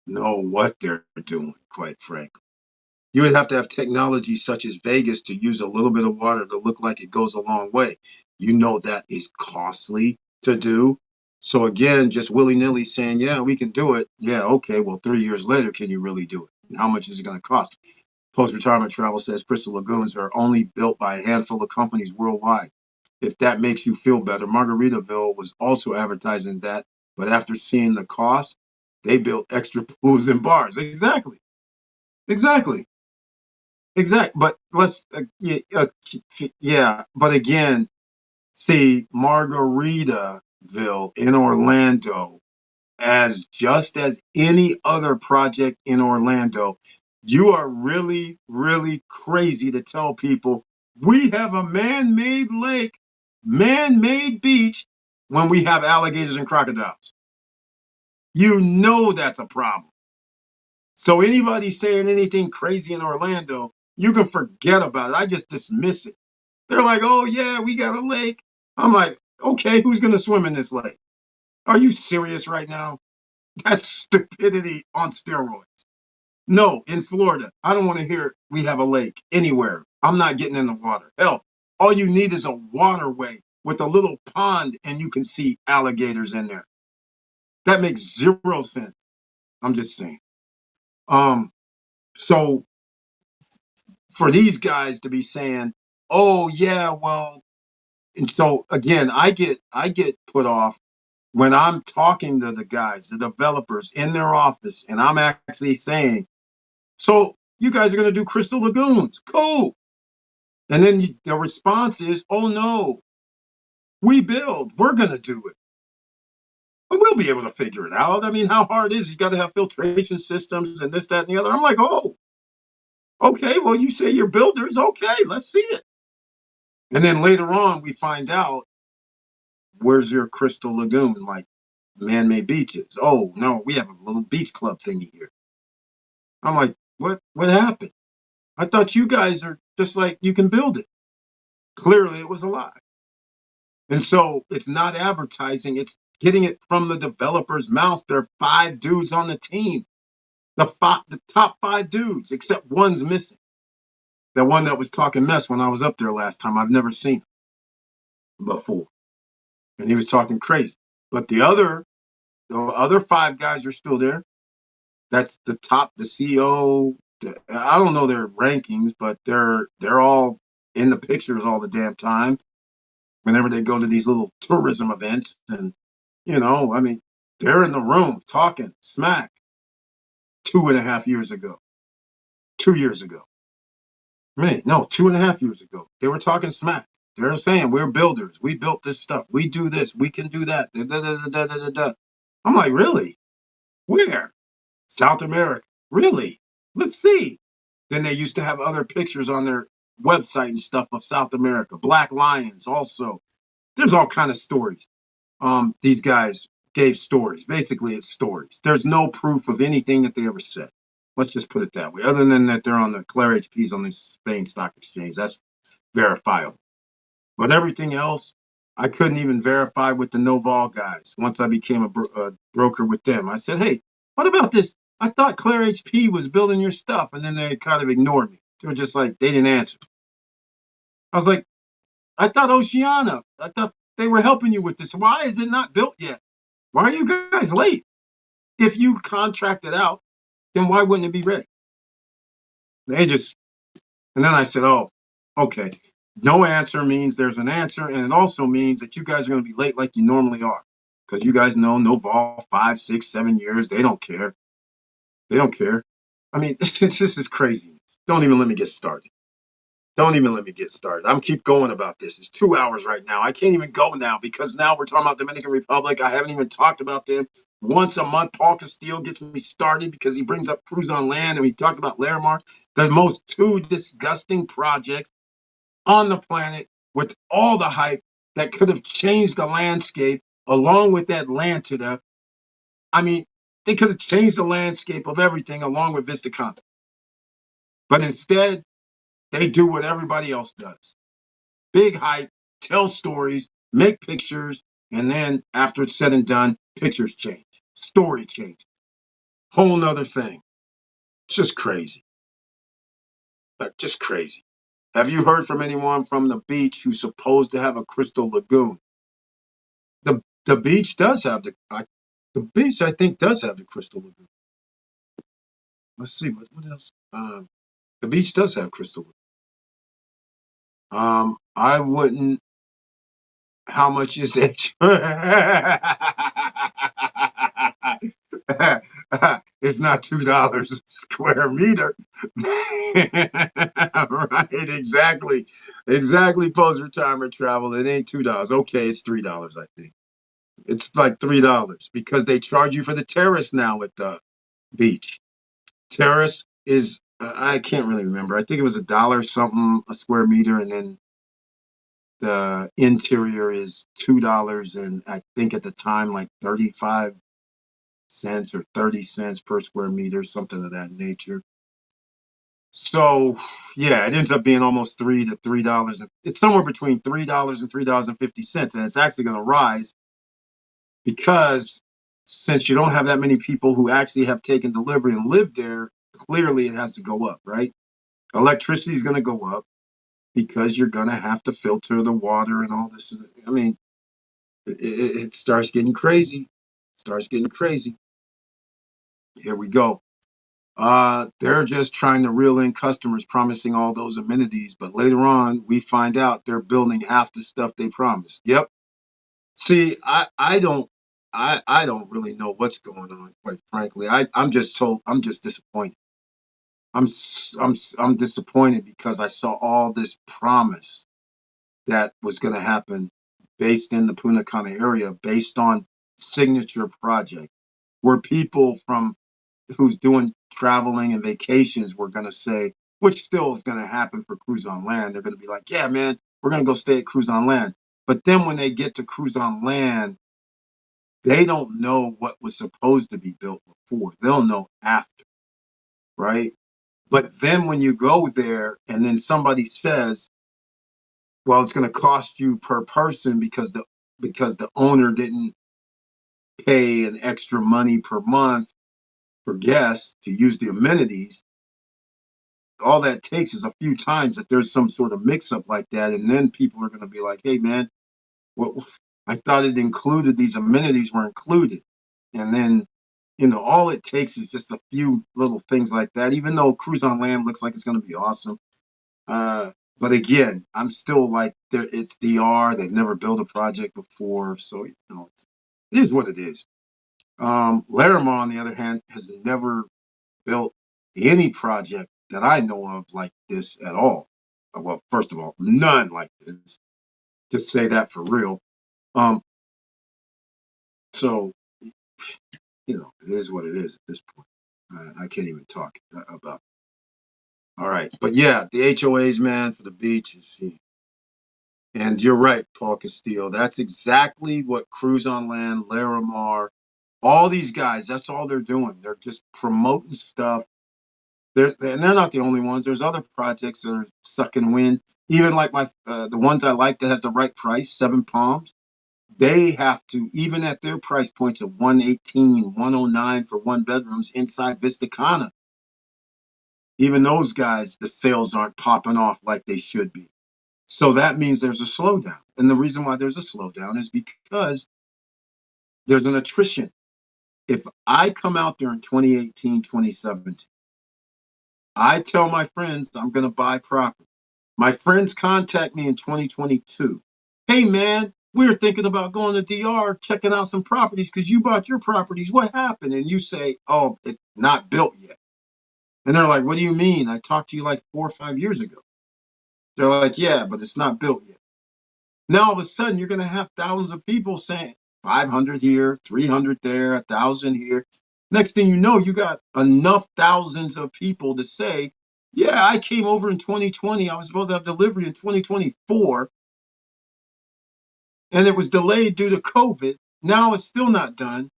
know what they're doing, quite frankly. You would have to have technology such as Vegas to use a little bit of water to look like it goes a long way. That is costly to do. So again, just willy-nilly saying, yeah, we can do it. Yeah, okay, well, 3 years later, can you really do it? And how much is it going to cost? Post-retirement travel says Crystal Lagoons are only built by a handful of companies worldwide. If that makes you feel better, Margaritaville was also advertising that, but after seeing the cost, they built extra pools and bars. Exactly. exactly. But let's, yeah. But again, see, Margaritaville in Orlando, as just as any other project in Orlando, you are really, really crazy to tell people we have a man-made lake, man-made beach when we have alligators and crocodiles. You know that's a problem. So anybody saying anything crazy in Orlando, you can forget about it. I just dismiss it. They're like, oh yeah, we got a lake. I'm like, okay, who's going to swim in this lake? Are you serious right now? That's stupidity on steroids. No, in Florida, I don't want to hear we have a lake anywhere. I'm not getting in the water. Hell, all you need is a waterway with a little pond and you can see alligators in there. That makes zero sense. I'm just saying. Um, so for these guys to be saying, "Oh yeah, well," and so again, I get put off when I'm talking to the guys, the developers in their office, and I'm actually saying, "So you guys are going to do Crystal Lagoons? Cool." And then the response is, "Oh no, we build. We're going to do it. But we'll be able to figure it out. I mean, how hard is it? You got to have filtration systems and this, that, and the other." I'm like, "Oh, okay. Well, you say you're builders. Okay, let's see it." And then later on, we find out, where's your Crystal Lagoon? Like man-made beaches. Oh no, we have a little beach club thingy here. I'm like, what happened? I thought you guys are just like you can build it. Clearly, it was a lie. And so it's not advertising; it's getting it from the developer's mouth. There are 5 dudes on the team. The top 5 dudes, except one's missing. The one that was talking mess when I was up there last time. I've never seen him before, and he was talking crazy. But the other 5 guys are still there. That's the top, the CEO. I don't know their rankings, but they're all in the pictures all the damn time. Whenever they go to these little tourism events, and I mean, they're in the room talking smack 2.5 years ago, 2 years ago. Man, no, 2.5 years ago, they were talking smack. They're saying we're builders. We built this stuff. We do this. We can do that. Da, da, da, da, da, da, da. I'm like, really? Where? South America. Really? Let's see. Then they used to have other pictures on their website and stuff of South America. Black lions also. There's all kind of stories. These guys gave stories. Basically, it's stories. There's no proof of anything that they ever said. Let's just put it that way. Other than that, they're on the Claire HPs on the Spain Stock Exchange. That's verifiable. But everything else, I couldn't even verify with the Noval guys. Once I became a broker with them, I said, "Hey, what about this? I thought Claire HP was building your stuff," and then they kind of ignored me. They were just like, they didn't answer. I was like, "I thought Oceana. I thought they were helping you with this. Why is it not built yet? Why are you guys late? If you contracted out, then why wouldn't it be ready?" They just, and then I said, "Oh, okay. No answer means there's an answer, and it also means that you guys are going to be late like you normally are, because you guys know Noval 5, 6, 7 years. They don't care. They don't care. I mean, this is crazy. Don't even let me get started. Don't even let me get started. I'm keep going about this. It's 2 hours right now. I can't even go now because now we're talking about Dominican Republic. I haven't even talked about them. Once a month, Paul Castillo gets me started because he brings up Cruise on Land and he talks about Larimar, the most 2 disgusting projects on the planet with all the hype that could have changed the landscape along with Atlanta. I mean, they could have changed the landscape of everything along with Vista Content. But instead, they do what everybody else does. Big hype, tell stories, make pictures, and then after it's said and done, pictures change. Story change. Whole nother thing. It's just crazy. Just crazy. Have you heard from anyone from the beach who's supposed to have a Crystal Lagoon? The beach does have the beach, I think, does have the Crystal Lagoon. Let's see what else. The beach does have Crystal Lagoon. I wouldn't. How much is it? It's not $2 a square meter. Right, exactly. Post retirement travel. It ain't $2. Okay, it's $3, I think. It's like $3 because they charge you for the terrace now at the beach. Terrace is I can't really remember. I think it was $1 something a square meter, and then the interior is $2, and I think at the time like 35 cents or 30 cents per square meter, something of that nature. So yeah, it ends up being almost $3 to $3. It's somewhere between $3 and $3.50, and it's actually going to rise because since you don't have that many people who actually have taken delivery and live there, clearly it has to go up, right? Electricity is going to go up because you're going to have to filter the water and all this. I mean, it starts getting crazy. Starts getting crazy. Here we go. They're just trying to reel in customers, promising all those amenities, but later on we find out they're building half the stuff they promised. Yep. See, I don't really know what's going on, quite frankly. I'm just told I'm just disappointed. I'm disappointed because I saw all this promise that was going to happen based in the Punta Cana area, based on signature project, where people from who's doing traveling and vacations were going to say, which still is going to happen for Cruise on Land. They're going to be like, yeah, man, we're going to go stay at Cruise on Land. But then when they get to Cruise on Land, they don't know what was supposed to be built before. They'll know after, right? But then when you go there and then somebody says, well, it's going to cost you per person because the owner didn't pay an extra money per month for guests to use the amenities. All that takes is a few times that there's some sort of mix up like that. And then people are going to be like, hey, man, well, I thought it included these amenities were included. And then, all it takes is just a few little things like that, even though Cruise on Land looks like it's going to be awesome. But again, I'm still like, it's DR. They've never built a project before. So, it is what it is. Larimar, on the other hand, has never built any project that I know of like this at all. Well, first of all, none like this. Just say that for real. So, it is what it is at this point. I can't even talk about it. All right. But yeah, the HOAs, man, for the beaches. And you're right, Paul Castillo. That's exactly what Cruise on Land, Larimar, all these guys, that's all they're doing. They're just promoting stuff. And they're not the only ones. There's other projects that are sucking wind. Even like the ones I like that has the right price, Seven Palms. They have to, even at their price points of 118, 109 for one bedrooms inside Vista Cana, even those guys, the sales aren't popping off like they should be. So that means there's a slowdown. And the reason why there's a slowdown is because there's an attrition. If I come out there in 2018, 2017, I tell my friends I'm going to buy property. My friends contact me in 2022. Hey, man, we're thinking about going to DR, checking out some properties because you bought your properties. What happened? And you say, oh, it's not built yet. And they're like, what do you mean? I talked to you like 4 or 5 years ago. They're like, yeah, but it's not built yet. Now, all of a sudden, you're going to have thousands of people saying 500 here, 300 there, 1,000 here. Next thing you know, you got enough thousands of people to say, yeah, I came over in 2020. I was supposed to have delivery in 2024, and it was delayed due to COVID. Now it's still not done.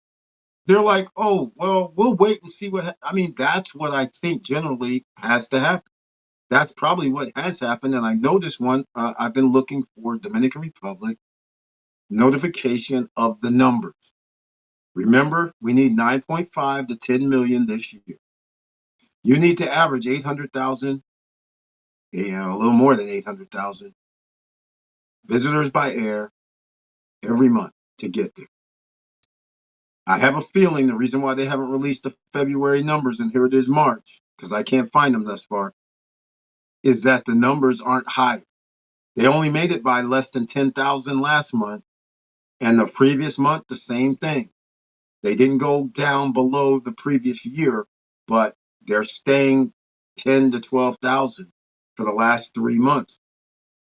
They're like, oh, well, we'll wait and see what. I mean, that's what I think generally has to happen. That's probably what has happened. And I know this one. I've been looking for Dominican Republic notification of the numbers. Remember, we need 9.5 to 10 million this year. You need to average 800,000, a little more than 800,000 visitors by air every month to get there. I have a feeling the reason why they haven't released the February numbers, and here it is March, because I can't find them thus far, is that the numbers aren't high. They only made it by less than 10,000 last month, and the previous month, the same thing. They didn't go down below the previous year, but they're staying 10 to 12,000 for the last 3 months.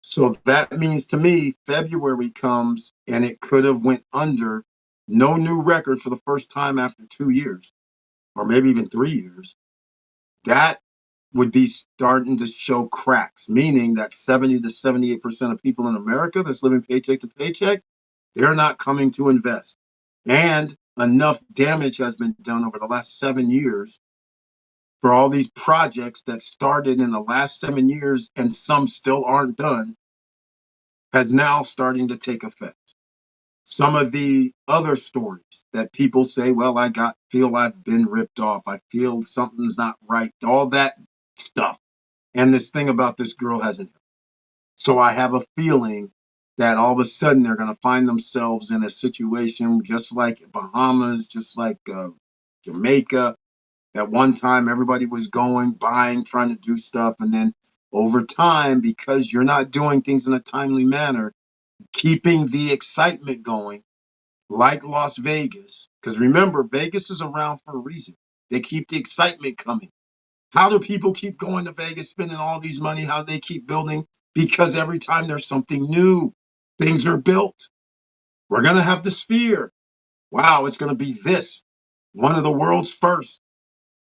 So that means to me, February comes and it could have went under. No new record for the first time after 2 years, or maybe even 3 years. That would be starting to show cracks, meaning that 70 to 78% of people in America that's living paycheck to paycheck, they're not coming to invest. And enough damage has been done over the last 7 years for all these projects that started in the last 7 years and some still aren't done, has now starting to take effect. Some of the other stories that people say, well, feel I've been ripped off. I feel something's not right. All that stuff. And this thing about this girl hasn't. So I have a feeling that all of a sudden they're going to find themselves in a situation just like Bahamas, just like Jamaica. At one time, everybody was going, buying, trying to do stuff. And then over time, because you're not doing things in a timely manner, keeping the excitement going, like Las Vegas. Because remember, Vegas is around for a reason. They keep the excitement coming. How do people keep going to Vegas, spending all these money? How do they keep building? Because every time there's something new, things are built. We're going to have the Sphere. Wow, it's going to be this, one of the world's first.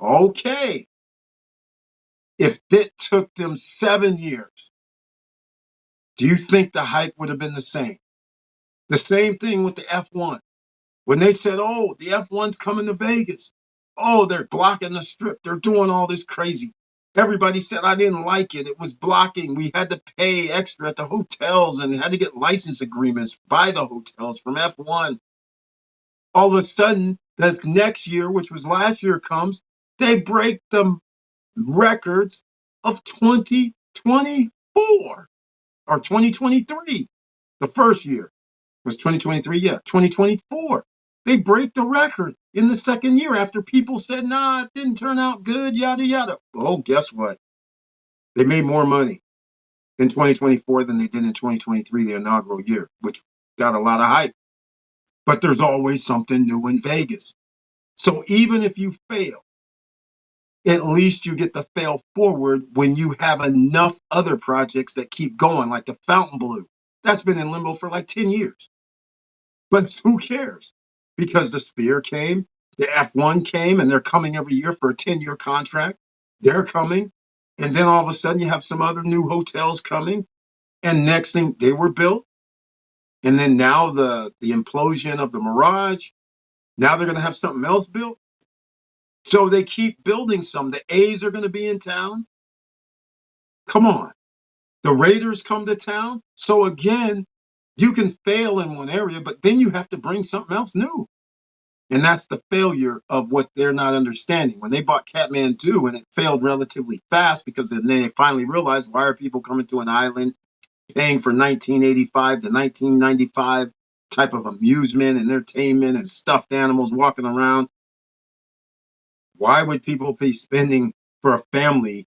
Okay. If it took them 7 years, do you think the hype would have been the same? The same thing with the F1. When they said, oh, the F1's coming to Vegas. Oh, they're blocking the strip. They're doing all this crazy. Everybody said I didn't like it. It was blocking. We had to pay extra at the hotels and had to get license agreements by the hotels from F1. All of a sudden, the next year, which was last year, comes, they break the records of 2024 or 2023. The first year was 2023. Yeah, 2024. They break the record in the second year after people said, nah, it didn't turn out good, yada, yada. Oh, guess what? They made more money in 2024 than they did in 2023, the inaugural year, which got a lot of hype. But there's always something new in Vegas. So even if you fail, at least you get to fail forward when you have enough other projects that keep going, like the Fontainebleau. That's been in limbo for like 10 years. But who cares? Because the Sphere came, the F1 came, and they're coming every year for a 10-year contract. They're coming. And then all of a sudden you have some other new hotels coming. And next thing, they were built. And then now the implosion of the Mirage, now they're going to have something else built. So they keep building some. The A's are going to be in town. Come on. The Raiders come to town. So again, you can fail in one area, but then you have to bring something else new. And that's the failure of what they're not understanding. When they bought Kathmandu and it failed relatively fast because then they finally realized, why are people coming to an island paying for 1985 to 1995 type of amusement and entertainment and stuffed animals walking around? Why would people be spending for a family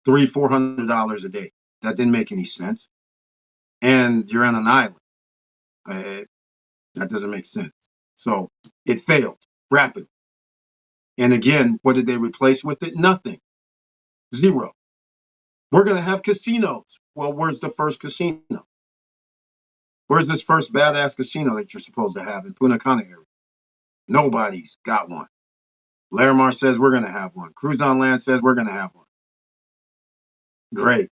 $300-400 a day? That didn't make any sense. And you're on an island. That doesn't make sense. So it failed rapidly. And again, what did they replace with it? Nothing. Zero. We're going to have casinos. Well, where's the first casino? Where's this first badass casino that you're supposed to have in Punta Cana area? Nobody's got one. Larimar says we're going to have one. Cruise on Land says we're going to have one. Great.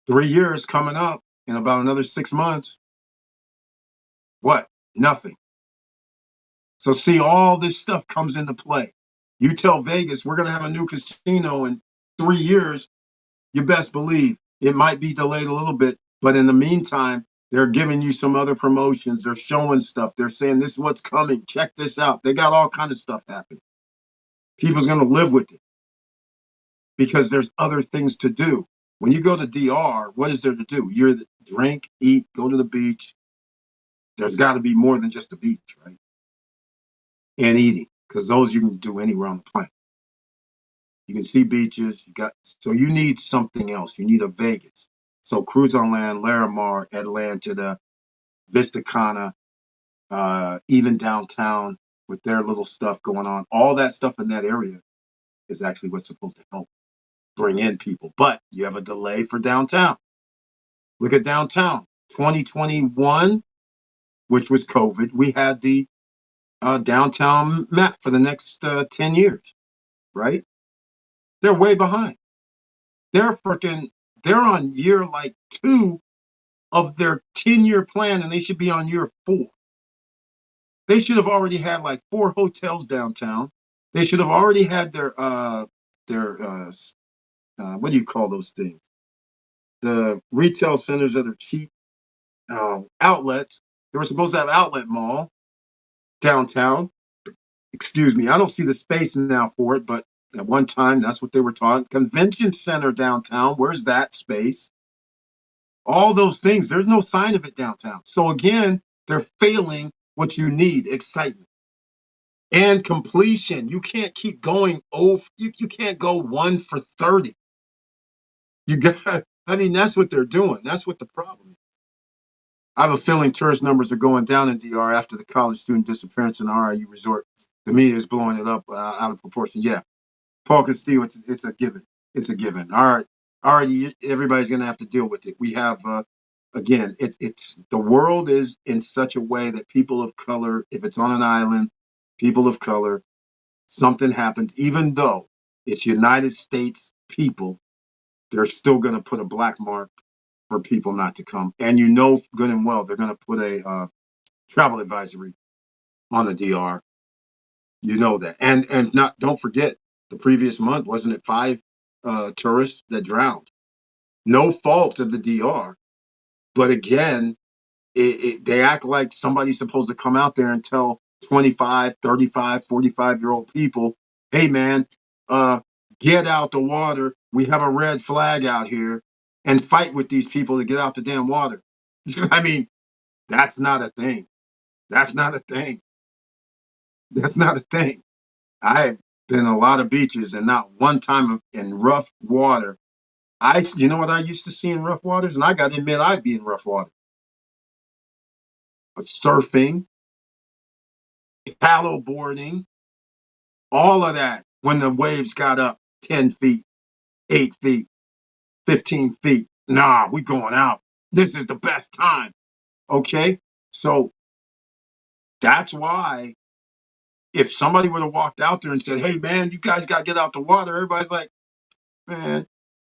3 years coming up in about another 6 months. What? Nothing. So see, all this stuff comes into play. You tell Vegas we're going to have a new casino in 3 years, you best believe it might be delayed a little bit. But in the meantime, they're giving you some other promotions. They're showing stuff. They're saying this is what's coming. Check this out. They got all kinds of stuff happening. People's going to live with it because there's other things to do. When you go to DR, what is there to do? You're drink, eat, go to the beach. There's got to be more than just the beach, right? And eating, because those you can do anywhere on the planet. You can see beaches. So you need something else. You need a Vegas. So Cruise on Land, Larimar, Atlanta, Vista Cana, even downtown with their little stuff going on. All that stuff in that area is actually what's supposed to help bring in people. But you have a delay for downtown. Look at downtown. 2021, which was COVID, we had the downtown map for the next 10 years, right? They're way behind. They're on year like 2 of their 10-year plan, and they should be on year 4. They should have already had like 4 hotels downtown. They should have already had their what do you call those things? The retail centers that are cheap outlets. They were supposed to have outlet mall downtown. Excuse me, I don't see the space now for it, but at one time that's what they were taught. Convention center downtown. Where's that space? All those things. There's no sign of it downtown. So again, they're failing what you need: excitement and completion. You can't keep going. You can't go 1 for 30. You got. I mean, that's what they're doing. That's what the problem is. I have a feeling tourist numbers are going down in DR after the college student disappearance in the RIU resort. The media is blowing it up out of proportion. Yeah, Paul Castillo, it's a given. It's a given. All right, everybody's going to have to deal with it. We have, again, it's the world is in such a way that people of color, if it's on an island, people of color, something happens, even though it's United States people, they're still going to put a black mark for people not to come. And you know good and well they're going to put a travel advisory on the DR. You know that. And don't forget, the previous month, wasn't it 5 tourists that drowned? No fault of the DR. But again, they act like somebody's supposed to come out there and tell 25, 35, 45-year-old people, hey, man, get out the water. We have a red flag out here, and fight with these people to get out the damn water. I mean, that's not a thing. That's not a thing. That's not a thing. I've been a lot of beaches, and not one time in rough water. You know what I used to see in rough waters? And I got to admit, I'd be in rough water. Surfing, paddle boarding, all of that when the waves got up 10 feet, 8 feet, 15 feet. Nah, we going out. This is the best time. Okay? So that's why if somebody would have walked out there and said, hey, man, you guys got to get out the water, everybody's like, man,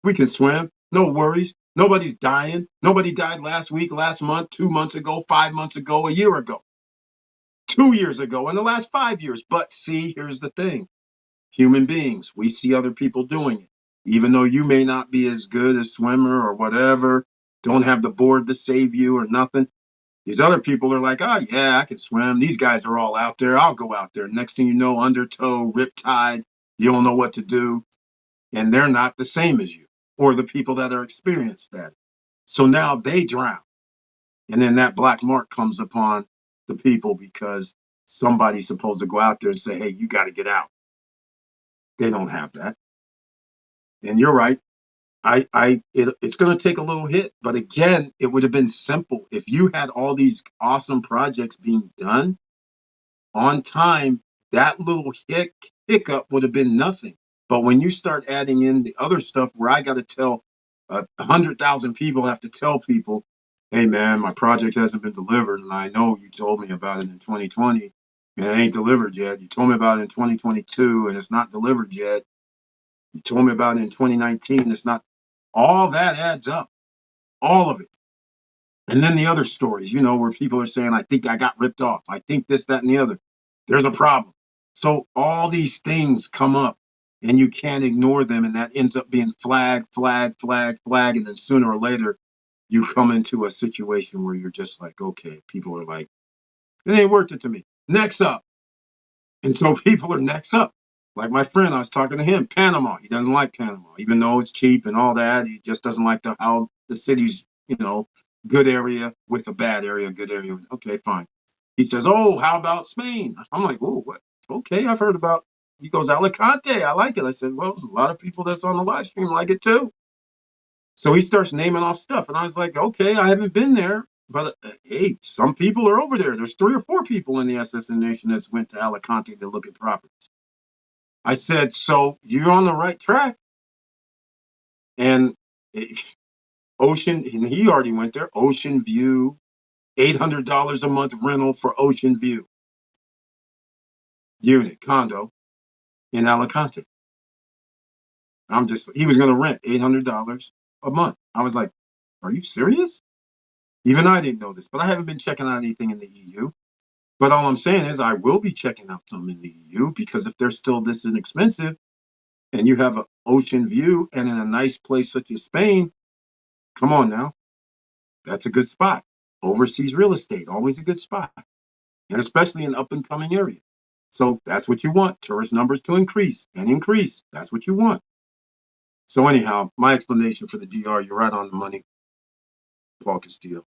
we can swim. No worries. Nobody's dying. Nobody died last week, last month, 2 months ago, 5 months ago, a year ago, 2 years ago, in the last 5 years. But see, here's the thing. Human beings, we see other people doing it. Even though you may not be as good a swimmer or whatever, don't have the board to save you or nothing. These other people are like, oh, yeah, I can swim. These guys are all out there. I'll go out there. Next thing you know, undertow, riptide, you don't know what to do. And they're not the same as you or the people that are experienced at it. So now they drown. And then that black mark comes upon the people because somebody's supposed to go out there and say, hey, you got to get out. They don't have that. And you're right. It's going to take a little hit, but again, it would have been simple if you had all these awesome projects being done on time. That little hiccup would have been nothing. But when you start adding in the other stuff, where I got to tell 100,000 people, have to tell people, hey man, my project hasn't been delivered, and I know you told me about it in 2020, and it ain't delivered yet. You told me about it in 2022, and it's not delivered yet. You told me about it in 2019. It's not. All that adds up, all of it. And then the other stories, where people are saying, I think I got ripped off. I think this, that, and the other. There's a problem. So all these things come up and you can't ignore them. And that ends up being flag. And then sooner or later, you come into a situation where you're just like, okay, people are like, it ain't worth it to me. Next up. And so people are next up. Like my friend, I was talking to him, Panama. He doesn't like Panama, even though it's cheap and all that. He just doesn't like how the city's, good area with a bad area, good area. Okay, fine. He says, oh, how about Spain? I'm like, oh, what? Okay, I've heard about. He goes, Alicante. I like it. I said, well, there's a lot of people that's on the live stream like it too. So he starts naming off stuff. And I was like, okay, I haven't been there. But hey, some people are over there. There's 3 or 4 people in the SSN Nation that's went to Alicante to look at properties. I said, so you're on the right track. And Ocean, and he already went there. Ocean View, $800 a month rental for Ocean View unit condo in Alicante. He was going to rent $800 a month. I was like, are you serious? Even I didn't know this, but I haven't been checking out anything in the EU. But all I'm saying is I will be checking out some in the EU, because if they're still this inexpensive and you have an ocean view and in a nice place such as Spain, come on now. That's a good spot. Overseas real estate, always a good spot. And especially in up and coming areas. So that's what you want. Tourist numbers to increase and increase. That's what you want. So anyhow, my explanation for the DR, you're right on the money, Paul Castillo.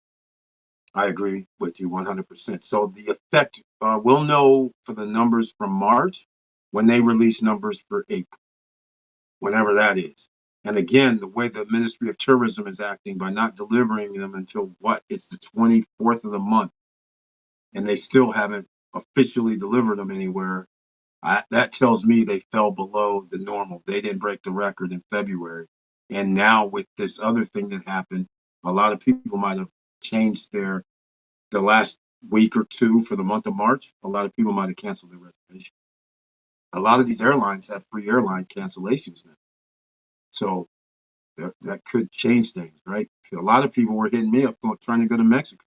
I agree with you 100%. So the effect, we'll know for the numbers from March when they release numbers for April, whenever that is. And again, the way the Ministry of Tourism is acting by not delivering them until it's the 24th of the month, and they still haven't officially delivered them anywhere. That tells me they fell below the normal. They didn't break the record in February. And now with this other thing that happened, a lot of people might have changed the last week or two for the month of March. A lot of people might have canceled their reservation. A lot of these airlines have free airline cancellations now. So that could change things, right? A lot of people were hitting me up trying to go to Mexico,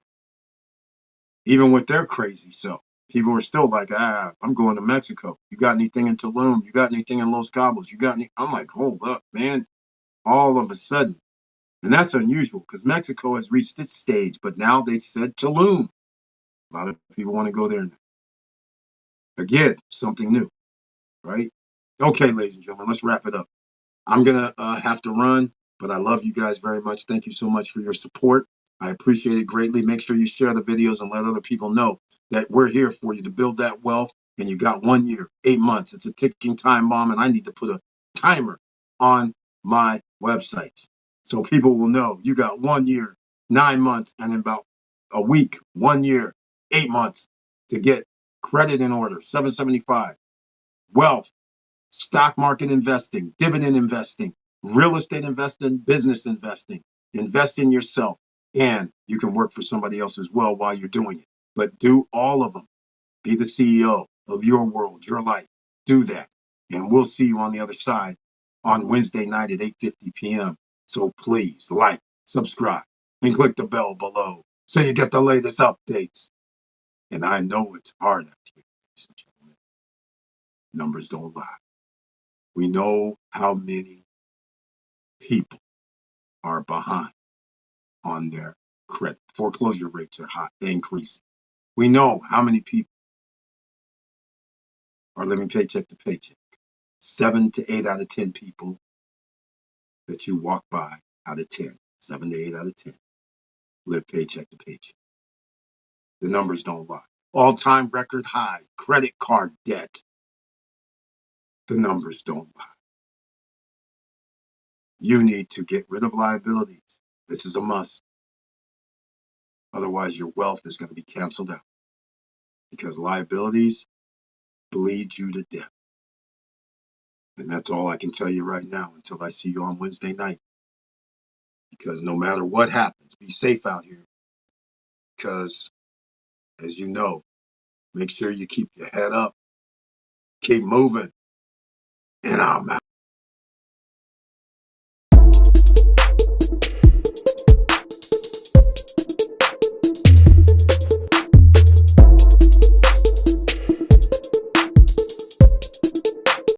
even with their crazy self. People were still like, I'm going to Mexico. You got anything in Tulum? You got anything in Los Cabos? You got any? I'm like, hold up, man. All of a sudden. And that's unusual because Mexico has reached its stage, but now they said Tulum. A lot of people want to go there now. Again, something new, right? Okay, ladies and gentlemen, let's wrap it up. I'm going to have to run, but I love you guys very much. Thank you so much for your support. I appreciate it greatly. Make sure you share the videos and let other people know that we're here for you to build that wealth. And you got 1 year, 8 months. It's a ticking time bomb, and I need to put a timer on my websites so people will know you got 1 year, 9 months, and in about a week, 1 year, 8 months to get credit in order, 775, wealth, stock market investing, dividend investing, real estate investing, business investing. Invest in yourself, and you can work for somebody else as well while you're doing it. But do all of them. Be the CEO of your world, your life. Do that. And we'll see you on the other side on Wednesday night at 8:50 p.m. So please like, subscribe, and click the bell below so you get the latest updates. And I know it's hard out here, ladies and gentlemen. Numbers don't lie. We know how many people are behind on their credit. Foreclosure rates are high, increasing. We know how many people are living paycheck to paycheck. 7 to 8 out of 10 people that you walk by out of 10, 7 to 8 out of 10 live paycheck to paycheck. The numbers don't lie. All-time record highs, credit card debt. The numbers don't lie. You need to get rid of liabilities. This is a must. Otherwise, your wealth is going to be canceled out because liabilities bleed you to death. And that's all I can tell you right now until I see you on Wednesday night. Because no matter what happens, be safe out here. Because, as you know, make sure you keep your head up, keep moving, and I'm out.